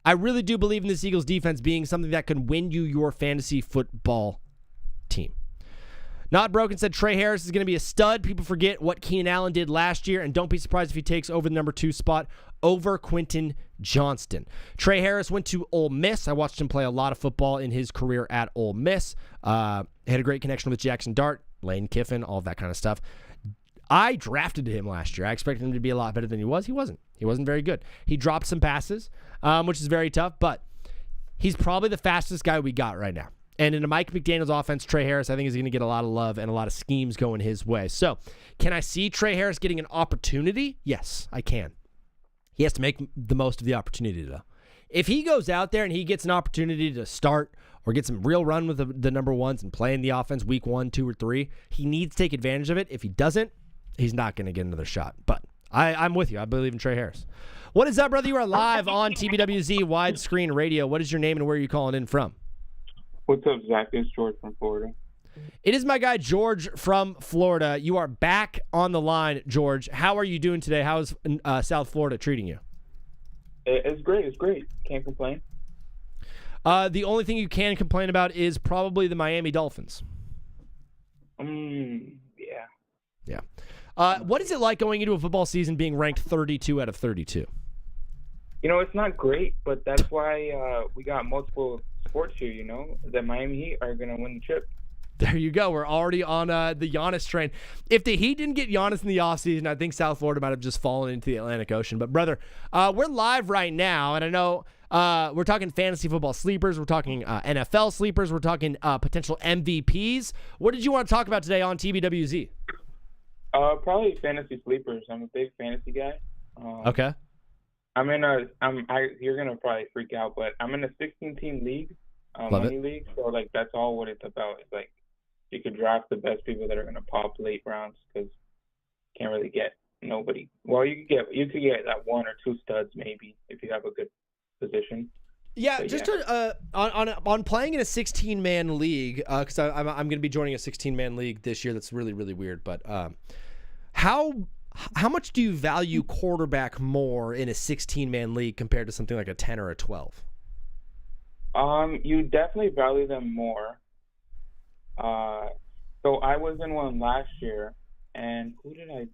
I really do believe in this Eagles defense being something that can win you your fantasy football team. Not Broken said Trey Harris is going to be a stud. People forget what Keenan Allen did last year, and don't be surprised if he takes over the number 2 spot over Quentin Johnston. Trey Harris went to Ole Miss. I watched him play a lot of football in his career at Ole Miss. Had a great connection with Jackson Dart, Lane Kiffin, all of that kind of stuff. I drafted him last year. I expected him to be a lot better than he was. He wasn't. He wasn't very good. He dropped some passes, which is very tough, but he's probably the fastest guy we got right now. And in a Mike McDaniel's offense, Trey Harris, I think, is going to get a lot of love and a lot of schemes going his way. So, can I see Trey Harris getting an opportunity? Yes, I can. He has to make the most of the opportunity, though. If he goes out there and he gets an opportunity to start or get some real run with the number ones and play in the offense week 1, 2, or 3, he needs to take advantage of it. If he doesn't, he's not going to get another shot. But I'm with you. I believe in Trey Harris. What is up, brother? You are live on TBWZ Widescreen Radio. What is your name and where are you calling in from? What's up, Zach? It's George from Florida. It is my guy, George from Florida. You are back on the line, George. How are you doing today? How is South Florida treating you? It's great. It's great. Can't complain. The only thing you can complain about is probably the Miami Dolphins. Yeah. Yeah. What is it like going into a football season being ranked 32 out of 32? You know, it's not great, but that's why we got multiple sports here, you know. The Miami Heat are going to win the chip. There you go. We're already on the Giannis train. If the Heat didn't get Giannis in the offseason, I think South Florida might have just fallen into the Atlantic Ocean. But, brother, we're live right now, and I know we're talking fantasy football sleepers. We're talking NFL sleepers. We're talking potential MVPs. What did you want to talk about today on TBWZ? Probably fantasy sleepers. I'm a big fantasy guy. Okay. You're going to probably freak out, but I'm in a 16-team league, money league. So, like, that's all what it's about. It's like you could draft the best people that are going to pop late rounds because you can't really get nobody. Well, you could get that 1 or 2 studs maybe if you have a good position. Yeah, but just yeah. On playing in a 16-man league, because I'm going to be joining a 16-man league this year. That's really, really weird. But how much do you value quarterback more in a 16-man league compared to something like a 10 or a 12? You definitely value them more. So I was in one last year, and who did I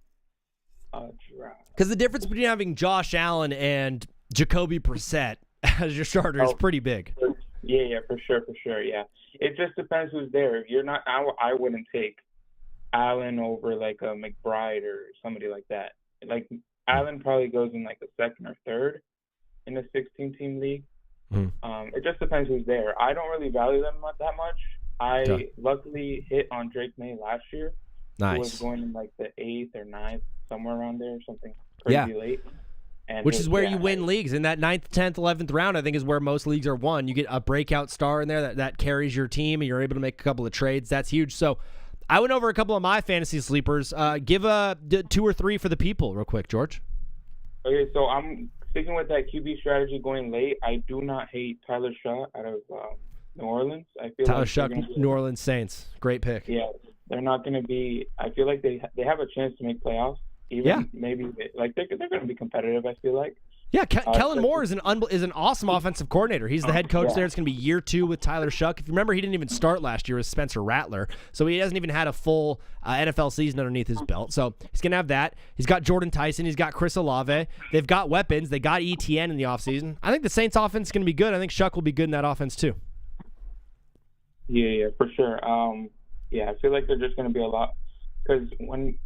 draft? Because the difference between having Josh Allen and Jacoby Brissett as your starter is pretty big. Yeah, for sure, yeah. It just depends who's there. If you're not, I wouldn't take Allen over like a McBride or somebody like that. Like Allen probably goes in like the second or third in a 16-team league. It just depends who's there. I don't really value them that much. I luckily hit on Drake May last year. Nice. Who was going in like the 8th or 9th, somewhere around there, something crazy late. And which is where you win leagues. In that 9th, 10th, 11th round, I think is where most leagues are won. You get a breakout star in there that carries your team, and you're able to make a couple of trades. That's huge. So I went over a couple of my fantasy sleepers. Give 2 or 3 for the people real quick, George. Okay, so I'm sticking with that QB strategy going late. I do not hate Tyler Shaw out of New Orleans. I feel Tyler like Shaw, New Orleans Saints. Great pick. Yeah, they're not going to be – I feel like they have a chance to make playoffs. Maybe like they're going to be competitive. I feel like. Yeah, Kellen Moore is an awesome offensive coordinator. He's the head coach there. It's going to be year 2 with Tyler Shuck. If you remember, he didn't even start last year with Spencer Rattler, so he hasn't even had a full NFL season underneath his belt. So he's going to have that. He's got Jordan Tyson. He's got Chris Olave. They've got weapons. They got ETN in the offseason. I think the Saints offense is going to be good. I think Shuck will be good in that offense too. Yeah, for sure. I feel like they're just going to be a lot. Because when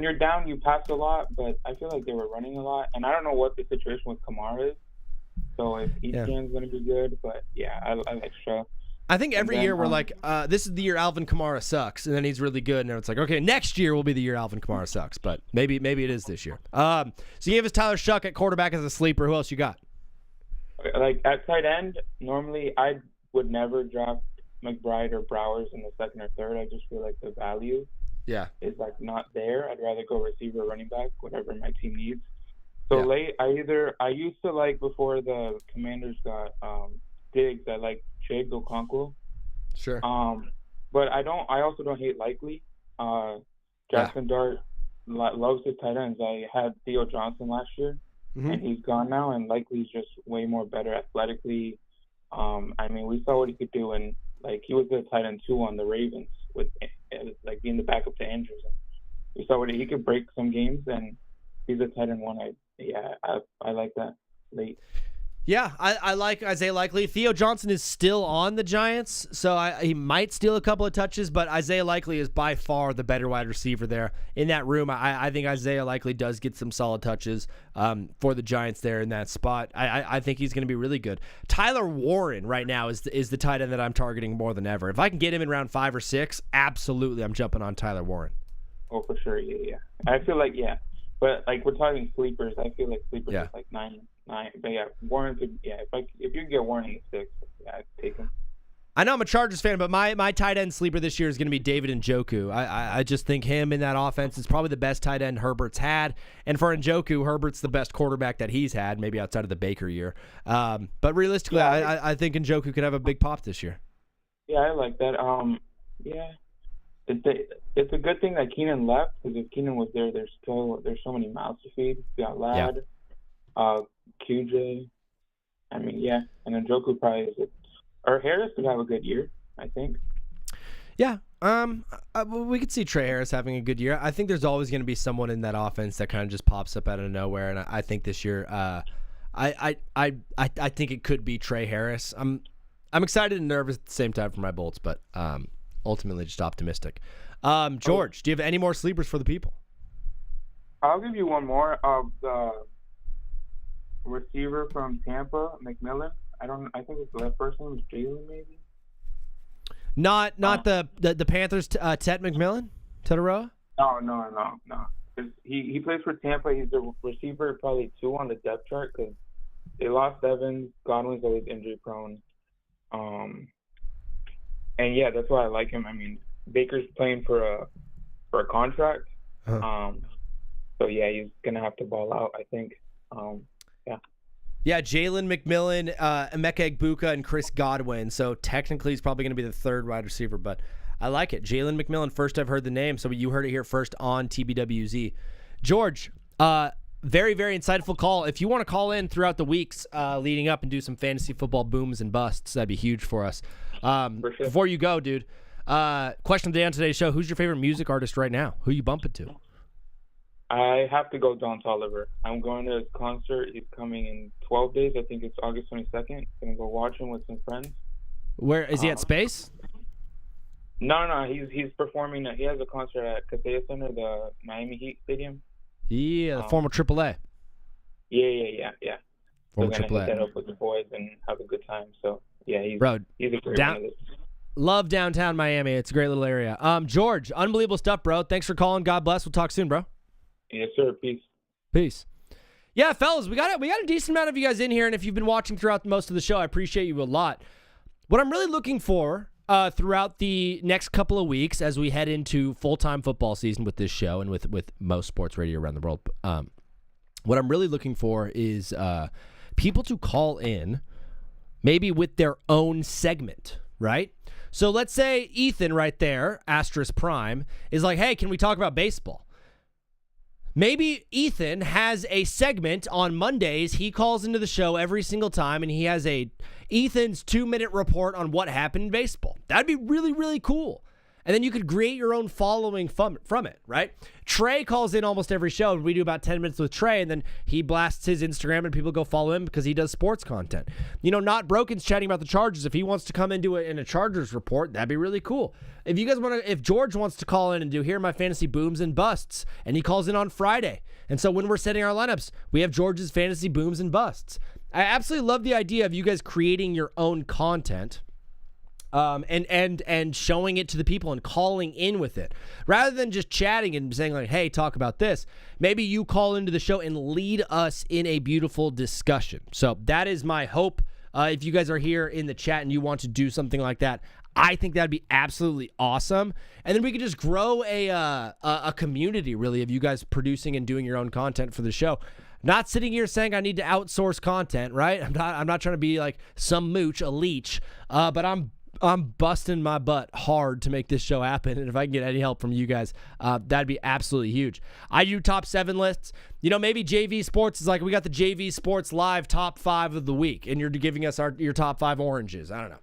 you're down, you pass a lot, but I feel like they were running a lot. And I don't know what the situation with Kamara is. So if Etienne's going to be good, but I like Shaw. I think every year we're like, this is the year Alvin Kamara sucks, and then he's really good, and it's like, okay, next year will be the year Alvin Kamara sucks, but maybe it is this year. So you gave us Tyler Shuck at quarterback as a sleeper. Who else you got? Like at tight end, normally I would never draft McBride or Browers in the second or third. I just feel like the value is like not there. I'd rather go receiver or running back, whatever my team needs. So late, I used to like before the Commanders got Diggs, I like Chig Okonkwo. Sure. But I also don't hate Likely. Jackson Dart loves his tight ends. I had Theo Johnson last year, and he's gone now, and Likely's just way more better athletically. I mean, we saw what he could do, and like he was the tight end 2 on the Ravens with like being the backup to Andrews. And we saw what he could break some games, and he's a tight end 1. I like that late. Yeah, I like Isaiah Likely. Theo Johnson is still on the Giants, so he might steal a couple of touches, but Isaiah Likely is by far the better wide receiver there in that room. I think Isaiah Likely does get some solid touches for the Giants there in that spot. I think he's going to be really good. Tyler Warren right now is the tight end that I'm targeting more than ever. If I can get him in round 5 or 6, absolutely I'm jumping on Tyler Warren. Oh, for sure, yeah. I feel like, but like we're talking sleepers, I feel like sleepers is like 9. But Warren could, if you can get Warren in the 6, I'd take him. I know I'm a Chargers fan, but my tight end sleeper this year is going to be David Njoku. I just think him in that offense is probably the best tight end Herbert's had. And for Njoku, Herbert's the best quarterback that he's had, maybe outside of the Baker year. But realistically, I think Njoku could have a big pop this year. Yeah, I like that. It's a good thing that Keenan left, because if Keenan was there, there's so many mouths to feed. You got Ladd, QJ. I mean, and then Njoku probably is it. Or Harris could have a good year, I think. Yeah, we could see Trey Harris having a good year. I think there's always going to be someone in that offense that kind of just pops up out of nowhere, and I think this year, I think it could be Trey Harris. I'm excited and nervous at the same time for my Bolts, but ultimately just optimistic. George, do you have any more sleepers for the people? I'll give you one more of the receiver from Tampa, McMillan. I think it's the first name was Jalen, maybe. Not the Panthers. Ted McMillan, Tetaroa. No. He plays for Tampa. He's the receiver, probably 2 on the depth chart, because they lost Evans. Godwin's always injury prone. And that's why I like him. I mean, Baker's playing for a contract. So he's gonna have to ball out, I think. Yeah, Jalen McMillan, Emeka Egbuka, and Chris Godwin. So technically he's probably going to be the 3rd wide receiver, but I like it. Jalen McMillan, first I've heard the name, so you heard it here first on TBWZ. George, very, very insightful call. If you want to call in throughout the weeks leading up and do some fantasy football booms and busts, that'd be huge for us. For sure. Before you go, dude, question of the day on today's show, who's your favorite music artist right now? Who you bumping to? I have to go Don Toliver. I'm going to his concert. He's coming in 12 days. I think it's August 22nd. Gonna go watch him with some friends. Where is he at Space? No. He's performing. He has a concert at Kaseya Center, the Miami Heat Stadium. Yeah, the former AAA. Yeah. Former We're gonna AAA. hit that up with the boys and have a good time. So yeah, he's a great one of those. Love downtown Miami. It's a great little area. George, unbelievable stuff, bro. Thanks for calling. God bless. We'll talk soon, bro. Yes, sir. Peace. Peace. Yeah, fellas, we got a decent amount of you guys in here, and if you've been watching throughout most of the show, I appreciate you a lot. What I'm really looking for throughout the next couple of weeks as we head into full-time football season with this show and with most sports radio around the world, what I'm really looking for is people to call in maybe with their own segment, right? So let's say Ethan right there, asterisk prime, is like, hey, can we talk about baseball? Maybe Ethan has a segment on Mondays. He calls into the show every single time, and he has Ethan's 2-minute report on what happened in baseball. That'd be really, really cool. And then you could create your own following from it, right? Trey calls in almost every show, and we do about 10 minutes with Trey, and then he blasts his Instagram, and people go follow him because he does sports content. Not Broken's chatting about the Chargers. If he wants to come into it in a Chargers report, that'd be really cool. If you guys if George wants to call in and do Here Are My Fantasy Booms and Busts, and he calls in on Friday, and so when we're setting our lineups, we have George's Fantasy Booms and Busts. I absolutely love the idea of you guys creating your own content. And showing it to the people and calling in with it rather than just chatting and saying like, hey, talk about this. Maybe you call into the show and lead us in a beautiful discussion. So that is my hope. If you guys are here in the chat and you want to do something like that, I think that'd be absolutely awesome. And then we could just grow a community really of you guys producing and doing your own content for the show. Not sitting here saying I need to outsource content, right? I'm not trying to be like some mooch, a leech, but I'm busting my butt hard to make this show happen, and if I can get any help from you guys, that'd be absolutely huge. I do top 7 lists. Maybe JV Sports is like, we got the JV Sports Live top 5 of the week, and you're giving us your top 5 oranges. I don't know.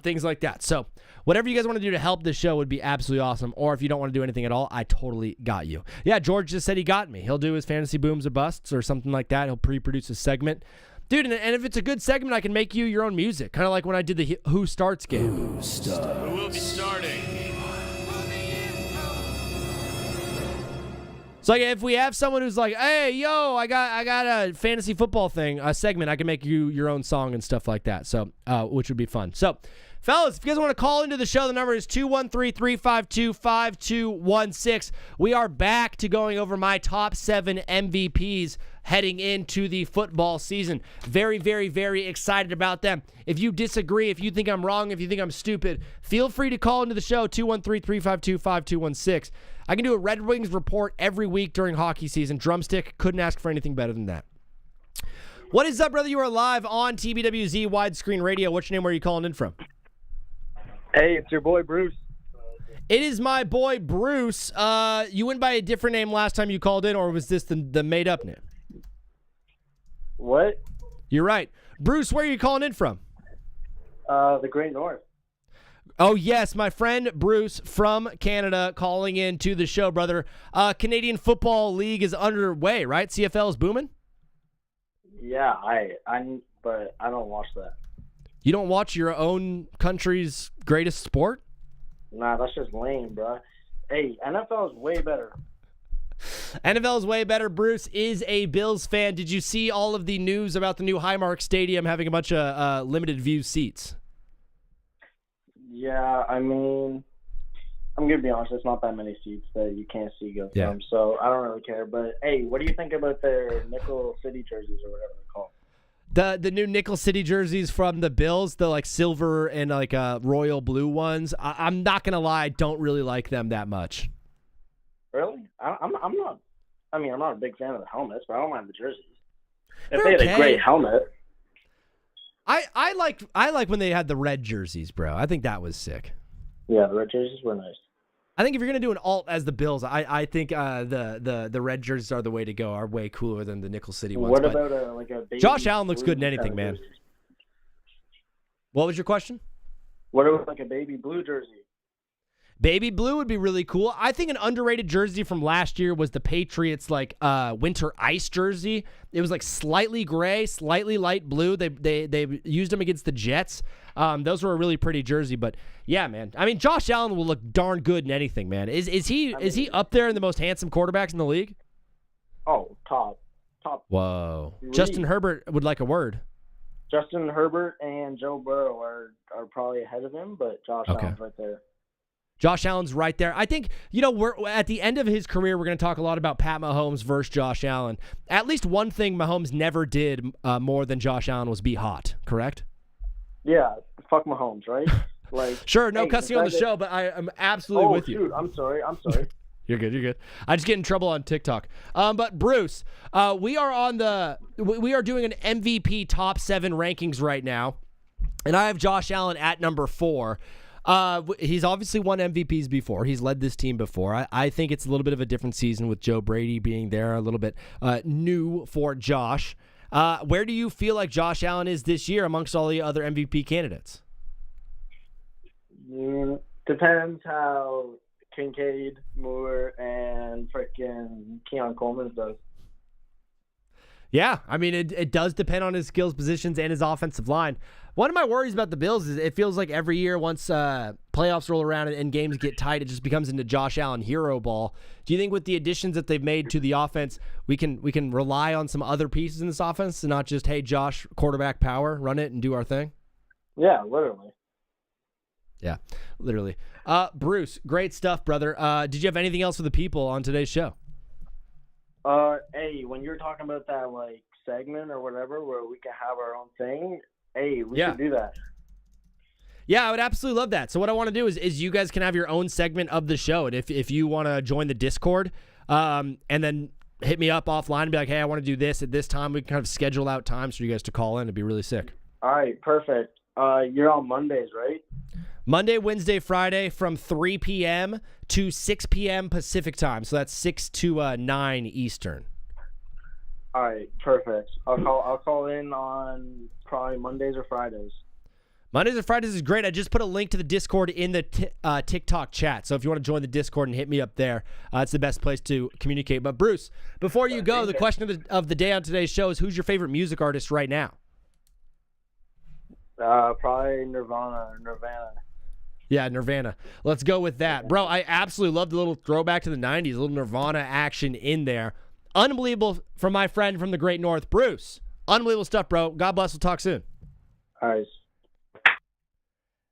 Things like that. So whatever you guys want to do to help this show would be absolutely awesome, or if you don't want to do anything at all, I totally got you. Yeah, George just said he got me. He'll do his fantasy booms or busts or something like that. He'll pre-produce a segment. Dude, and if it's a good segment, I can make you your own music. Kind of like when I did the Who Starts game. Who will be starting? So like, if we have someone who's like, hey, yo, I got a fantasy football thing, a segment, I can make you your own song and stuff like that. So, which would be fun. So, fellas, if you guys want to call into the show, the number is 213-352-5216. We are back to going over my top 7 MVPs heading into the football season. Very, very, very excited about them. If you disagree, if you think I'm wrong, if you think I'm stupid, feel free to call into the show, 213-352-5216. I can do a Red Wings report every week during hockey season. Drumstick, couldn't ask for anything better than that. What is up, brother? You are live on TBWZ Widescreen Radio. What's your name? Where are you calling in from? Hey, it's your boy, Bruce. It is my boy, Bruce. You went by a different name last time you called in, or was this the made-up name? What? You're right. Bruce, where are you calling in from? The Great North. Oh, yes, my friend Bruce from Canada calling in to the show, brother. Canadian Football League is underway, right? CFL is booming? Yeah, but I don't watch that. You don't watch your own country's greatest sport? Nah, that's just lame, bro. Hey, NFL is way better. NFL is way better. Bruce is a Bills fan. Did you see all of the news about the new Highmark Stadium having a bunch of limited view seats? Yeah, I mean, I'm going to be honest, it's not that many seats that you can't see go from, so I don't really care. But, hey, what do you think about their Nickel City jerseys or whatever they're called? The new Nickel City jerseys from the Bills, the like silver and like royal blue ones, I'm not going to lie, I don't really like them that much. Really? I'm not. I mean, I'm not a big fan of the helmets, but I don't mind the jerseys. If they had a great helmet. I like when they had the red jerseys, bro. I think that was sick. Yeah, the red jerseys were nice. I think if you're gonna do an alt as the Bills, I think the red jerseys are the way to go. Are way cooler than the Nickel City ones. What about a baby Josh Allen looks good in blue anything, man. jersey? What was your question? What about like a baby blue jersey? Baby blue would be really cool. I think an underrated jersey from last year was the Patriots winter ice jersey. It was like slightly gray, slightly light blue. They used them against the Jets. Those were a really pretty jersey. But yeah, man. I mean, Josh Allen will look darn good in anything, man. Is he up there in the most handsome quarterbacks in the league? Oh, top. Whoa. 3. Justin Herbert would like a word. Justin Herbert and Joe Burrow are probably ahead of him, but Josh Allen's right there. Josh Allen's right there. I think, we're at the end of his career, we're going to talk a lot about Pat Mahomes versus Josh Allen. At least one thing Mahomes never did more than Josh Allen was be hot, correct? Yeah, fuck Mahomes, right? Sure, no cussing on the show, but I'm absolutely with you. Shoot, I'm sorry. You're good. I just get in trouble on TikTok. But Bruce, we are doing an MVP top 7 rankings right now, and I have Josh Allen at number 4. He's obviously won MVPs before. He's led this team before. I think it's a little bit of a different season with Joe Brady being there, a little bit new for Josh. Where do you feel like Josh Allen is this year amongst all the other MVP candidates? Depends how Kincaid, Moore, and frickin' Keon Coleman does. Yeah, I mean, it does depend on his skills positions and his offensive line. One of my worries about the Bills is it feels like every year once playoffs roll around and games get tight, it just becomes into Josh Allen hero ball. Do you think with the additions that they've made to the offense, we can rely on some other pieces in this offense and not just, hey, Josh, quarterback power, run it and do our thing? Yeah, literally. Yeah, literally. Bruce, great stuff, brother. Did you have anything else for the people on today's show? Hey, when you're talking about that segment or whatever where we can have our own thing, hey, we should do that. Yeah, I would absolutely love that. So what I want to do is you guys can have your own segment of the show, and if you want to join the Discord, and then hit me up offline and be like, hey, I want to do this at this time. We can kind of schedule out times for you guys to call in. It'd be really sick. All right, perfect. You're on Mondays, right? Monday, Wednesday, Friday from 3 p.m. to 6 p.m. Pacific time. So that's 6 to 9 Eastern. All right, perfect. I'll call in on probably Mondays or Fridays. Mondays or Fridays is great. I just put a link to the Discord in the TikTok chat. So if you want to join the Discord and hit me up there, it's the best place to communicate. But Bruce, before you go, the question of the day on today's show is who's your favorite music artist right now? Probably Nirvana. Yeah, Nirvana. Let's go with that. Bro, I absolutely love the little throwback to the 90s, a little Nirvana action in there. Unbelievable from my friend from the Great North, Bruce. Unbelievable stuff, bro. God bless. We'll talk soon. All right.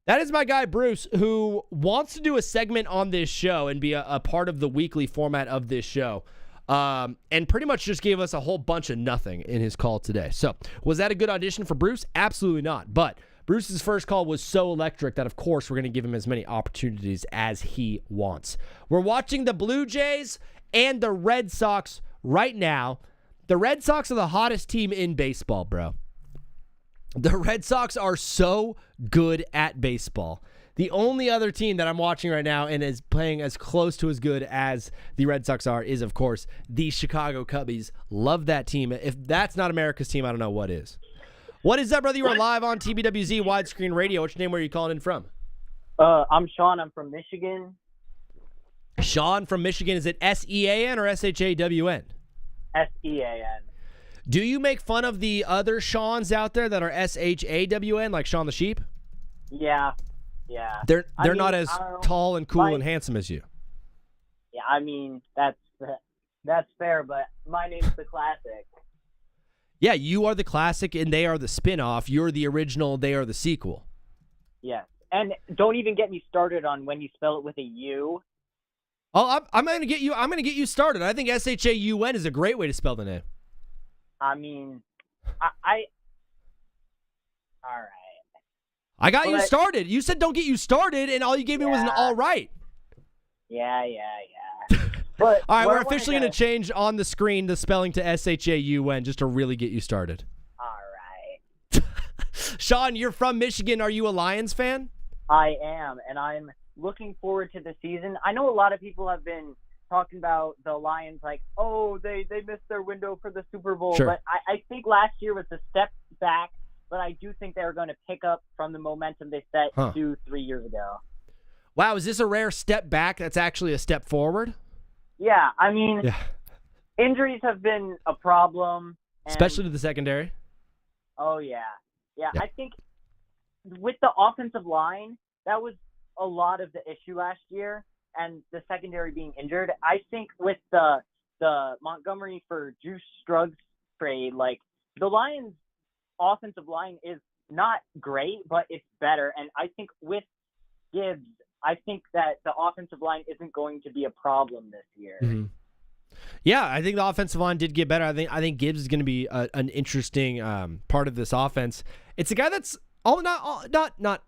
That is my guy, Bruce, who wants to do a segment on this show and be a part of the weekly format of this show. And pretty much just gave us a whole bunch of nothing in his call today. So, was that a good audition for Bruce? Absolutely not. But Bruce's first call was so electric that, of course, we're going to give him as many opportunities as he wants. We're watching the Blue Jays and the Red Sox right now. The Red Sox are the hottest team in baseball, bro. The Red Sox are so good at baseball. The only other team that I'm watching right now and is playing as close to as good as the Red Sox are is, of course, the Chicago Cubbies. Love that team. If that's not America's team, I don't know what is. What is up, brother? You are live on TBWZ Widescreen Radio. What's your name? Where are you calling in from? I'm Sean. I'm from Michigan. Sean from Michigan. Is it S-E-A-N or S-H-A-W-N? S-E-A-N. Do you make fun of the other Seans out there that are S-H-A-W-N, like Sean the Sheep? Yeah. They're not as tall and cool and handsome as you. Yeah, I mean, that's fair, but my name's the Classic. Yeah, you are the classic and they are the spin-off. You're the original, they are the sequel. Yes. And don't even get me started on when you spell it with a U. Oh, I'm going to get you started. I think S-H-A-U-N is a great way to spell the name. I mean, all right. I got you started. You said don't get you started, and all you gave me was an all right. Yeah. But all right, we're officially going to change on the screen the spelling to S-H-A-U-N just to really get you started. All right. Sean, you're from Michigan. Are you a Lions fan? I am, and I'm looking forward to the season. I know a lot of people have been talking about the Lions like, oh, they missed their window for the Super Bowl. Sure. But I think last year was a step back, but I do think they're going to pick up from the momentum they set 2-3 years ago. Wow, is this a rare step back that's actually a step forward? Yeah, I mean, injuries have been a problem. Especially to the secondary. Oh, yeah. Yeah, I think with the offensive line, that was a lot of the issue last year, and the secondary being injured. I think with the Montgomery for Juice Scruggs trade, like, the Lions' offensive line is not great, but it's better. And I think with Gibbs, I think that the offensive line isn't going to be a problem this year. Mm-hmm. Yeah, I think the offensive line did get better. I think Gibbs is going to be an interesting part of this offense. It's a guy that's not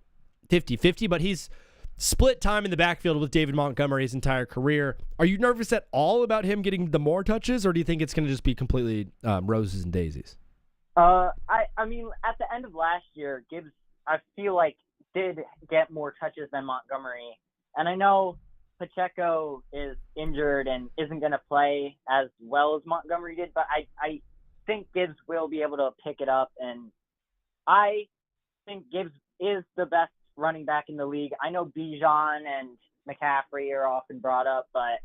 50-50, but he's split time in the backfield with David Montgomery his entire career. Are you nervous at all about him getting the more touches, or do you think it's going to just be completely roses and daisies? I mean, at the end of last year, Gibbs, I feel like, did get more touches than Montgomery. And I know Pacheco is injured and isn't going to play as well as Montgomery did, but I think Gibbs will be able to pick it up. And I think Gibbs is the best running back in the league. I know Bijan and McCaffrey are often brought up, but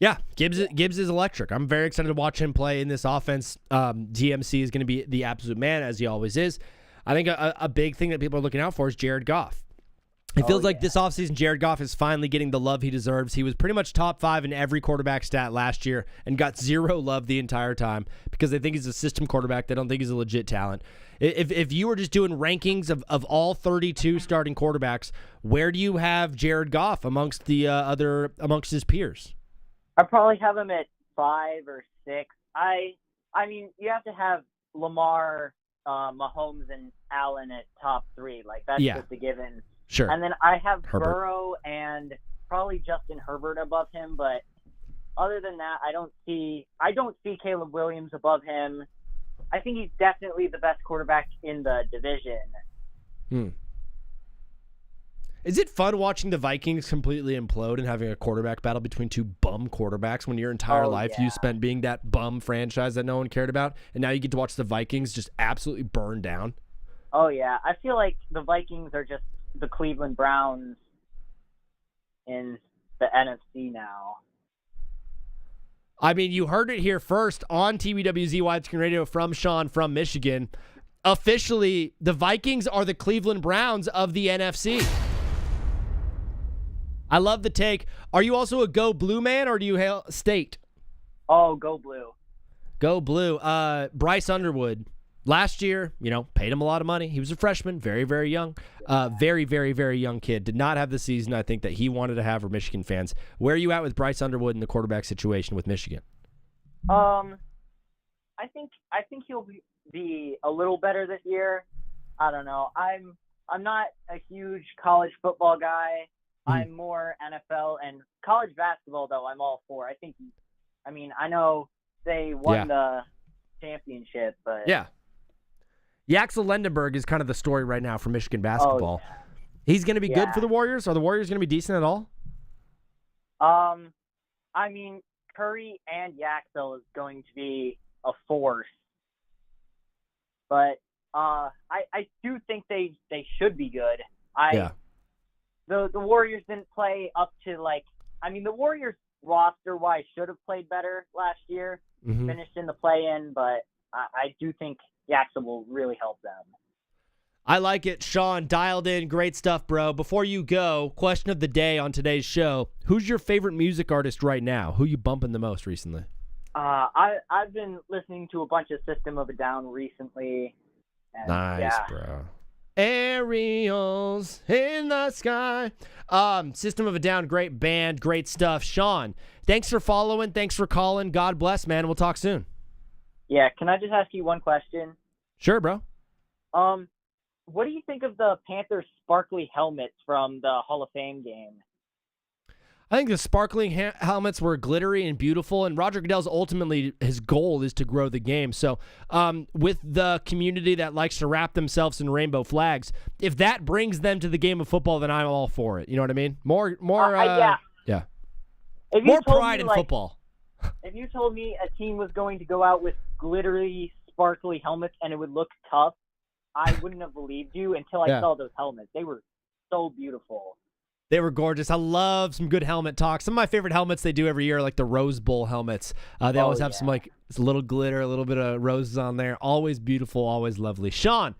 yeah, Gibbs is electric. I'm very excited to watch him play in this offense. DMC is going to be the absolute man, as he always is. I think a big thing that people are looking out for is Jared Goff. It feels like this offseason, Jared Goff is finally getting the love he deserves. He was pretty much top 5 in every quarterback stat last year and got 0 love the entire time because they think he's a system quarterback. They don't think he's a legit talent. If you were just doing rankings of all 32 starting quarterbacks, where do you have Jared Goff amongst his peers? I probably have him at 5 or 6. I mean, you have to have Lamar, Mahomes, and Allen at top 3. Like, that's just a given. Sure. And then I have Herbert. Burrow and probably Justin Herbert above him, but other than that, I don't see Caleb Williams above him. I think he's definitely the best quarterback in the division. Is it fun watching the Vikings completely implode and having a quarterback battle between two bum quarterbacks when your entire life you spent being that bum franchise that no one cared about, and now you get to watch the Vikings just absolutely burn down? Oh, yeah. I feel like the Vikings are just the Cleveland Browns in the NFC now. I mean, you heard it here first on TBWZ Widescreen Radio from Sean from Michigan. Officially, the Vikings are the Cleveland Browns of the NFC. I love the take. Are you also a Go Blue man, or do you hail State? Oh, Go Blue. Go Blue. Bryce Underwood. Last year, paid him a lot of money. He was a freshman, very, very young. Very, very, very young kid. Did not have the season I think that he wanted to have for Michigan fans. Where are you at with Bryce Underwood in the quarterback situation with Michigan? I think he'll be a little better this year. I don't know. I'm not a huge college football guy. I'm more NFL and college basketball, though. I'm all for. I know they won the championship, but Yaxel Lendenberg is kind of the story right now for Michigan basketball. Oh, yeah. He's going to be good for the Warriors. Are the Warriors going to be decent at all? I mean, Curry and Yaxel is going to be a force, but I do think they should be good. The Warriors didn't play up to the Warriors roster-wise should have played better last year, finished in the play-in, but I do think Yaxel will really help them. I like it. Sean, dialed in. Great stuff, bro. Before you go, question of the day on today's show. Who's your favorite music artist right now? Who you bumping the most recently? I've been listening to a bunch of System of a Down recently. And nice, bro. Aerials in the sky. System of a Down, great band, great stuff. Sean, thanks for following. Thanks for calling. God bless, man. We'll talk soon. Yeah, can I just ask you one question? Sure, bro. What do you think of the Panthers' sparkly helmets from the Hall of Fame game? I think the sparkling helmets were glittery and beautiful, and Roger Goodell's ultimately, his goal is to grow the game. So with the community that likes to wrap themselves in rainbow flags, if that brings them to the game of football, then I'm all for it. You know what I mean? More, yeah. More pride in football. If you told me a team was going to go out with glittery, sparkly helmets and it would look tough, I wouldn't have believed you until I saw those helmets. They were so beautiful. They were gorgeous. I love some good helmet talk. Some of my favorite helmets they do every year are like the Rose Bowl helmets. They always have some like a little glitter, a little bit of roses on there. Always beautiful, always lovely. Sean,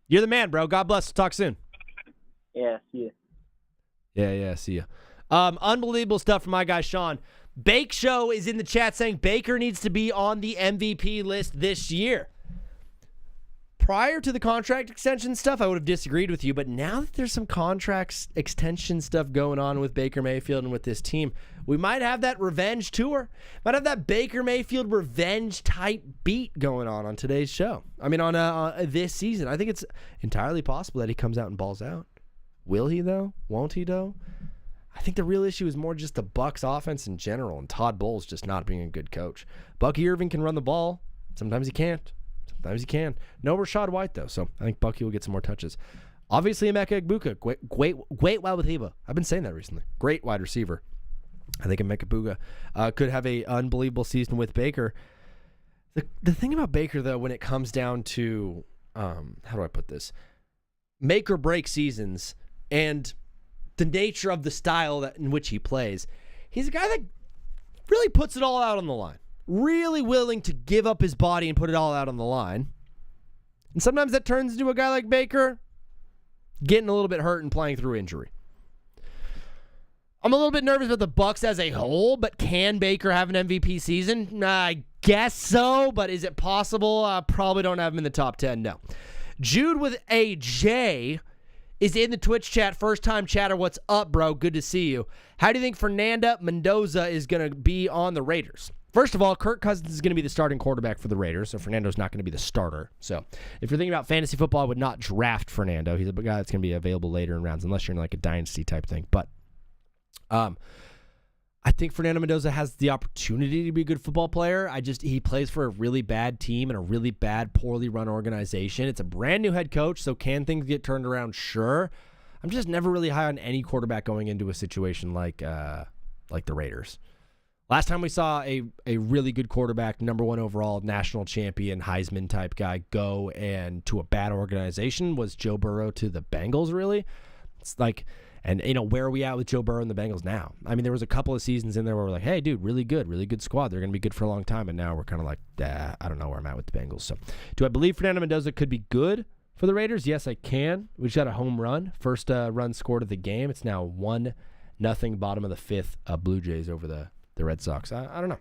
you're the man, bro. God bless. Talk soon. Yeah, see you. Yeah, see you. Unbelievable stuff from my guy Sean. Bake Show is in the chat saying Baker needs to be on the MVP list this year. Prior to the contract extension stuff, I would have disagreed with you, but now that there's some contract extension stuff going on with Baker Mayfield and with this team, we might have that revenge tour. Might have that Baker Mayfield revenge type beat going on today's show. I mean, on this season. I think it's entirely possible that he comes out and balls out. Will he, though? Won't he, though? I think the real issue is more just the Bucs offense in general and Todd Bowles just not being a good coach. Bucky Irving can run the ball. Sometimes he can't. Sometimes he can. No Rashad White, though, so I think Bucky will get some more touches. Obviously, Emeka Egbuka, great wide receiver. I've been saying that recently. Great wide receiver. I think Emeka Egbuka could have an unbelievable season with Baker. The thing about Baker, though, when it comes down to, how do I put this? Make or break seasons and the nature of the style in which he plays, he's a guy that really puts it all out on the line. Really willing to give up his body and put it all out on the line. And sometimes that turns into a guy like Baker getting a little bit hurt and playing through injury. I'm a little bit nervous about the Bucs as a whole, but can Baker have an MVP season? I guess so, but is it possible? I probably don't have him in the top 10, no. Jude with a J is in the Twitch chat. First-time chatter. What's up, bro? Good to see you. How do you think Fernando Mendoza is going to be on the Raiders? First of all, Kirk Cousins is going to be the starting quarterback for the Raiders, so Fernando's not going to be the starter. So if you're thinking about fantasy football, I would not draft Fernando. He's a guy that's going to be available later in rounds, unless you're in like a dynasty type thing. But I think Fernando Mendoza has the opportunity to be a good football player. He plays for a really bad team and a really bad, poorly run organization. It's a brand new head coach, so can things get turned around? Sure. I'm just never really high on any quarterback going into a situation like the Raiders. Last time we saw a really good quarterback, number one overall, national champion, Heisman type guy, go and to a bad organization was Joe Burrow to the Bengals, really. It's like, and where are we at with Joe Burrow and the Bengals now? I mean, there was a couple of seasons in there where we're like, hey, dude, really good squad. They're going to be good for a long time. And now we're kind of like, I don't know where I'm at with the Bengals. So do I believe Fernando Mendoza could be good for the Raiders? Yes, I can. We just got a home run. First run scored of the game. It's now 1-0, bottom of the fifth, Blue Jays over the Red Sox. I don't know.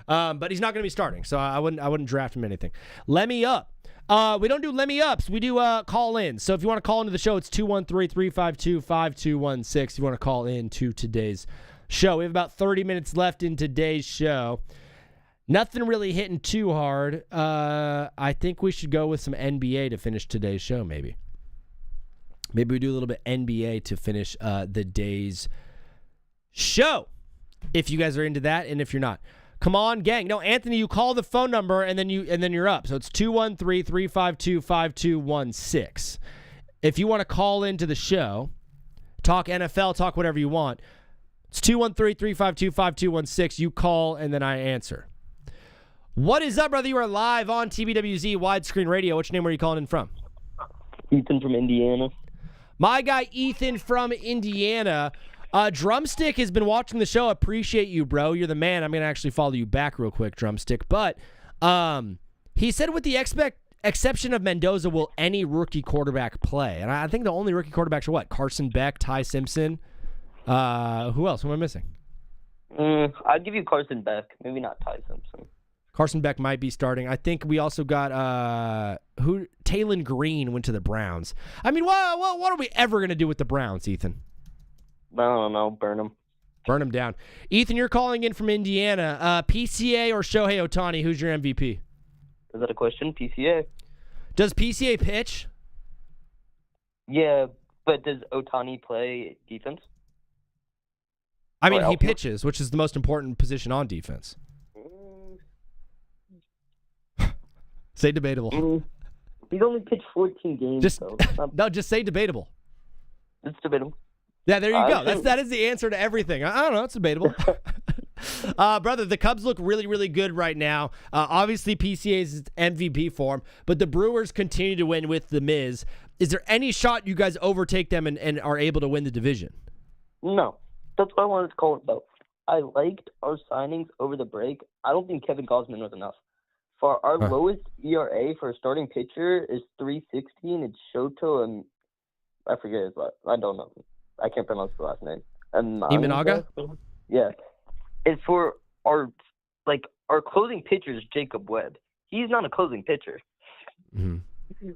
But he's not going to be starting, so I wouldn't draft him anything. Let me up. We don't do let me ups. We do call in. So if you want to call into the show, it's 213-352-5216. If you want to call in to today's show. We have about 30 minutes left in today's show. Nothing really hitting too hard. I think we should go with some NBA to finish today's show, maybe. Maybe we do a little bit NBA to finish the day's show. If you guys are into that, and if you're not, come on, gang. No, Anthony, you call the phone number and then you're up. So it's 213-352-5216. If you want to call into the show, talk NFL, talk whatever you want, it's 213-352-5216. You call and then I answer. What is up, brother? You are live on TBWZ Widescreen Radio. Which name were you calling in from? Ethan from Indiana. My guy Ethan from Indiana. Drumstick has been watching the show. Appreciate you, bro. You're the man. I'm going to actually follow you back real quick, Drumstick. But he said with the exception of Mendoza, will any rookie quarterback play? And I think the only rookie quarterbacks are what? Carson Beck, Ty Simpson. Who else? Who am I missing? I'd give you Carson Beck. Maybe not Ty Simpson. Carson Beck might be starting. I think we also got Taylon Green went to the Browns. I mean, what are we ever going to do with the Browns, Ethan? I don't know. Burn them. Burn them down. Ethan, you're calling in from Indiana. PCA or Shohei Ohtani? Who's your MVP? Is that a question? PCA. Does PCA pitch? Yeah, but does Ohtani play defense? I mean, he pitches, which is the most important position on defense. Say debatable. He's only pitched 14 games. No, just say debatable. It's debatable. Yeah, there you go. That is the answer to everything. I don't know. It's debatable. Brother, the Cubs look really, really good right now. Obviously, PCA's MVP form, but the Brewers continue to win with the Miz. Is there any shot you guys overtake them and are able to win the division? No. That's what I wanted to call it, though. I liked our signings over the break. I don't think Kevin Gausman was enough. For our lowest ERA for a starting pitcher is 3.16. It's Shoto and I forget his last. I don't know. I can't pronounce the last name. Imanaga? Yeah. And for our closing pitcher is Jacob Webb. He's not a closing pitcher. Mm-hmm.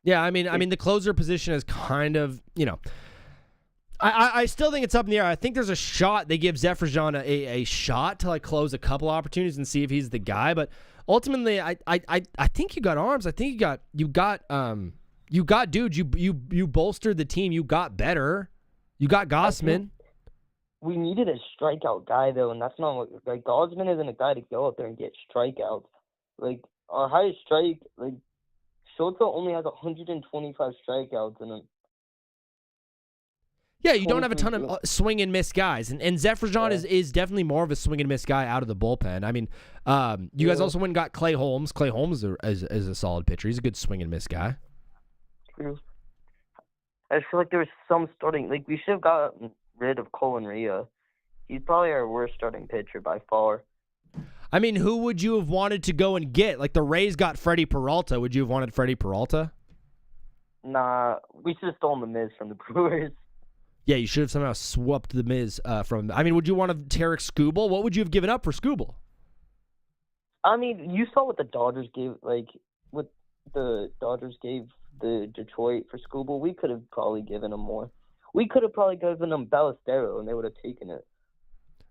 Yeah, I mean, the closer position is kind of, I still think it's up in the air. I think there's a shot they give Zephyr a shot to close a couple opportunities and see if he's the guy. But ultimately, I think you got arms. I think you got dudes. You bolstered the team. You got better. You got Gausman. We needed a strikeout guy though, and that's not what Gausman isn't a guy to go out there and get strikeouts. Our highest strike, Shota only has 125 strikeouts in him. Yeah, you don't have a ton of swing and miss guys, and Zephyr is definitely more of a swing and miss guy out of the bullpen. I mean, you guys also went and got Clay Holmes. Clay Holmes is a solid pitcher. He's a good swing and miss guy. True. I feel like there was some starting. We should have gotten rid of Colin Rhea. He's probably our worst starting pitcher by far. I mean, who would you have wanted to go and get? The Rays got Freddie Peralta. Would you have wanted Freddie Peralta? Nah, we should have stolen the Miz from the Brewers. Yeah, you should have somehow swapped the Miz from. I mean, would you want to Tarek Skubal? What would you have given up for Skubal? I mean, you saw what the Dodgers gave. What the Dodgers gave the Detroit for Skubal. We could have probably given them more. We could have probably given them Ballesteros, and they would have taken it.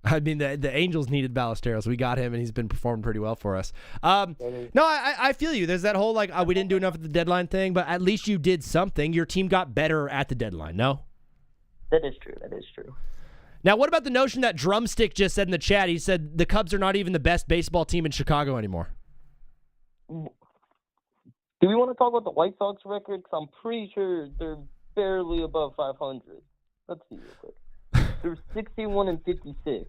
I mean, the Angels needed Ballesteros. We got him, and he's been performing pretty well for us. No, I feel you. There's that whole, we didn't do enough at the deadline thing, but at least you did something. Your team got better at the deadline, no? That is true. Now, what about the notion that Drumstick just said in the chat? He said the Cubs are not even the best baseball team in Chicago anymore. Do we want to talk about the White Sox record? Because I'm pretty sure they're barely above 500. Let's see real quick. They're 61-56.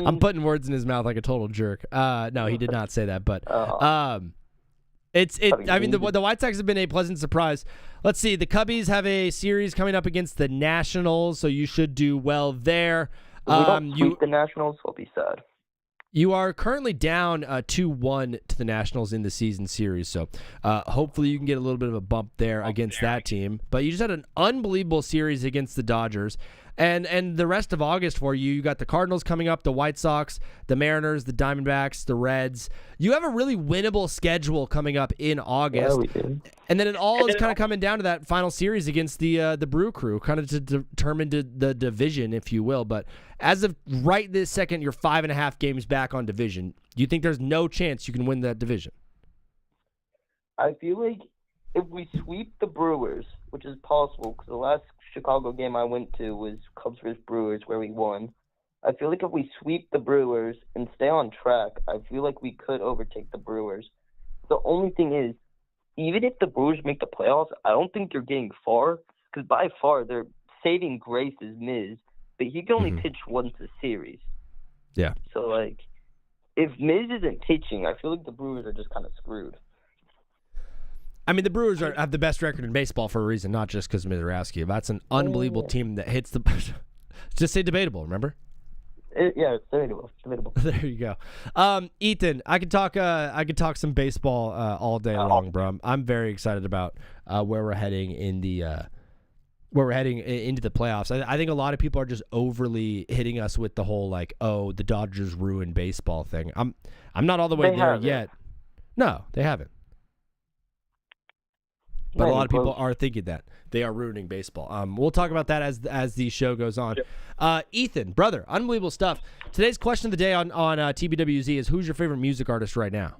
I'm putting words in his mouth like a total jerk. No, he did not say that, but I mean, the White Sox have been a pleasant surprise. Let's see. The Cubbies have a series coming up against the Nationals, so you should do well there. If we don't sweep the Nationals, we'll be sad. You are currently down 2-1 to the Nationals in the season series, so hopefully you can get a little bit of a bump there against that team. But you just had an unbelievable series against the Dodgers. And the rest of August for you, you got the Cardinals coming up, the White Sox, the Mariners, the Diamondbacks, the Reds. You have a really winnable schedule coming up in August. Yeah, we did. And then it all is kind of coming down to that final series against the Brew Crew, kind of to determine the division, if you will. But as of right this second, you're 5.5 games back on division. Do you think there's no chance you can win that division? I feel like if we sweep the Brewers, which is possible because the last Chicago game I went to was Cubs vs. Brewers where we won. I feel like if we sweep the Brewers and stay on track, I feel like we could overtake the Brewers. The only thing is, even if the Brewers make the playoffs, I don't think they're getting far because by far their saving grace is Miz, but he can only pitch once a series. Yeah. So, if Miz isn't pitching, I feel like the Brewers are just kind of screwed. I mean, the Brewers have the best record in baseball for a reason, not just because Mizraski. That's an unbelievable team that hits the. Just say debatable. Remember? Yeah, it's debatable. There you go. Ethan, I could talk some baseball all day long, bro. I'm very excited about where we're heading in the into the playoffs. I think a lot of people are just overly hitting us with the whole the Dodgers ruined baseball thing. I'm not all the way there yet. No, they haven't. But a lot of people are thinking that they are ruining baseball. We'll talk about that as the show goes on. Ethan, brother, unbelievable stuff. Today's question of the day on TBWZ is, who's your favorite music artist right now?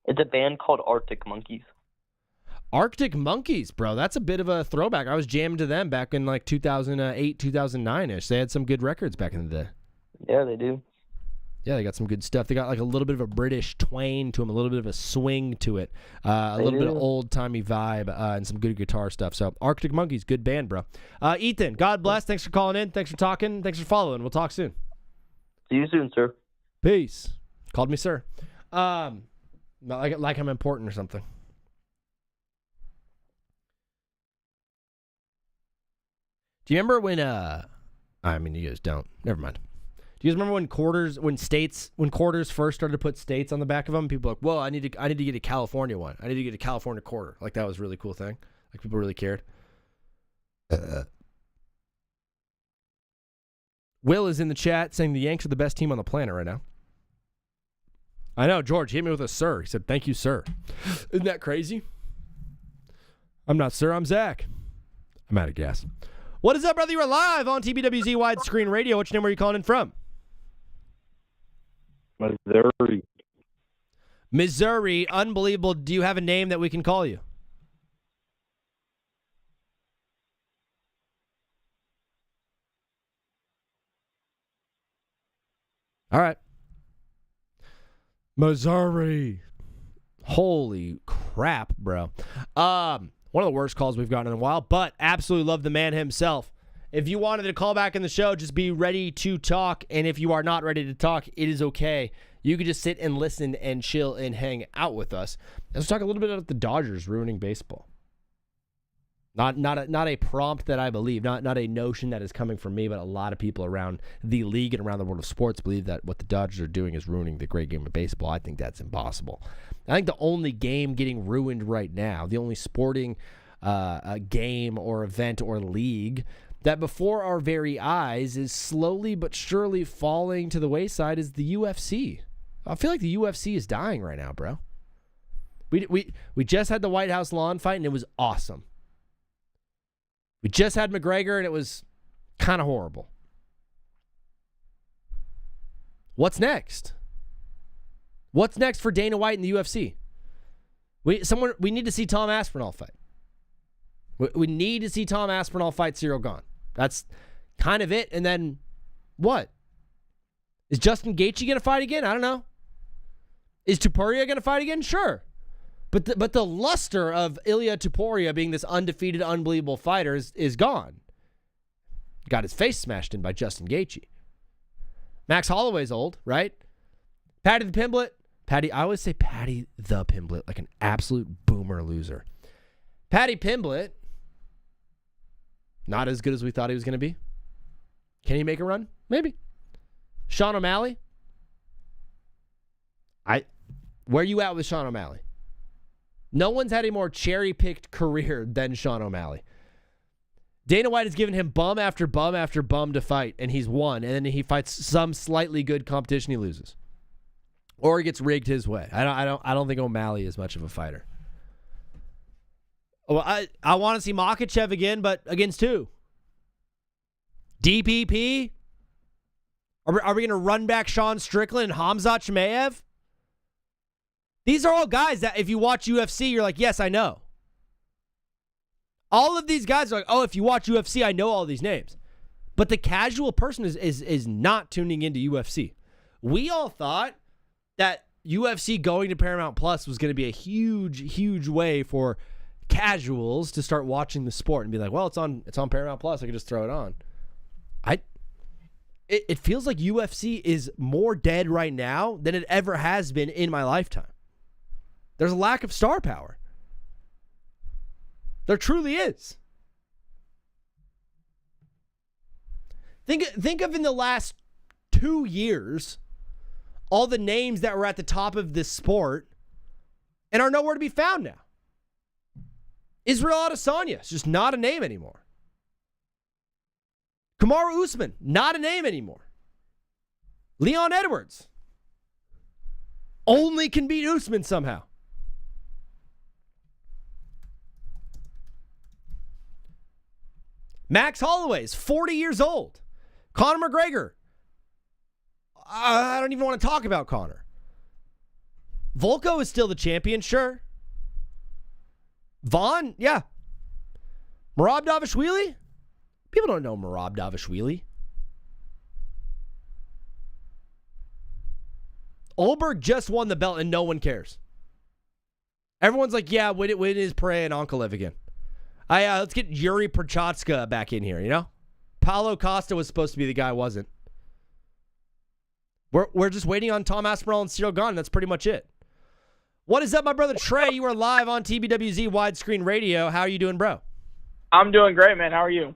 It's a band called Arctic Monkeys. Arctic Monkeys, bro. That's a bit of a throwback. I was jamming to them back in like 2008, 2009-ish. They had some good records back in the day. Yeah, they do. Yeah, they got some good stuff. They got like a little bit of a British twang to them, a little bit of a swing to it, a little bit of old-timey vibe, and some good guitar stuff. So Arctic Monkeys, good band, bro. Ethan, God bless. Thanks for calling in. Thanks for talking. Thanks for following. We'll talk soon. See you soon, sir. Peace. Called me sir. Like I'm important or something. Do you remember when I mean you guys don't. Never mind. Do you guys remember when quarters first started to put states on the back of them? People were like, "Whoa, I need to get a California one. I need to get a California quarter." Like that was a really cool thing. Like people really cared. Will is in the chat saying the Yanks are the best team on the planet right now. I know, George, he hit me with a sir. He said, "Thank you, sir." Isn't that crazy? I'm not sir, I'm Zach. I'm out of gas. What is up, brother? You are live on TBWZ Widescreen Radio. Which name are you calling in from? Missouri. Missouri. Unbelievable. Do you have a name that we can call you? All right. Missouri. Holy crap, bro. One of the worst calls we've gotten in a while, but absolutely love the man himself. If you wanted to call back in the show, just be ready to talk. And if you are not ready to talk, it is okay. You could just sit and listen and chill and hang out with us. Let's talk a little bit about the Dodgers ruining baseball. Not a prompt that I believe, not a notion that is coming from me, but a lot of people around the league and around the world of sports believe that what the Dodgers are doing is ruining the great game of baseball. I think that's impossible. I think the only game getting ruined right now, the only sporting game or event or league that before our very eyes is slowly but surely falling to the wayside is the UFC. I feel like the UFC is dying right now, bro. We just had the White House lawn fight, and it was awesome. We just had McGregor, and it was kind of horrible. What's next? What's next for Dana White in the UFC? We need to see Tom Aspinall fight. We need to see Tom Aspinall fight Cyril Gane. That's kind of it. And then what? Is Justin Gaethje going to fight again? I don't know. Is Topuria going to fight again? Sure. But the luster of Ilia Topuria being this undefeated, unbelievable fighter is gone. Got his face smashed in by Justin Gaethje. Max Holloway's old, right? Patty the Pimblett. I always say Patty the Pimblett like an absolute boomer loser. Patty Pimblett, not as good as we thought he was going to be. Can he make a run? Maybe. Sean O'Malley. Where you at with Sean O'Malley? No one's had a more cherry-picked career than Sean O'Malley. Dana White has given him bum after bum after bum to fight, and he's won. And then he fights some slightly good competition, he loses, or he gets rigged his way. I don't think O'Malley is much of a fighter. Well, I want to see Makhachev again, but against who? DPP? Are we going to run back Sean Strickland and Khamzat Chimaev? These are all guys that if you watch UFC, you're like, yes, I know. All of these guys are like, oh, if you watch UFC, I know all these names. But the casual person is not tuning into UFC. We all thought that UFC going to Paramount Plus was going to be a huge, huge way for casuals to start watching the sport and be like, well, it's on Paramount Plus. I can just throw it on. It feels like UFC is more dead right now than it ever has been in my lifetime. There's a lack of star power. There truly is. Think of in the last 2 years, all the names that were at the top of this sport and are nowhere to be found now. Israel Adesanya is just not a name anymore. Kamaru Usman, not a name anymore. Leon Edwards only can beat Usman somehow. Max Holloway's 40 years old. Conor McGregor. I don't even want to talk about Conor. Volko is still the champion, sure. Vaughn, yeah. Merab Davishvili? People don't know Merab Davishvili. Olberg just won the belt and no one cares. Everyone's like, yeah, when it is Pereira and Ankalev again. Let's get Yuri Prochazka back in here, you know? Paulo Costa was supposed to be the guy, wasn't. We're just waiting on Tom Asperell and Cyril Gahn. That's pretty much it. What is up, my brother Trey? You are live on TBWZ Widescreen Radio. How are you doing, bro? I'm doing great, man. How are you?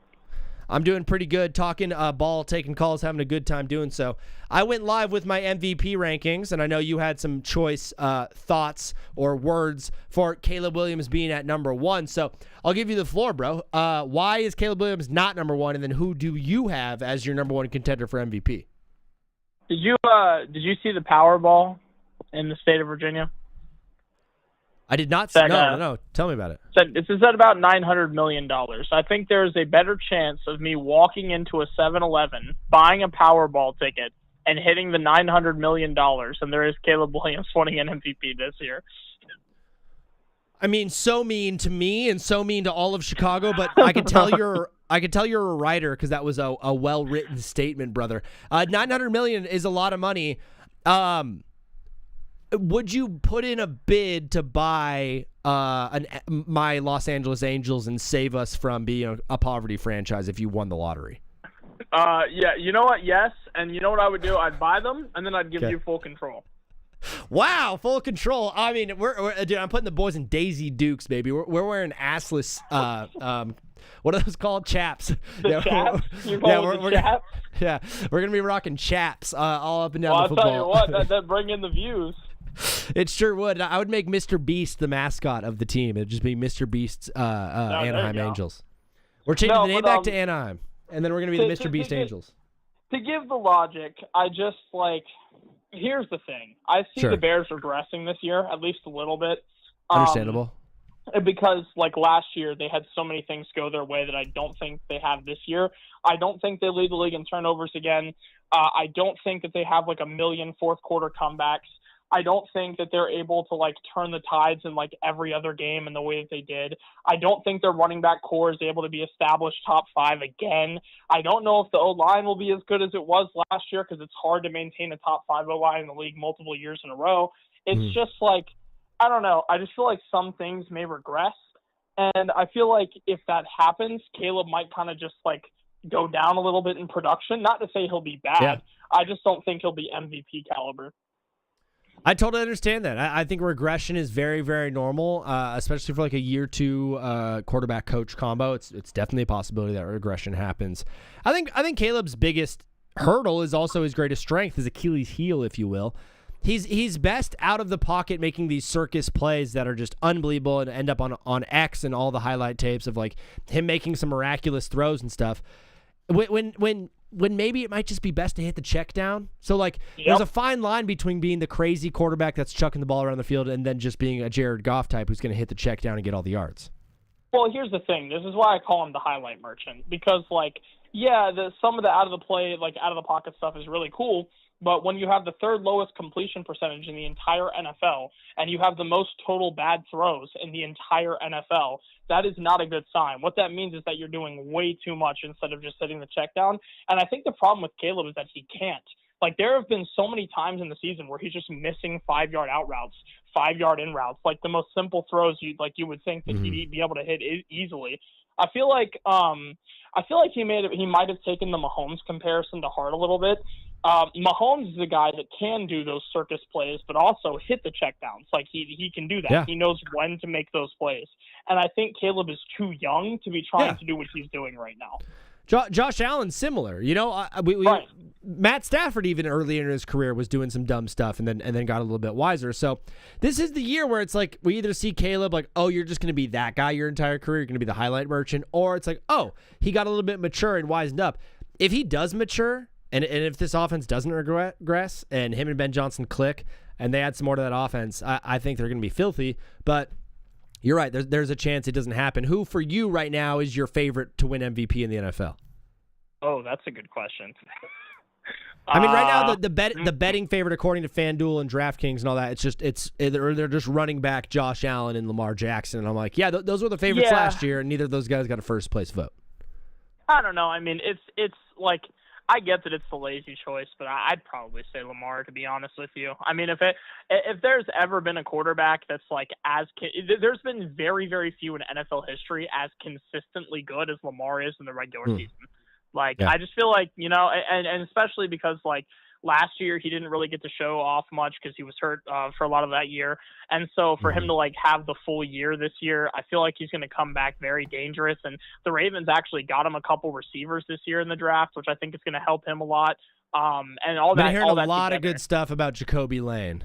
I'm doing pretty good, talking ball, taking calls, having a good time doing so. I went live with my MVP rankings, and I know you had some choice thoughts or words for Caleb Williams being at number 1. So I'll give you the floor, bro. Why is Caleb Williams not number 1, and then who do you have as your number 1 contender for MVP? Did you see the Powerball in the state of Virginia? I did not see. No. Tell me about it. It's at about $900 million. I think there's a better chance of me walking into a 7-Eleven, buying a Powerball ticket, and hitting the $900 million than there is Caleb Williams winning an MVP this year. I mean, so mean to me and so mean to all of Chicago, but I could tell you're a writer because that was a well-written statement, brother. $900 million is a lot of money. Would you put in a bid to buy my Los Angeles Angels and save us from being a poverty franchise if you won the lottery? Yeah, you know what? Yes, and you know what I would do? I'd buy them, and then I'd give you full control. Wow, full control. I mean, dude, I'm putting the boys in Daisy Dukes, baby. We're wearing assless, what are those called? Chaps. Chaps? You're calling chaps? Yeah, we're going to be rocking chaps all up and down the football. football. I'll tell you what, that'd bring in the views. It sure would. I would make Mr. Beast the mascot of the team. It'd just be Mr. Beast's Anaheim Angels. We're changing the name back to Anaheim, and then we're going to be the Mr. Beast Angels. To give the logic, I just, here's the thing. I see the Bears regressing this year, at least a little bit. Understandable. Because, last year, they had so many things go their way that I don't think they have this year. I don't think they lead the league in turnovers again. I don't think that they have, a million fourth-quarter comebacks. I don't think that they're able to, turn the tides in, every other game in the way that they did. I don't think their running back core is able to be established top 5 again. I don't know if the O-line will be as good as it was last year because it's hard to maintain a top 5 O-line in the league multiple years in a row. It's just, I don't know. I just feel like some things may regress. And I feel like if that happens, Caleb might kind of just, go down a little bit in production. Not to say he'll be bad. Yeah. I just don't think he'll be MVP caliber. I totally understand that. I think regression is very, very normal, especially for a year 2 quarterback coach combo. It's definitely a possibility that regression happens. I think Caleb's biggest hurdle is also his greatest strength, his Achilles heel, if you will. He's best out of the pocket making these circus plays that are just unbelievable and end up on X and all the highlight tapes of him making some miraculous throws and stuff. When maybe it might just be best to hit the check down. So, there's a fine line between being the crazy quarterback that's chucking the ball around the field and then just being a Jared Goff type who's going to hit the check down and get all the yards. Well, here's the thing. This is why I call him the highlight merchant. Because, some of the out-of-the-pocket stuff is really cool. But when you have the 3rd lowest completion percentage in the entire NFL and you have the most total bad throws in the entire NFL, that is not a good sign. What that means is that you're doing way too much instead of just hitting the check down. And I think the problem with Caleb is that he can't. There have been so many times in the season where he's just missing 5-yard out routes, 5-yard in routes, the most simple throws you would think that he'd be able to hit easily. I feel like he might have taken the Mahomes comparison to heart a little bit. Mahomes is the guy that can do those circus plays, but also hit the checkdowns. He can do that. Yeah. He knows when to make those plays. And I think Caleb is too young to be trying to do what he's doing right now. Josh Allen's similar. Right. Matt Stafford even early in his career was doing some dumb stuff and then got a little bit wiser. So this is the year where it's we either see Caleb you're just going to be that guy your entire career. You're going to be the highlight merchant. Or it's he got a little bit mature and wisened up. If he does mature and if this offense doesn't regress and him and Ben Johnson click and they add some more to that offense, I think they're going to be filthy. But you're right. There's a chance it doesn't happen. Who for you right now is your favorite to win MVP in the NFL? Oh, that's a good question. I mean, right now the betting favorite according to FanDuel and DraftKings and all that, they're just running back Josh Allen and Lamar Jackson, and I'm like, yeah, those were the favorites last year, and neither of those guys got a first place vote. I don't know. I mean, it's like, I get that it's the lazy choice, but I'd probably say Lamar, to be honest with you. I mean, if there's ever been a quarterback that's like there's been very, very few in NFL history as consistently good as Lamar is in the regular season. Like, I just feel like, and especially because, like, last year he didn't really get to show off much because he was hurt for a lot of that year. And so for him to, like, have the full year this year, I feel like he's going to come back very dangerous. And the Ravens actually got him a couple receivers this year in the draft, which I think is going to help him a lot. And all that. I've been hearing a lot of good stuff about Jacoby Lane.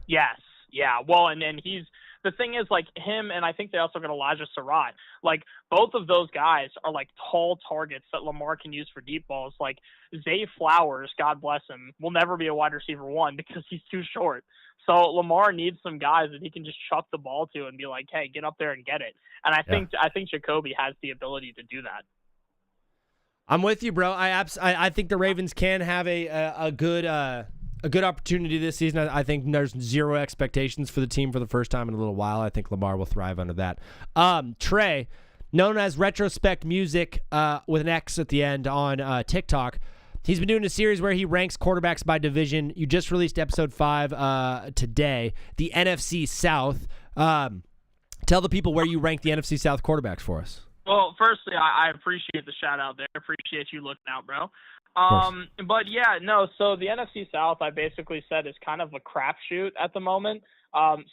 Yes. Yeah. Well, and he's – the thing is, like, him and I think they also got Elijah Surratt. Like, both of those guys are, like, tall targets that Lamar can use for deep balls. Like, Zay Flowers, God bless him, will never be a wide receiver one because he's too short. So Lamar needs some guys that he can just chuck the ball to and be like, hey, get up there and get it. And I think Jacoby has the ability to do that. I'm with you, bro. I think the Ravens can have a good opportunity this season. I think there's zero expectations for the team for the first time in a little while. I think Lamar will thrive under that. Trey, known as Retrospect Music with an X at the end on TikTok, he's been doing a series where he ranks quarterbacks by division. You just released episode 5 today, the NFC South. Tell the people where you rank the NFC South quarterbacks for us. Well, firstly, I appreciate the shout out there. I appreciate you looking out, bro. But yeah, no, so the NFC South, I basically said, is kind of a crapshoot at the moment.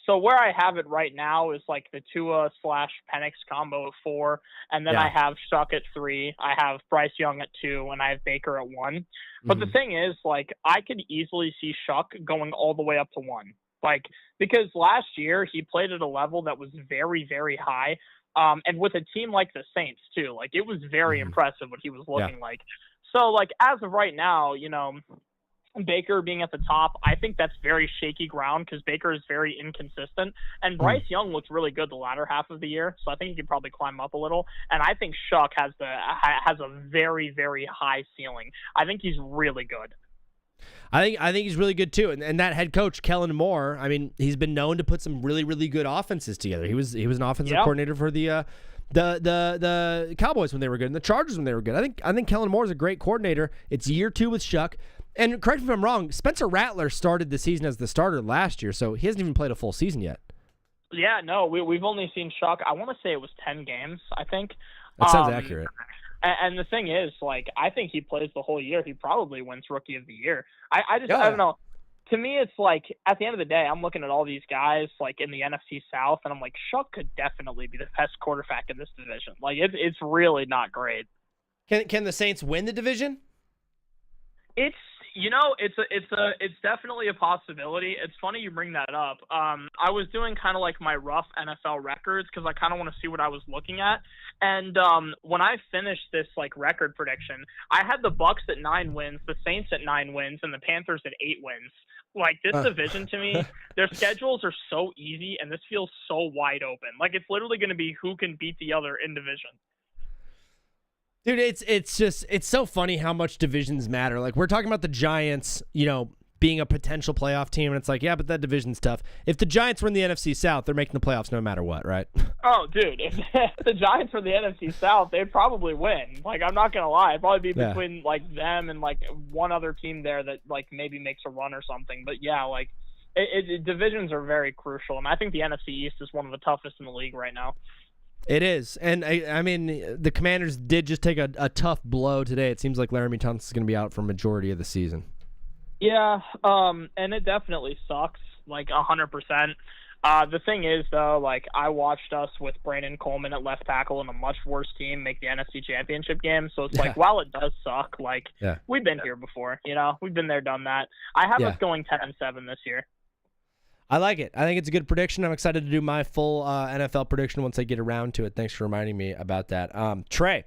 So where I have it right now is like the Tua/Penix combo at 4, and then I have Shuck at 3, I have Bryce Young at 2, and I have Baker at 1. But the thing is, like, I could easily see Shuck going all the way up to 1. Like, because last year he played at a level that was very, very high. And with a team like the Saints too, like, it was very impressive what he was looking like. So, like, as of right now, Baker being at the top, I think that's very shaky ground because Baker is very inconsistent. And Bryce Young looked really good the latter half of the year, so I think he could probably climb up a little. And I think Shuck has a very, very high ceiling. I think he's really good. I think he's really good too. And that head coach, Kellen Moore, I mean, he's been known to put some really, really good offenses together. He was an offensive coordinator for the Cowboys when they were good and the Chargers when they were good. I think Kellen Moore is a great coordinator. It's year 2 with Shuck. And correct me if I'm wrong, Spencer Rattler started the season as the starter last year, so he hasn't even played a full season yet. Yeah, no, we've only seen Shuck. I want to say it was 10 games, I think. That sounds accurate. And the thing is, like, I think he plays the whole year. He probably wins Rookie of the Year. I don't know. To me, it's like, at the end of the day, I'm looking at all these guys, like, in the NFC South, and I'm like, Shuck could definitely be the best quarterback in this division. Like, it's really not great. Can the Saints win the division? It's definitely a possibility. It's funny you bring that up. I was doing kind of like my rough NFL records because I kind of want to see what I was looking at. And when I finished this like record prediction, I had the Bucs at 9 wins, the Saints at 9 wins, and the Panthers at 8 wins. Like, this division to me, their schedules are so easy, and this feels so wide open. Like, it's literally going to be who can beat the other in division. Dude, it's so funny how much divisions matter. Like, we're talking about the Giants, being a potential playoff team, and it's like, yeah, but that division's tough. If the Giants were in the NFC South, they're making the playoffs no matter what, right? Oh, dude, if the Giants were the NFC South, they'd probably win. Like, I'm not gonna lie, it'd probably be between like them and like one other team there that like maybe makes a run or something. But yeah, like divisions are very crucial, and I think the NFC East is one of the toughest in the league right now. It is. And, I mean, the Commanders did just take a tough blow today. It seems like Laramie Tunsil's going to be out for a majority of the season. Yeah, and it definitely sucks, like 100%. The thing is, though, like, I watched us with Brandon Coleman at left tackle and a much worse team make the NFC Championship game. So it's like, while it does suck, like, we've been here before. We've been there, done that. I have us going 10-7 this year. I like it. I think it's a good prediction. I'm excited to do my full NFL prediction once I get around to it. Thanks for reminding me about that. Trey,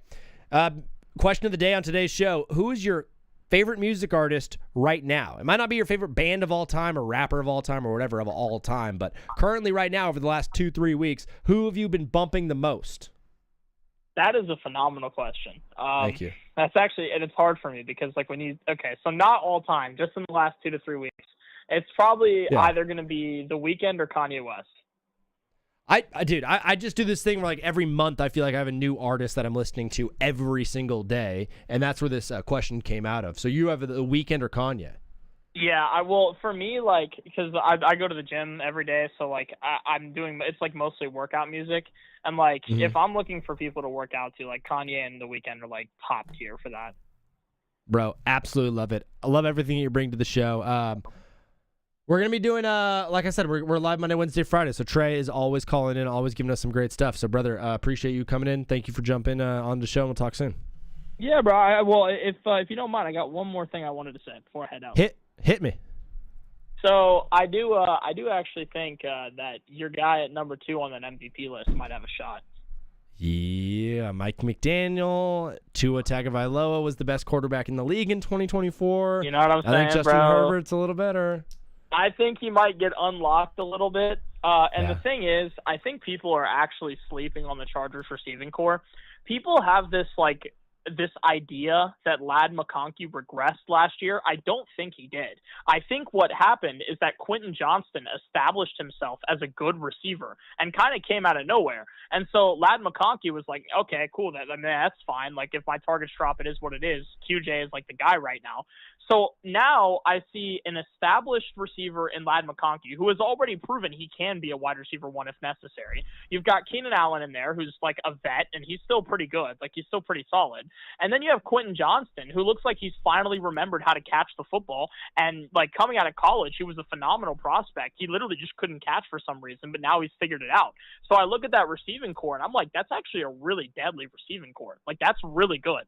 question of the day on today's show. Who is your favorite music artist right now? It might not be your favorite band of all time or rapper of all time or whatever of all time, but currently right now over the last 2-3 weeks, who have you been bumping the most? That is a phenomenal question. Thank you. That's actually, and it's hard for me because so not all time, just in the last 2 to 3 weeks. It's probably either going to be The Weeknd or Kanye West. I just do this thing where like every month I feel like I have a new artist that I'm listening to every single day, and that's where this question came out of. So you have The Weeknd or Kanye? Yeah, I will. For me, like, because I go to the gym every day, so like I'm doing, it's like mostly workout music, and like if I'm looking for people to work out to, like Kanye and The Weeknd are like top tier for that. Bro, absolutely love it. I love everything you bring to the show. We're gonna be doing like I said, we're live Monday, Wednesday, Friday. So Trey is always calling in, always giving us some great stuff. So brother, appreciate you coming in. Thank you for jumping on the show, and we'll talk soon. Yeah, bro. Well, if you don't mind, I got one more thing I wanted to say before I head out. Hit me. So I do actually think that your guy at number 2 on that MVP list might have a shot. Yeah, Mike McDaniel, Tua Tagovailoa was the best quarterback in the league in 2024. You know what I'm saying, I think Justin Herbert's a little better. I think he might get unlocked a little bit. And Yeah. the thing is, I think people are actually sleeping on the Chargers receiving core. People have this idea that Ladd McConkey regressed last year. I don't think he did. I think what happened is that Quentin Johnston established himself as a good receiver and kind of came out of nowhere. And so Ladd McConkey was like, okay, cool. That's fine. Like, if my targets drop, it is what it is. QJ is like the guy right now. So now I see an established receiver in Ladd McConkey who has already proven he can be a wide receiver 1 if necessary. You've got Keenan Allen in there who's like a vet, and he's still pretty good. Like, he's still pretty solid. And then you have Quentin Johnston, who looks like he's finally remembered how to catch the football. And like coming out of college, he was a phenomenal prospect. He literally just couldn't catch for some reason, but now he's figured it out. So I look at that receiving core and I'm like, that's actually a really deadly receiving core. Like, that's really good.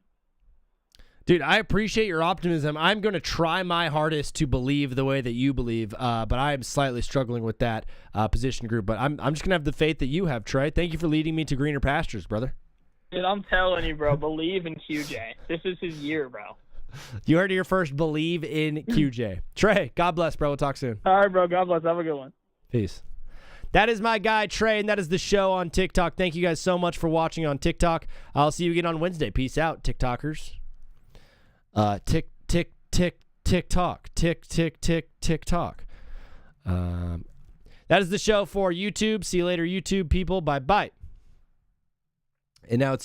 Dude, I appreciate your optimism. I'm going to try my hardest to believe the way that you believe, but I am slightly struggling with that position group. But I'm just going to have the faith that you have, Trey. Thank you for leading me to greener pastures, brother. Dude, I'm telling you, bro, believe in QJ. This is his year, bro. You heard it here first. Believe in QJ. Trey, God bless, bro. We'll talk soon. All right, bro. God bless. Have a good one. Peace. That is my guy, Trey, and that is the show on TikTok. Thank you guys so much for watching on TikTok. I'll see you again on Wednesday. Peace out, TikTokers. Tick, tick, tick, tick, tock. Tick, tick, tick, tick, tock. That is the show for YouTube. See you later, YouTube people. Bye-bye. And now it's